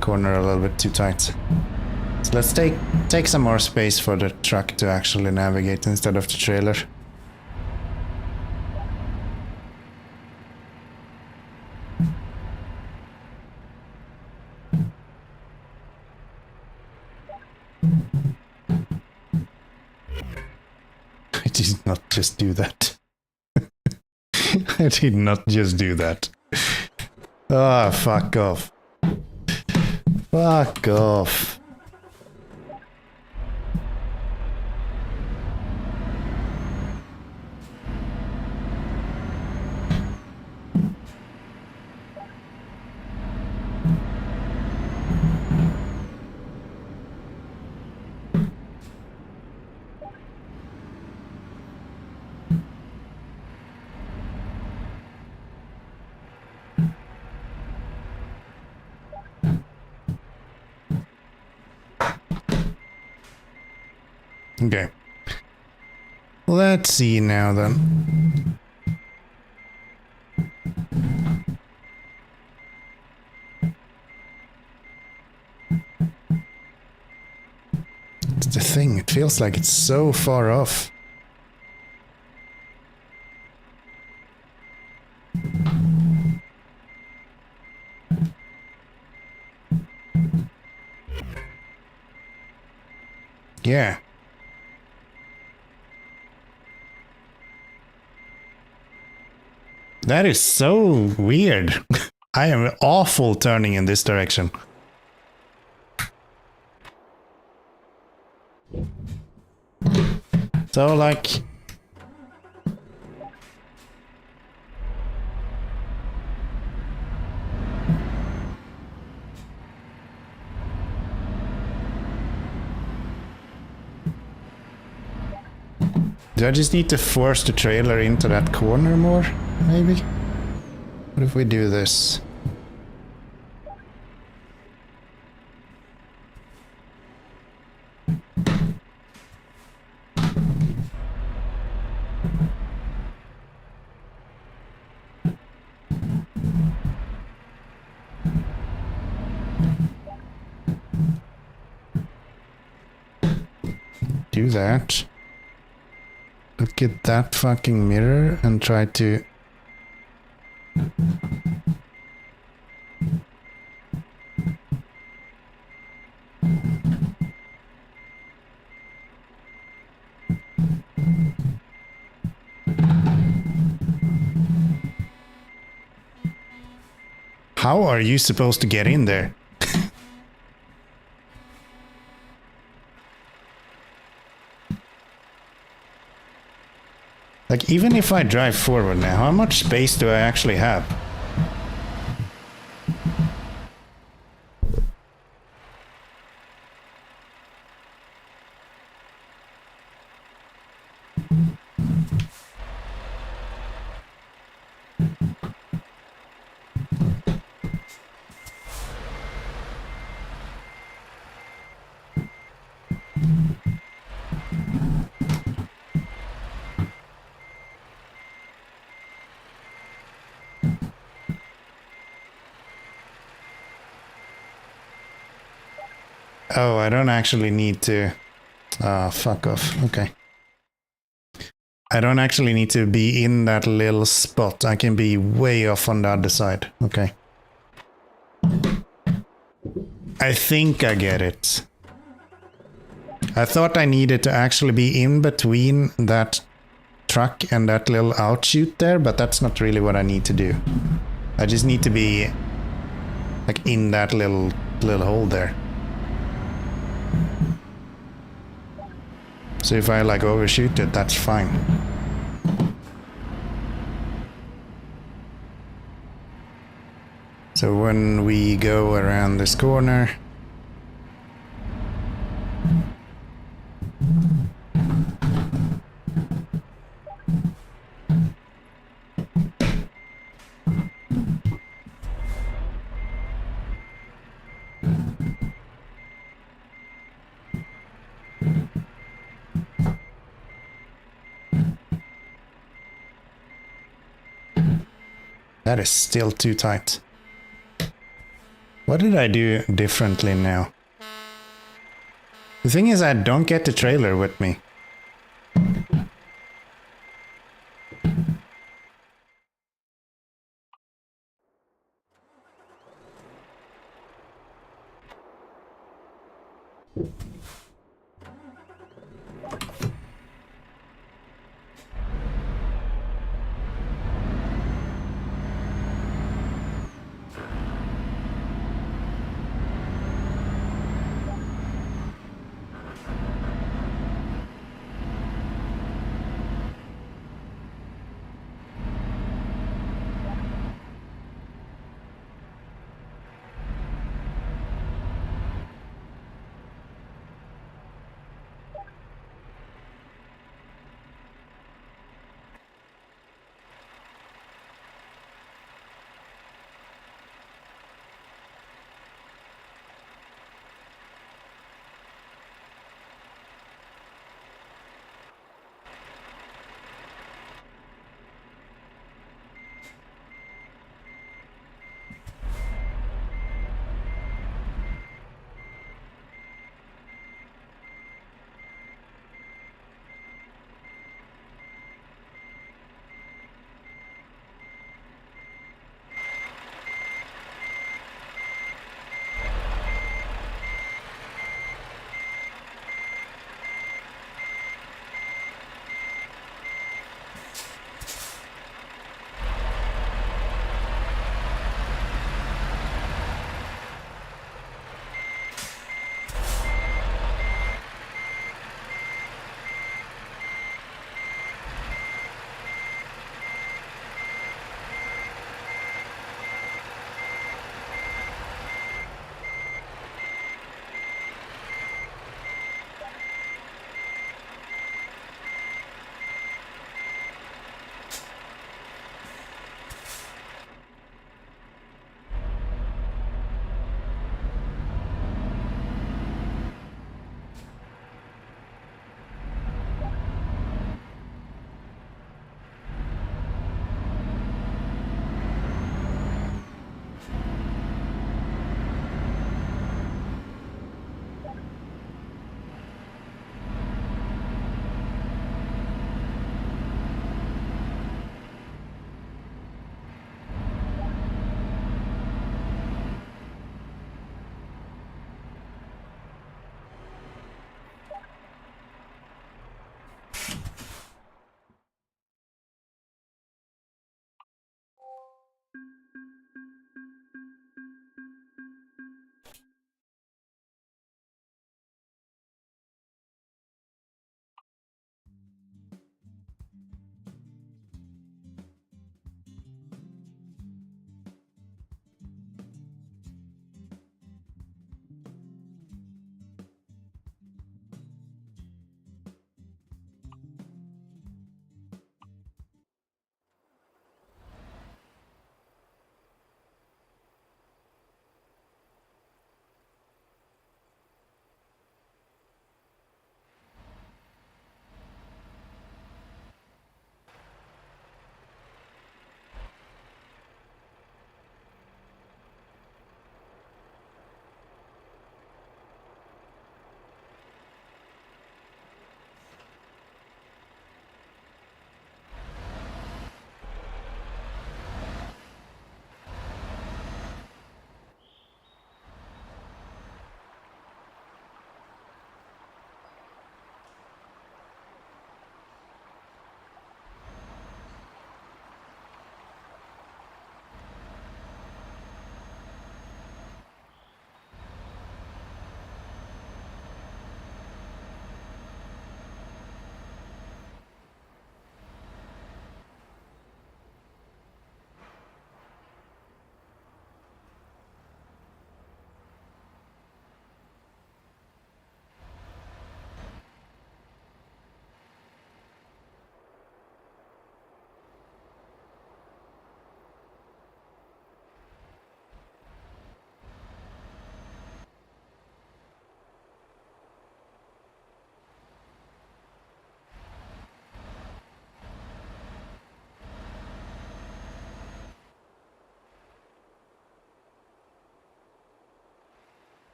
corner a little bit too tight. So let's take some more space for the truck to actually navigate instead of the trailer. I did not just do that. I did not just do that. Ah, fuck off. Fuck off. Okay. Let's see now then. It's the thing, it feels like it's so far off. Yeah. That is so weird. I am awful turning in this direction. So like... Do I just need to force the trailer into that corner more, maybe? What if we do this? Do that. Look at that fucking mirror and try to... How are you supposed to get in there? Like, even if I drive forward now, how much space do I actually have? Oh, I don't actually need to... fuck off. Okay. I don't actually need to be in that little spot. I can be way off on the other side. Okay. I think I get it. I thought I needed to actually be in between that truck and that little outshoot there, but that's not really what I need to do. I just need to be like in that little hole there. So if I like overshoot it, that's fine. So when we go around this corner, That is still too tight. What did I do differently now? The thing is, I don't get the trailer with me.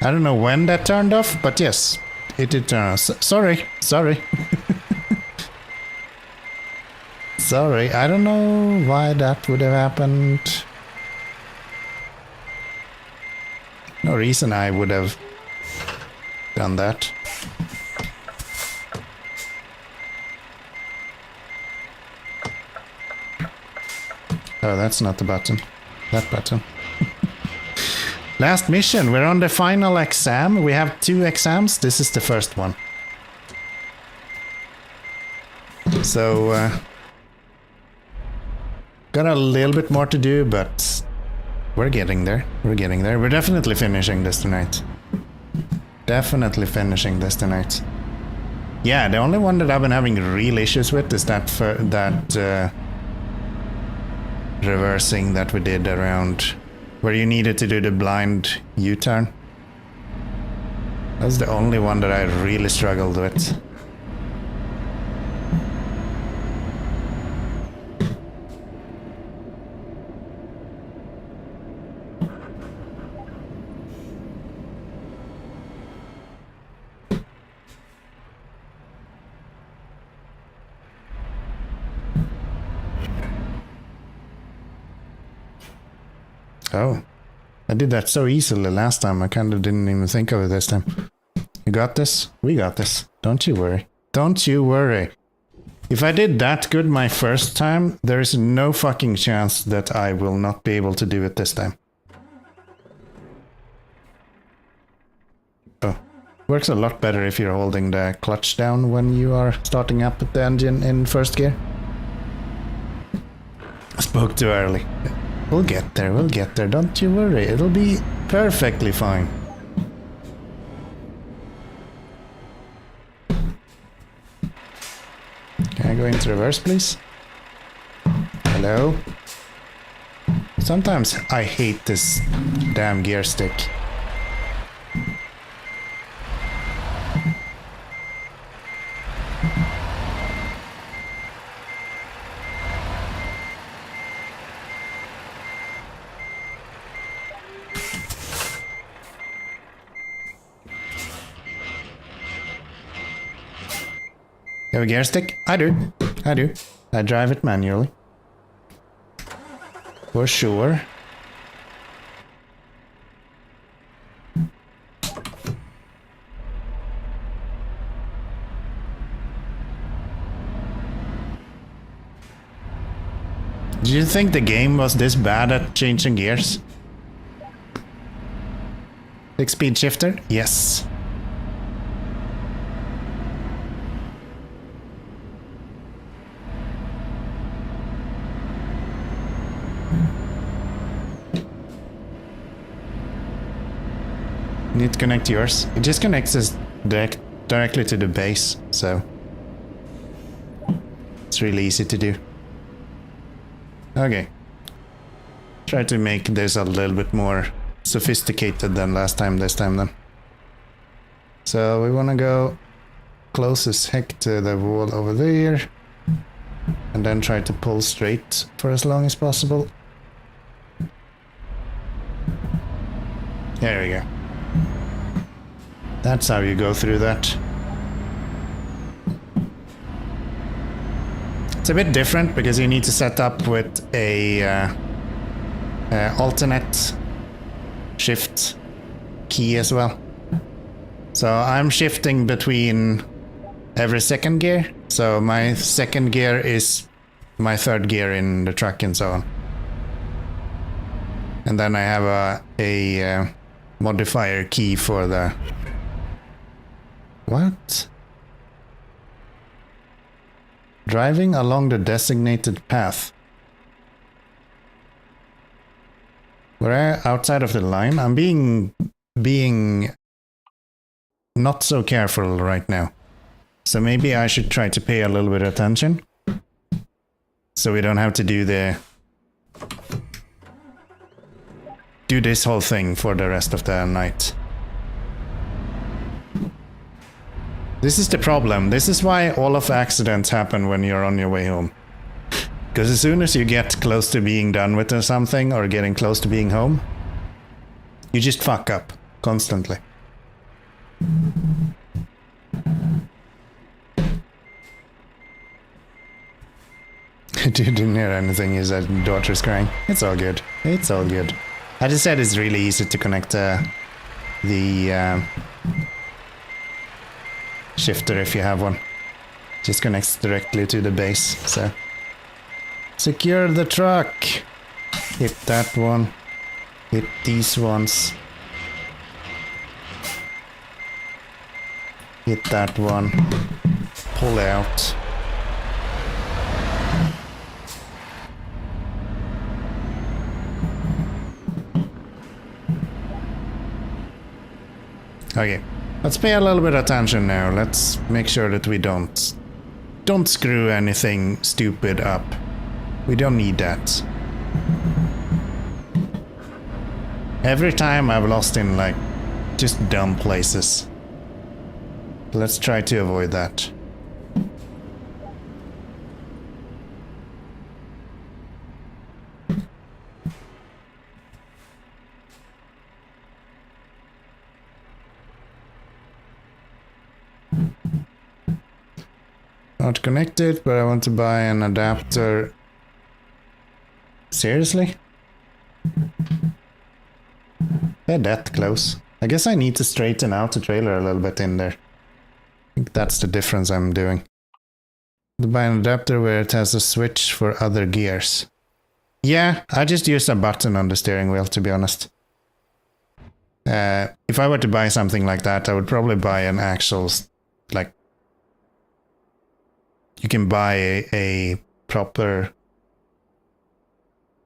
I don't know when that turned off, but yes, it did turn off. Sorry. Sorry, I don't know why that would have happened. No reason I would have done that. Oh, that's not the button. That button. Last mission. We're on the final exam. We have 2 exams. This is the first one. So, got a little bit more to do, but we're getting there. We're getting there. We're definitely finishing this tonight. Definitely finishing this tonight. Yeah, the only one that I've been having real issues with is that reversing that we did around where you needed to do the blind U-turn. That's the only one that I really struggled with. Oh, I did that so easily last time. I kind of didn't even think of it this time. You got this? We got this. Don't you worry. Don't you worry. If I did that good my first time, there is no fucking chance that I will not be able to do it this time. Oh, works a lot better if you're holding the clutch down when you are starting up the engine in first gear. I spoke too early. We'll get there, don't you worry, it'll be perfectly fine. Can I go into reverse, please? Hello? Sometimes I hate this damn gear stick. You have a gear stick? I do. I drive it manually. For sure. Do you think the game was this bad at changing gears? 6-speed shifter? Yes. Need to connect yours. It just connects us directly to the base, so it's really easy to do. Okay. Try to make this a little bit more sophisticated than last time, this time then. So we want to go close as heck to the wall over there, and then try to pull straight for as long as possible. There we go. That's how you go through that. It's a bit different because you need to set up with a alternate shift key as well. So I'm shifting between every second gear. So my second gear is my third gear in the truck and so on. And then I have a modifier key for the... What? Driving along the designated path. We're outside of the line. I'm being not so careful right now. So maybe I should try to pay a little bit of attention. So we don't have to do this whole thing for the rest of the night. This is the problem. This is why all of the accidents happen when you're on your way home. Because as soon as you get close to being done with something or getting close to being home, you just fuck up constantly. Didn't hear anything, you said daughter's crying. It's all good. It's all good. I just said it's really easy to connect the shifter if you have one. Just connects directly to the base, so. Secure the truck! Hit that one. Hit these ones. Hit that one. Pull out. Okay, let's pay a little bit of attention now. Let's make sure that we don't screw anything stupid up. We don't need that. Every time I've lost in like just dumb places. Let's try to avoid that. Not connected, but I want to buy an adapter. Seriously? They're that close. I guess I need to straighten out the trailer a little bit in there. I think that's the difference I'm doing. To buy an adapter where it has a switch for other gears. Yeah, I just used a button on the steering wheel, to be honest. If I were to buy something like that, I would probably buy an actual, like, you can buy a proper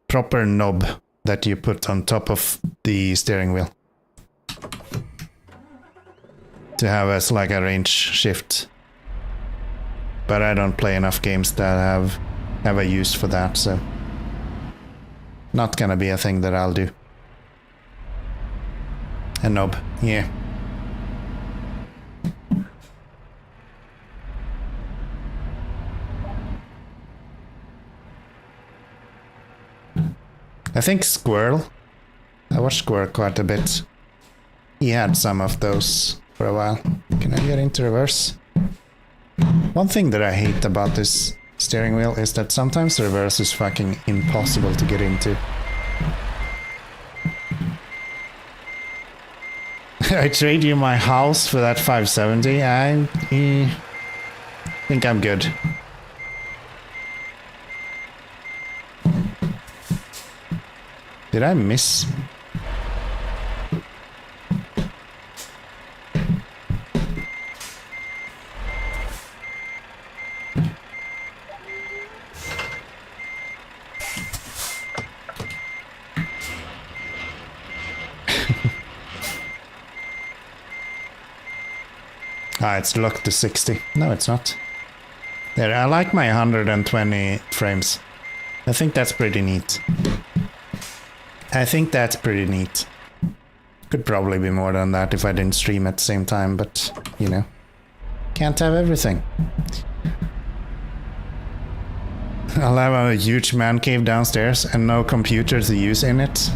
knob that you put on top of the steering wheel to have as like a range shift. But I don't play enough games that have a use for that, so not gonna be a thing that I'll do. A knob, yeah. I think Squirrel. I watched Squirrel quite a bit. He had some of those for a while. Can I get into reverse? One thing that I hate about this steering wheel is that sometimes the reverse is fucking impossible to get into. I trade you my house for that 570. I think I'm good. Did I miss? Ah, it's locked to 60. No, it's not. There, I like my 120 frames. I think that's pretty neat. Could probably be more than that if I didn't stream at the same time, but, you know, can't have everything. I'll have a huge man cave downstairs and no computer to use in it.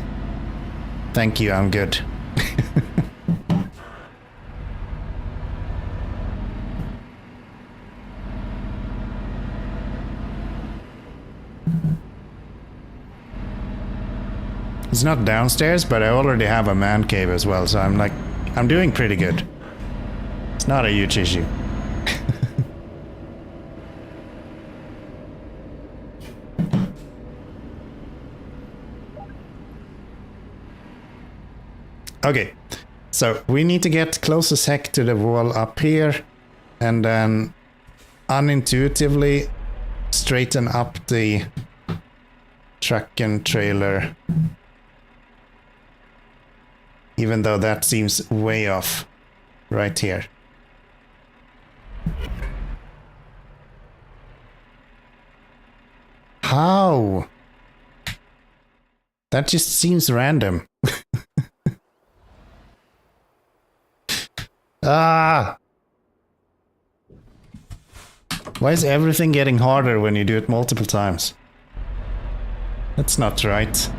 Thank you, I'm good. It's not downstairs, but I already have a man cave as well, so I'm doing pretty good. It's not a huge issue. Okay, so we need to get close as heck to the wall up here, and then unintuitively straighten up the truck and trailer. Even though that seems way off right here. How? That just seems random. Ah! Why is everything getting harder when you do it multiple times? That's not right.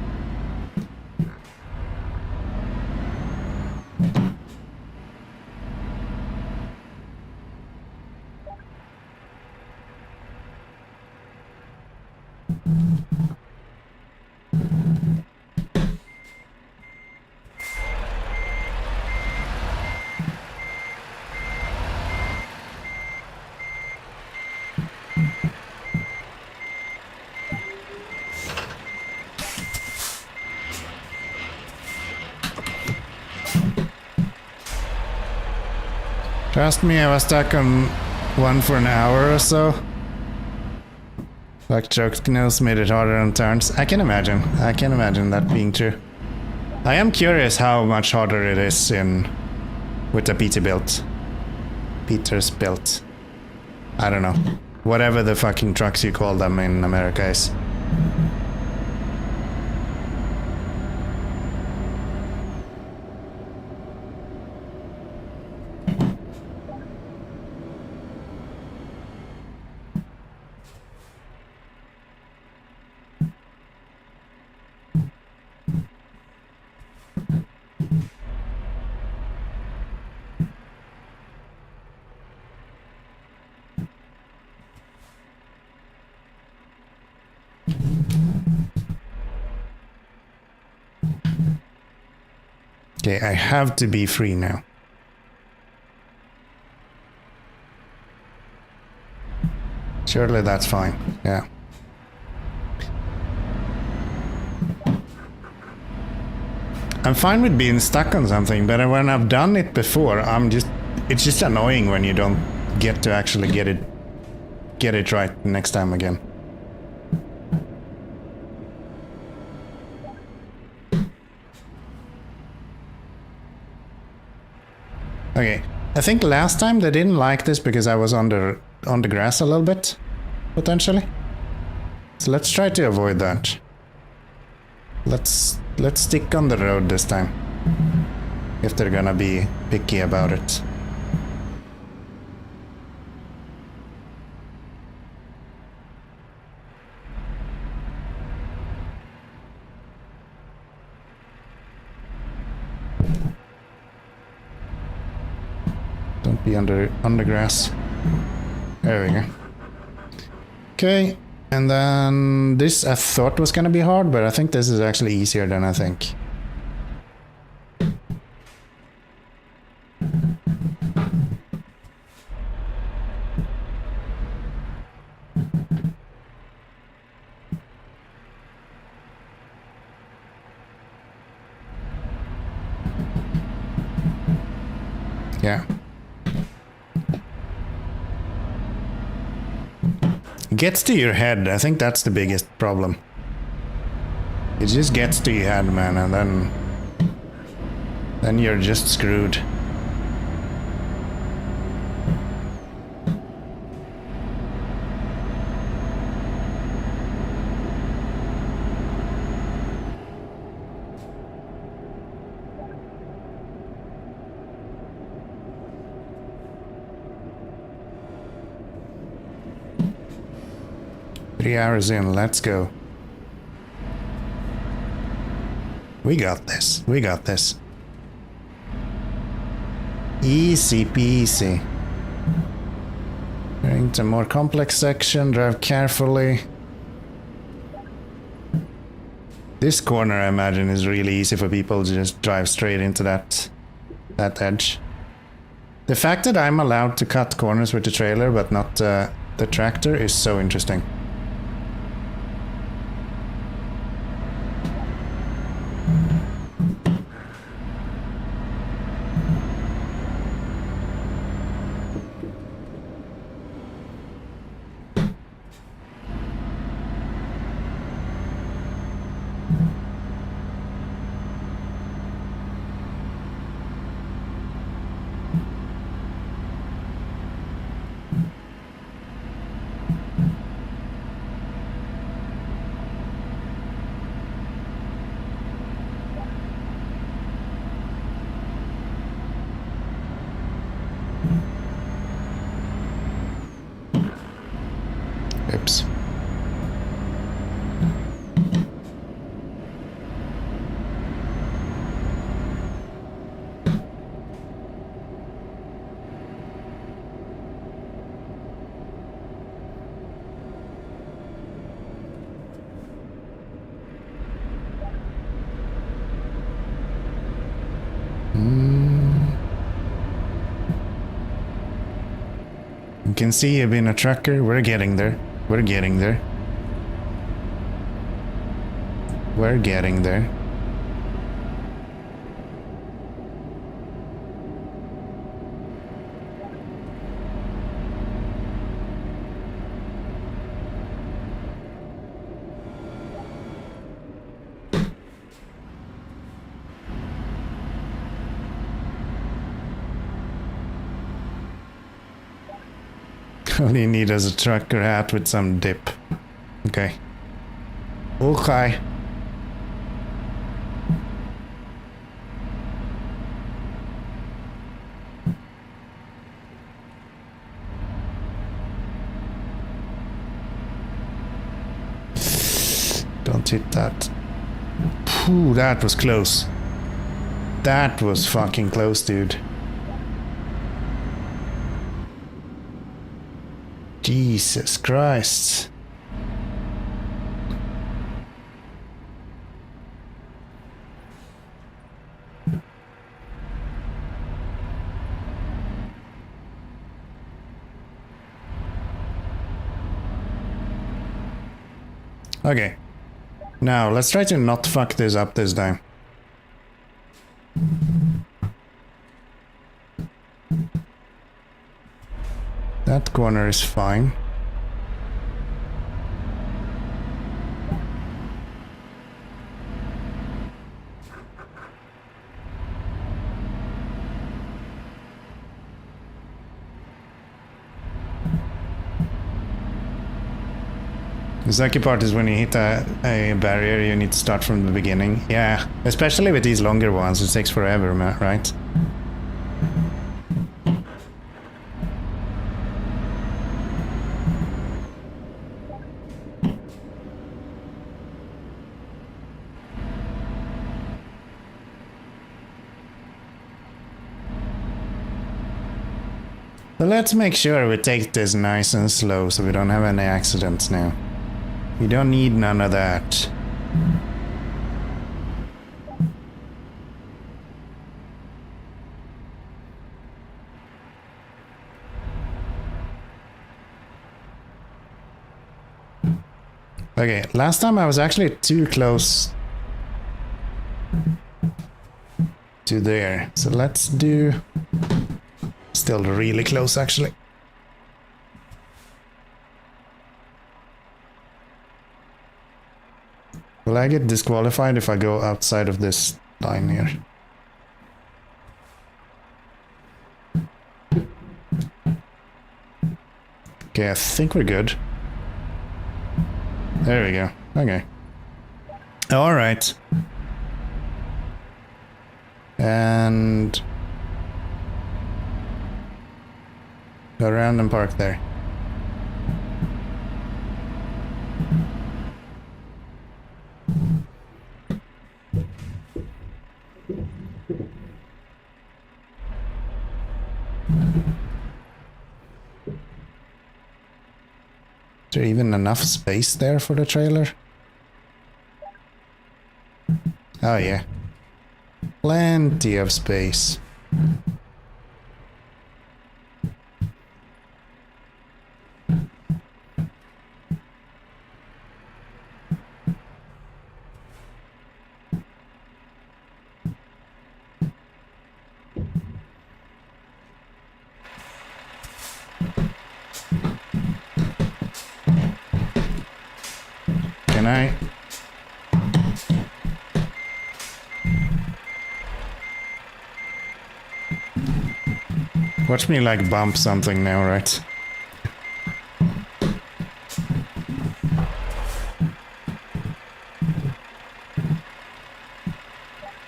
Trust me, I was stuck on one for an hour or so. Like choke nose made it harder on turns. I can imagine that being true. I am curious how much harder it is with the Peter's built. I don't know. Whatever the fucking trucks you call them in America is. Okay, I have to be free now. Surely that's fine, yeah. I'm fine with being stuck on something, but when I've done it before, it's just annoying when you don't get to actually get it right next time again. Okay, I think last time they didn't like this because I was on the grass a little bit, potentially. So let's try to avoid that. Let's stick on the road this time, if they're gonna be picky about it. Don't be on the grass. There we go. Okay, and then this I thought was gonna be hard, but I think this is actually easier than I think. Yeah. Gets to your head. I think that's the biggest problem. It just gets to your head, man, and then you're just screwed. Three hours in, let's go. We got this. We got this. Easy peasy. Going to a more complex section, drive carefully. This corner, I imagine, is really easy for people to just drive straight into that edge. The fact that I'm allowed to cut corners with the trailer but not the tractor is so interesting. You can see you've been a trucker. We're getting there. We're getting there. We're getting there. All you need is a trucker hat with some dip. Okay. Okay. Don't hit that. Phew, that was close. That was fucking close, dude. Jesus Christ. Okay. Now, let's try to not fuck this up this time. That corner is fine. The sucky part is when you hit a barrier, you need to start from the beginning. Yeah, especially with these longer ones, it takes forever, right? So let's make sure we take this nice and slow so we don't have any accidents now. We don't need none of that. Okay, last time I was actually too close to there. So let's do... Still really close, actually. Will I get disqualified if I go outside of this line here? Okay, I think we're good. There we go. Okay. Alright. And... go around and park there. Is there even enough space there for the trailer? Oh yeah. Plenty of space. Can I? Watch me like bump something now, right?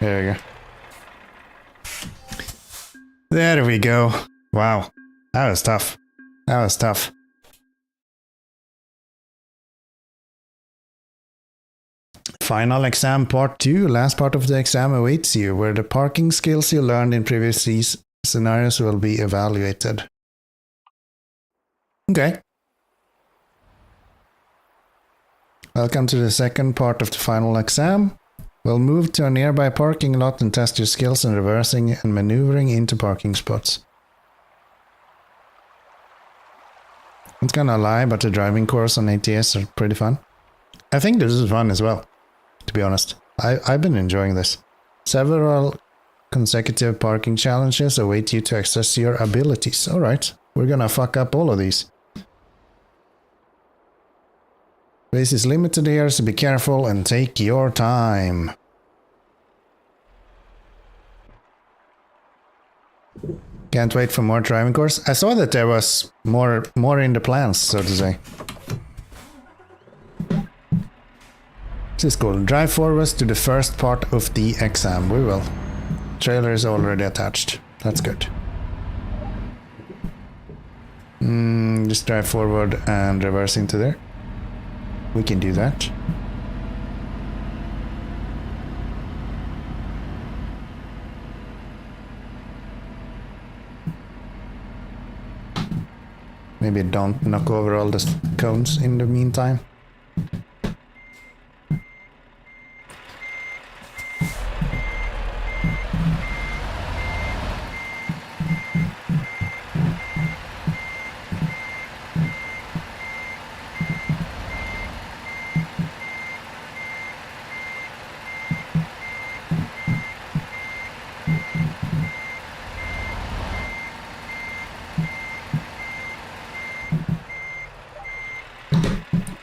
There we go. There we go. Wow. That was tough. That was tough. Final exam part 2, last part of the exam awaits you, where the parking skills you learned in previous scenarios will be evaluated. Okay. Welcome to the second part of the final exam. We'll move to a nearby parking lot and test your skills in reversing and maneuvering into parking spots. Not gonna lie, but the driving course on ATS are pretty fun. I think this is fun as well, to be honest. I've been enjoying this. Several consecutive parking challenges await you to access your abilities. Alright, we're gonna fuck up all of these. Space is limited here, so be careful and take your time. Can't wait for more driving course. I saw that there was more in the plans, so to say. This is cool. Drive forward to the first part of the exam. We will. Trailer is already attached. That's good. Just drive forward and reverse into there. We can do that. Maybe don't knock over all the cones in the meantime.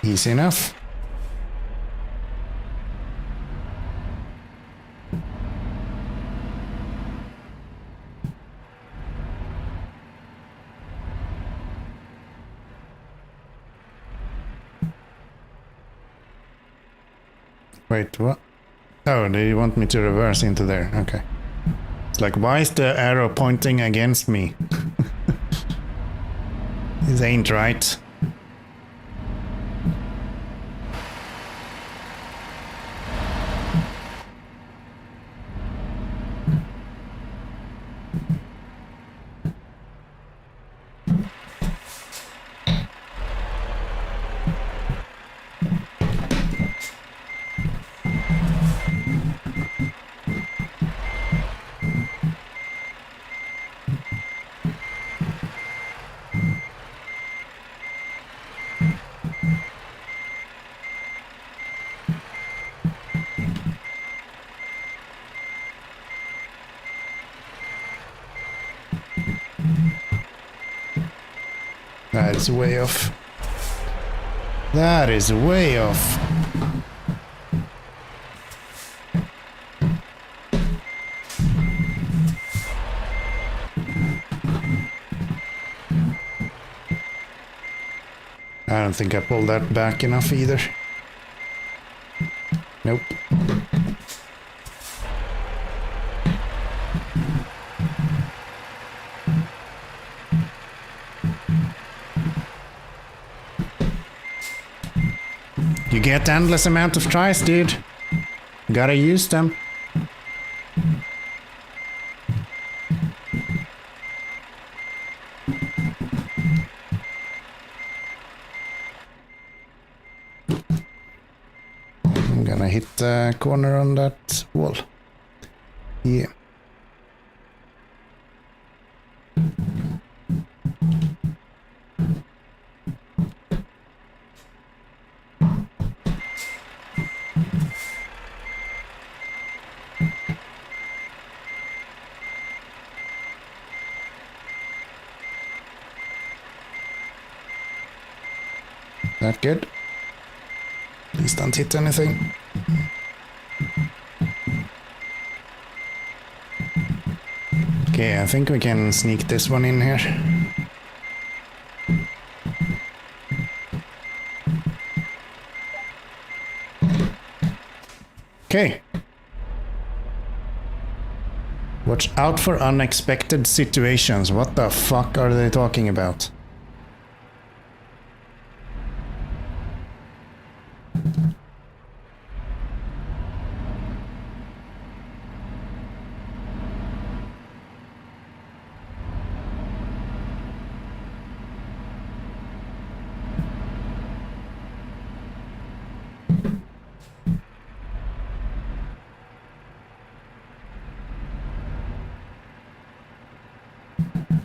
Easy enough. Wait, what? Oh, they want me to reverse into there. Okay. It's like, why is the arrow pointing against me? This ain't right. That is way off. That is way off. I don't think I pulled that back enough either. Nope. You get endless amount of tries, dude. Gotta use them. I'm gonna hit the corner on that wall. Yeah. That good? Please don't hit anything. Okay, I think we can sneak this one in here. Okay. Watch out for unexpected situations. What the fuck are they talking about?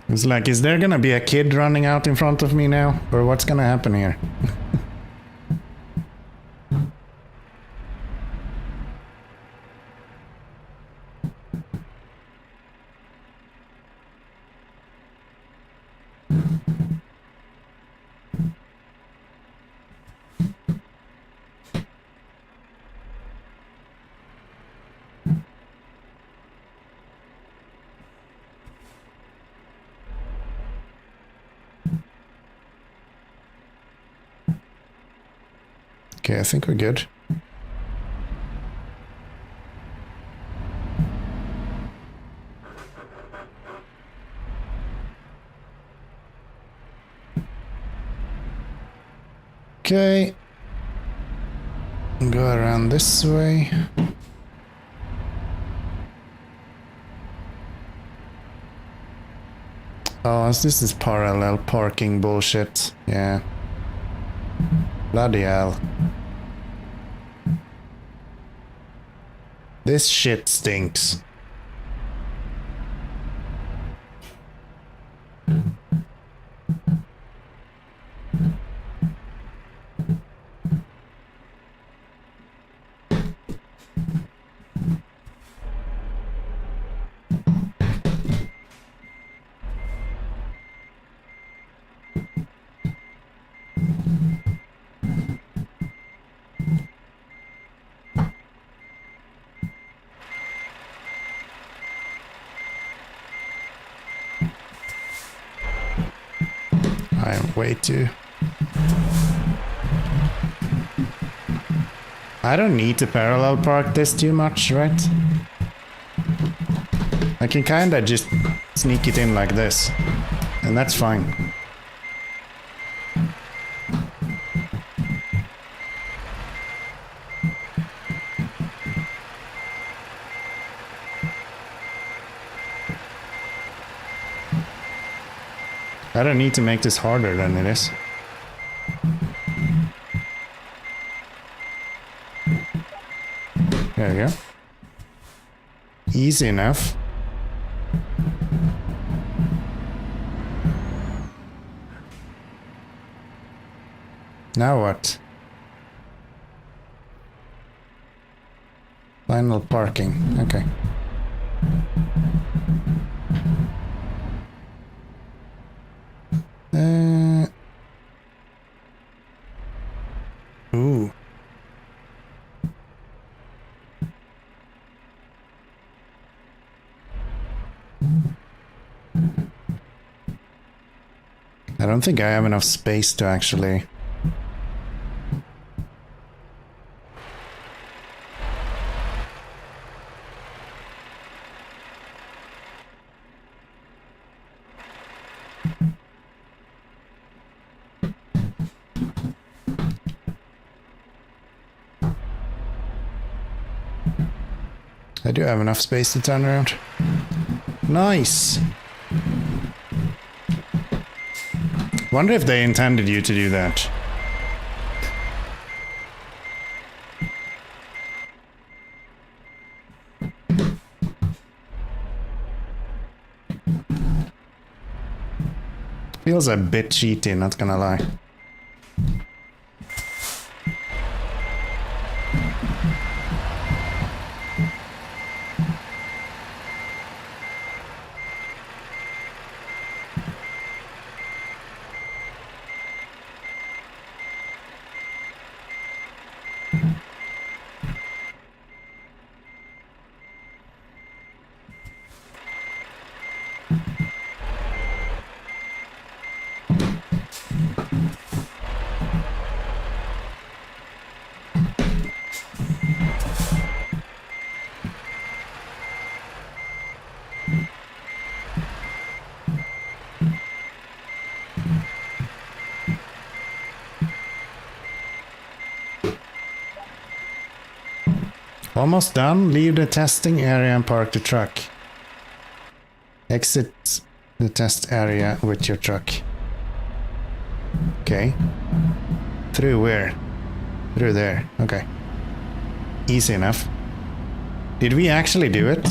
It's like, is there gonna be a kid running out in front of me now? Or what's gonna happen here? Okay, I think we're good. Okay. Go around this way. Oh, this is parallel parking bullshit. Yeah. Bloody hell. This shit stinks. I'm way too... I don't need to parallel park this too much, right? I can kinda just sneak it in like this, and that's fine. I don't need to make this harder than it is. There we go. Easy enough. Now what? Final parking. Okay. Ooh. I don't think I have enough space to actually... I do have enough space to turn around. Nice! Wonder if they intended you to do that. Feels a bit cheaty, not gonna lie. Almost done. Leave the testing area and park the truck. Exit the test area with your truck. Okay. Through where? Through there. Okay. Easy enough. Did we actually do it?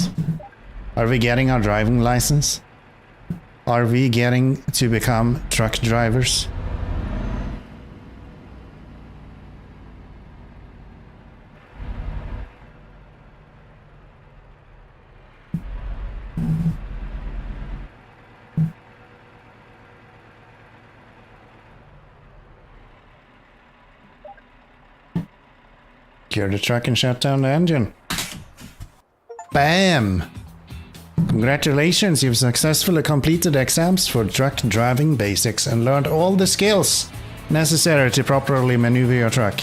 Are we getting our driving license? Are we getting to become truck drivers? Gear the truck and shut down the engine. Bam! Congratulations, you've successfully completed exams for truck driving basics and learned all the skills necessary to properly maneuver your truck.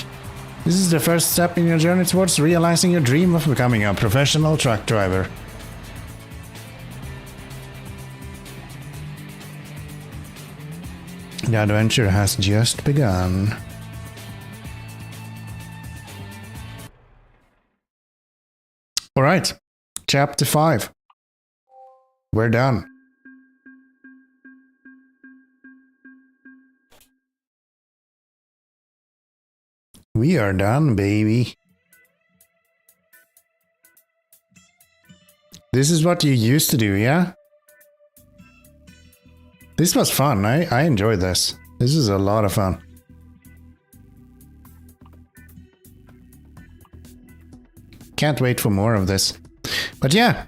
This is the first step in your journey towards realizing your dream of becoming a professional truck driver. The adventure has just begun. Alright, chapter 5. We're done. We are done, baby. This is what you used to do, yeah? This was fun. I enjoyed this. This is a lot of fun. Can't wait for more of this. But yeah,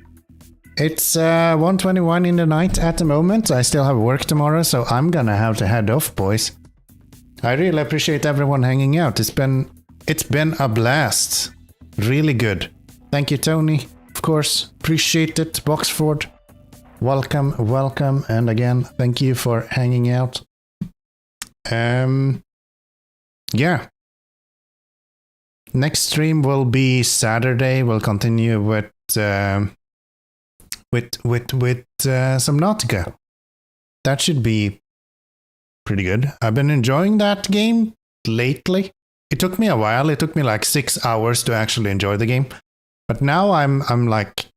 it's 1:21 in the night at the moment. I still have work tomorrow, so I'm gonna have to head off, boys. I really appreciate everyone hanging out. It's been a blast. Really good. Thank you, Tony. Of course, appreciate it. Boxford, welcome, welcome, and again, thank you for hanging out. Yeah. Next stream will be Saturday. We'll continue with some Nautica. That should be pretty good. I've been enjoying that game lately. It took me a while. It took me like 6 hours to actually enjoy the game. But now I'm like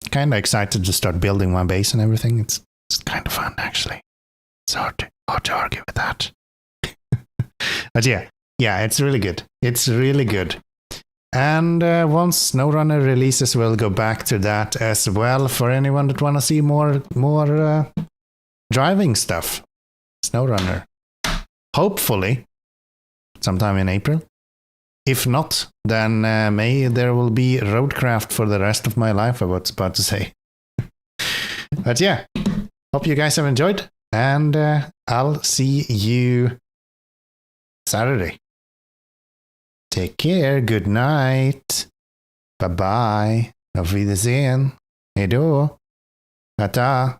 kind of excited to start building my base and everything. It's kind of fun actually. It's hard to argue with that. But yeah, it's really good. It's really good. And once SnowRunner releases, we'll go back to that as well for anyone that want to see more driving stuff. SnowRunner. Hopefully, sometime in April. If not, then May there will be Roadcraft for the rest of my life, I was about to say. But yeah, hope you guys have enjoyed, and I'll see you Saturday. Take care, good night. Bye bye. Auf Wiedersehen. Hejdå. Tata.